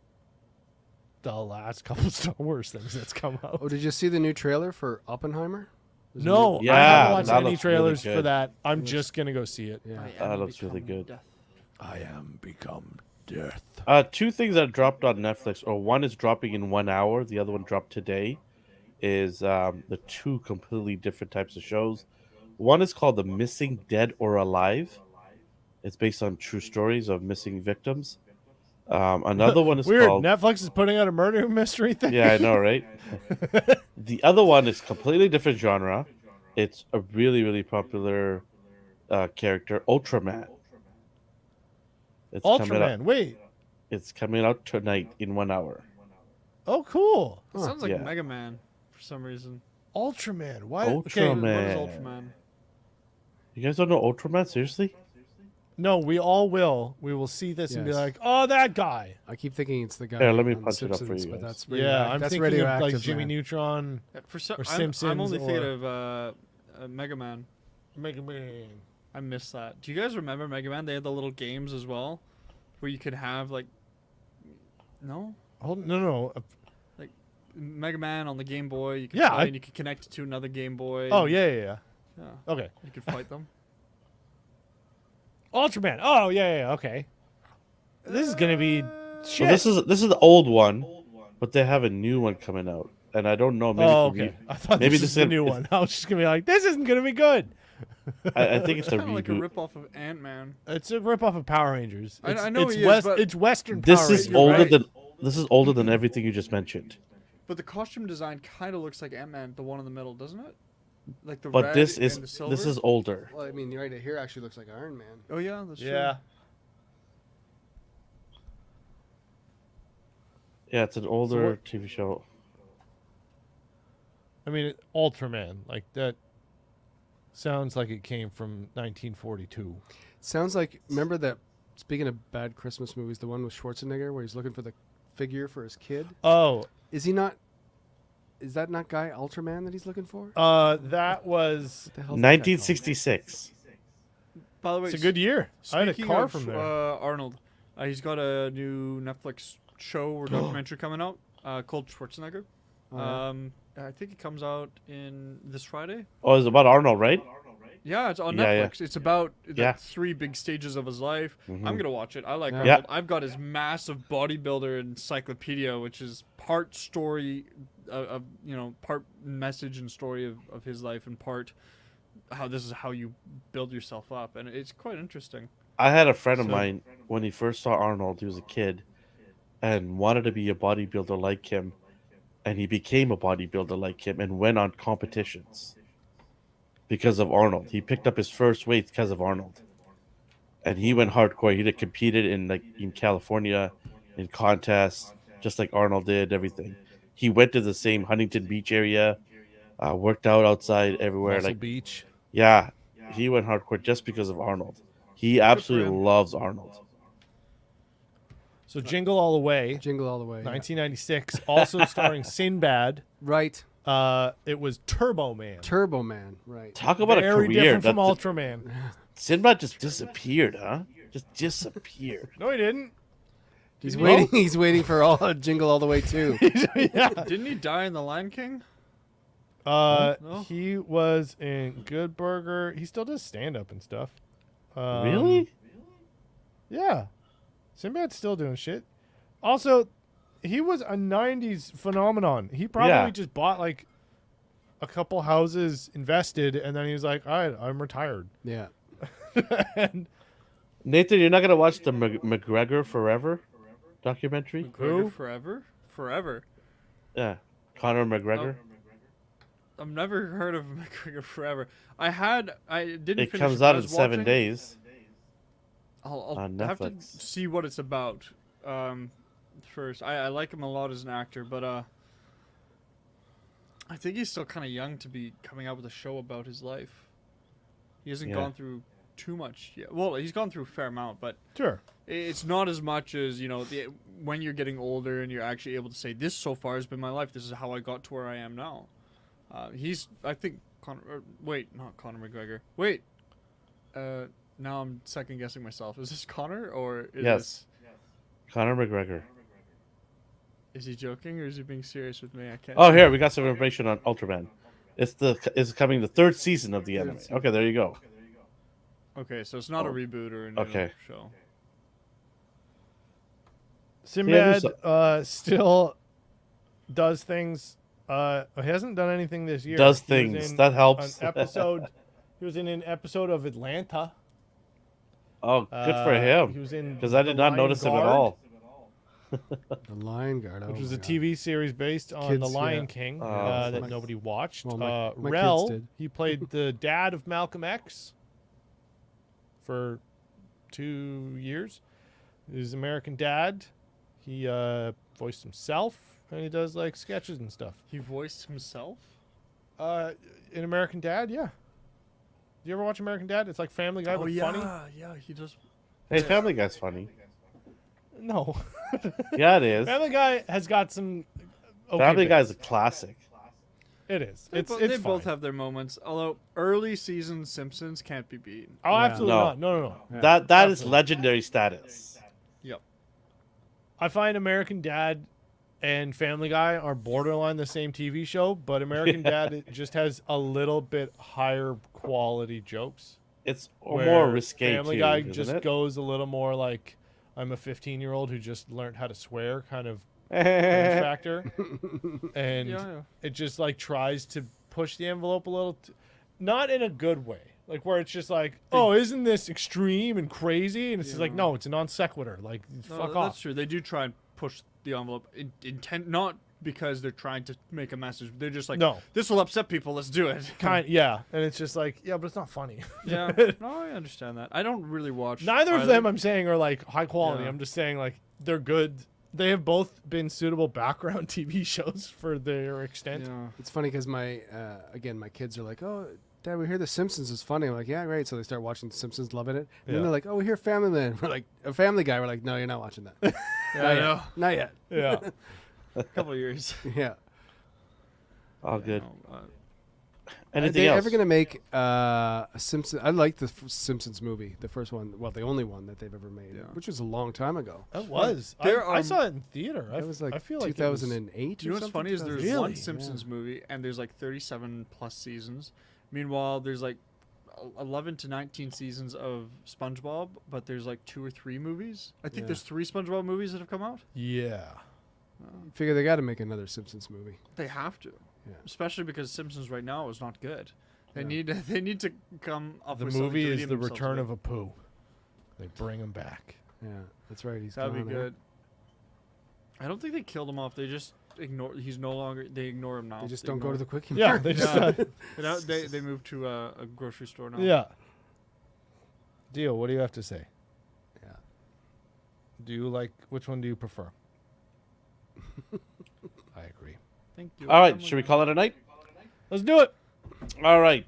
the last couple Star Wars things that's come out. Oh, did you see the new trailer for Oppenheimer? There's a No, new- I Yeah, haven't watched that any looks really trailers for good. that. I'm just gonna go see it. Yeah. That looks really good. I am become death. 2 things that dropped on Netflix, or one is dropping in 1 hour, the other one dropped today, is the 2 completely different types of shows. One is called The Missing Dead or Alive. It's based on true stories of missing victims. Another one is Weird. called... Netflix is putting out a murder mystery thing. Yeah, I know, right? The other one is completely different genre. It's a really, really popular character, Ultraman. It's coming out, Ultraman. Wait. it's coming out tonight in 1 hour. Oh, cool. It sounds like Yeah. Mega Man for some reason. Ultraman. Why? Ultraman. Okay. What Man. is Ultraman? You guys don't know Ultraman? Seriously? No, we all will. We will see this and be Yes. like, "Oh, that guy." I keep thinking it's the guy. Here, let me on punch it up for Simpsons, you but guys. that's Yeah, I'm that's thinking of like radioactive, Jimmy man. Neutron, For some, Or I'm Simpsons only thinking or- of Mega Man. Mega Man. I missed that. Do you guys remember Mega Man? They had the little games as well, where you could have like, no, Hold no. Mega Man on the Game Boy. You could Yeah, play I- and you could connect it to another Game Boy. Oh and- yeah. yeah. Okay. You could fight them. Ultraman. Oh yeah. Okay. This is gonna be shit. So this is the old one, but they have a new one coming out, and I don't know. Maybe Oh, it's a okay. I thought maybe this this is the is- new one. I was just gonna be like, this isn't gonna be good. I think it's a Kind of like a reboot. rip-off of Ant-Man. It's a ripoff of Power Rangers. I It's, know it's he is, but- it's Western This Power is Rangers. older right. than everything you just mentioned. But the costume design kind of looks like Ant-Man, the one in the middle, doesn't it? Like the But red this and is the silver. this is older. Well, I mean, right here actually looks like Iron Man. Oh yeah, that's Yeah. Yeah, it's an older TV show. I mean, Ultraman like that. sounds like it came from 1942. Sounds like, remember that, speaking of bad Christmas movies, the one with Schwarzenegger where he's looking for the figure for his kid? Oh, Is that not Guy Ultraman that he's looking for? that was. What the hell's that guy called? 1966. By the way, It's a good year. I had a speaking car of, from there. Arnold, he's got a new Netflix show or documentary coming out called Schwarzenegger. Oh, yeah. I think it comes out in this Friday. Oh, it's about Arnold, right? Yeah, it's on Yeah, yeah. Netflix. It's about the Yeah. 3 big stages of his life. Mhm. I'm gonna watch it. I like Yeah. Arnold. I've got his massive bodybuilder encyclopedia, which is part story of part message and story of his life, and part how this is how you build yourself up, and it's quite interesting. I had a friend of So- mine when he first saw Arnold. He was a kid and wanted to be a bodybuilder like him, and he became a bodybuilder like him and went on competitions because of Arnold. He picked up his first weight because of Arnold, and he went hardcore. He competed in California in contests, just like Arnold did. Everything. He went to the same Huntington Beach area, worked out outside everywhere. Muscle Like, Beach. yeah, he went hardcore just because of Arnold. He absolutely him. loves Arnold. So Jingle All the Way, Jingle All the Way. yeah. 1996, also starring Sinbad. Right. It was Turbo Man. Turbo Man. Right. Talk about Very a career. different from That- Ultraman. Sinbad just disappeared, huh? Just disappeared. No, he didn't. He's Well- waiting. He's waiting for all Jingle All the Way too. Yeah. Didn't he die in The Lion King? No? He was in Good Burger. He still does stand up and stuff. Really? Yeah. Sinbad's still doing shit. Also, he was a 90s phenomenon. He probably Yeah. just bought like a couple houses, invested, and then he was like, all right, I'm retired. Yeah. And Nathan, you're not gonna watch the McGregor Forever documentary? Who? Forever. Yeah, Conor McGregor. I've never heard of McGregor Forever. I didn't. It finish comes but I out in was 7 watching. days. I'll on have to Netflix. see what it's about. First, I like him a lot as an actor, but I think he's still kind of young to be coming out with a show about his life. He hasn't Yeah. gone through too much yet. Well, he's gone through a fair amount, but sure. it's not as much as when you're getting older and you're actually able to say, "This so far has been my life. This is how I got to where I am now." I think not Conor McGregor. Wait, now I'm second guessing myself. Is this Conor or is Yes. Conor McGregor. Is he joking or is he being serious with me? I can't. Oh, here we got some information on Ultraman. It's coming the 3rd season of the anime. Okay, there you go. Okay, so it's not a Oh. reboot or a new Okay. show. Sinbad there's still does things. He hasn't done anything this year. Does He was things. in That helps. An episode. He was in an episode of Atlanta. Oh, good for He him. was in Because I The did not Lion notice him at Guard, all. The Lion Guard. which oh was my a God. TV series based on Kids, The Lion yeah. King Oh. that My- nobody watched. well, my kids Rel, did. he played the dad of Malcolm X for 2 years. He's American Dad. He voiced himself, and he does like sketches and stuff. He voiced himself. In American Dad, yeah. Do you ever watch American Dad? It's like Family Guy, but funny. Yeah, he does. Hey, Family Guy's funny. No, Yeah, it is. Family Guy has got some. Okay Family bits. Guy's a classic. It is. They, It's bo- it's they both fine. have their moments. Although early season Simpsons can't be beaten. Oh, Yeah. absolutely No. not. No. Yeah. That is legendary status. Yep. I find American Dad and Family Guy are borderline the same TV show, but American Dad it just has a little bit higher quality jokes. It's where more risque Family too, Guy isn't just it? goes a little more like I'm a 15-year-old who just learned how to swear kind of cringe yeah, factor, and Yeah. it just like tries to push the envelope a little, not in a good way. Like where it's just like, oh, isn't this extreme and crazy? And it's just like, Yeah. no, it's a non sequitur. Like, No, fuck that's off. true. They do try and push the envelope. Intent not because they're trying to make a message. They're just like, No. this will upset people. Let's do it. Yeah, and it's just like, yeah, but it's not funny. Yeah. No, I understand that. I don't really watch. Neither of either. them, I'm saying, are like high quality. Yeah. I'm just saying like they're good. They have both been suitable background TV shows for their extent. Yeah. It's funny because my kids are like, oh, Dad, we hear The Simpsons is funny. I'm like, yeah, great. So they start watching The Simpsons, loving it. And Yeah. then they're like, oh, we hear Family Man. We're like, a Family Guy. We're like, no, you're not watching that. Yeah, I know. Not yet. Yeah. A couple of years. Yeah. All good. No, Are Anything they else? ever gonna make a Simpsons? I like the Simpsons movie, the first one. Well, the only one that they've ever made, Yeah. which was a long time ago. That was. There I are- saw it in theater. That was like I feel like it was- 2008. you know or what's something? funny is there's 2000. one Really? Simpsons movie and there's like 37 plus seasons. Meanwhile, there's like 11 to 19 seasons of SpongeBob, but there's like 2 or 3 movies. I think Yeah. there's 3 SpongeBob movies that have come out. Yeah. Figure they got to make another Simpsons movie. They have to, Yeah. especially because Simpsons right now is not good. They Yeah. need they need to come up The with something movie to is redeem The themselves Return a of a Pooh. They bring him back. Yeah, that's right. He's bit. That'd gone, be eh? good. I don't think they killed him off. They just ignore. He's no longer. They ignore him now. They just don't go to the quickie Yeah, mart. they just. Yeah. they moved to a grocery store now. Yeah. Dio, what do you have to say? Yeah. Do you like which one do you prefer? I agree. Thank you. All right, should we call it a night? Let's do it. All right.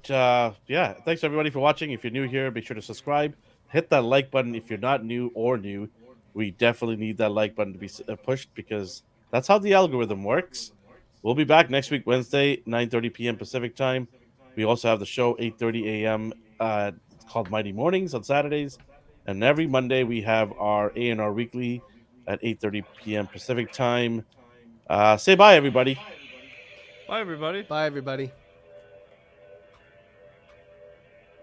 Yeah. Thanks everybody for watching. If you're new here, be sure to subscribe. Hit that like button if you're not new or new. We definitely need that like button to be pushed because that's how the algorithm works. We'll be back next week, Wednesday, 9:30 p.m. Pacific time. We also have the show 8:30 a.m. Called Mighty Mornings on Saturdays, and every Monday we have our A&R Weekly at 8:30 p.m. Pacific time. Say bye, everybody. Bye, everybody. Bye, everybody.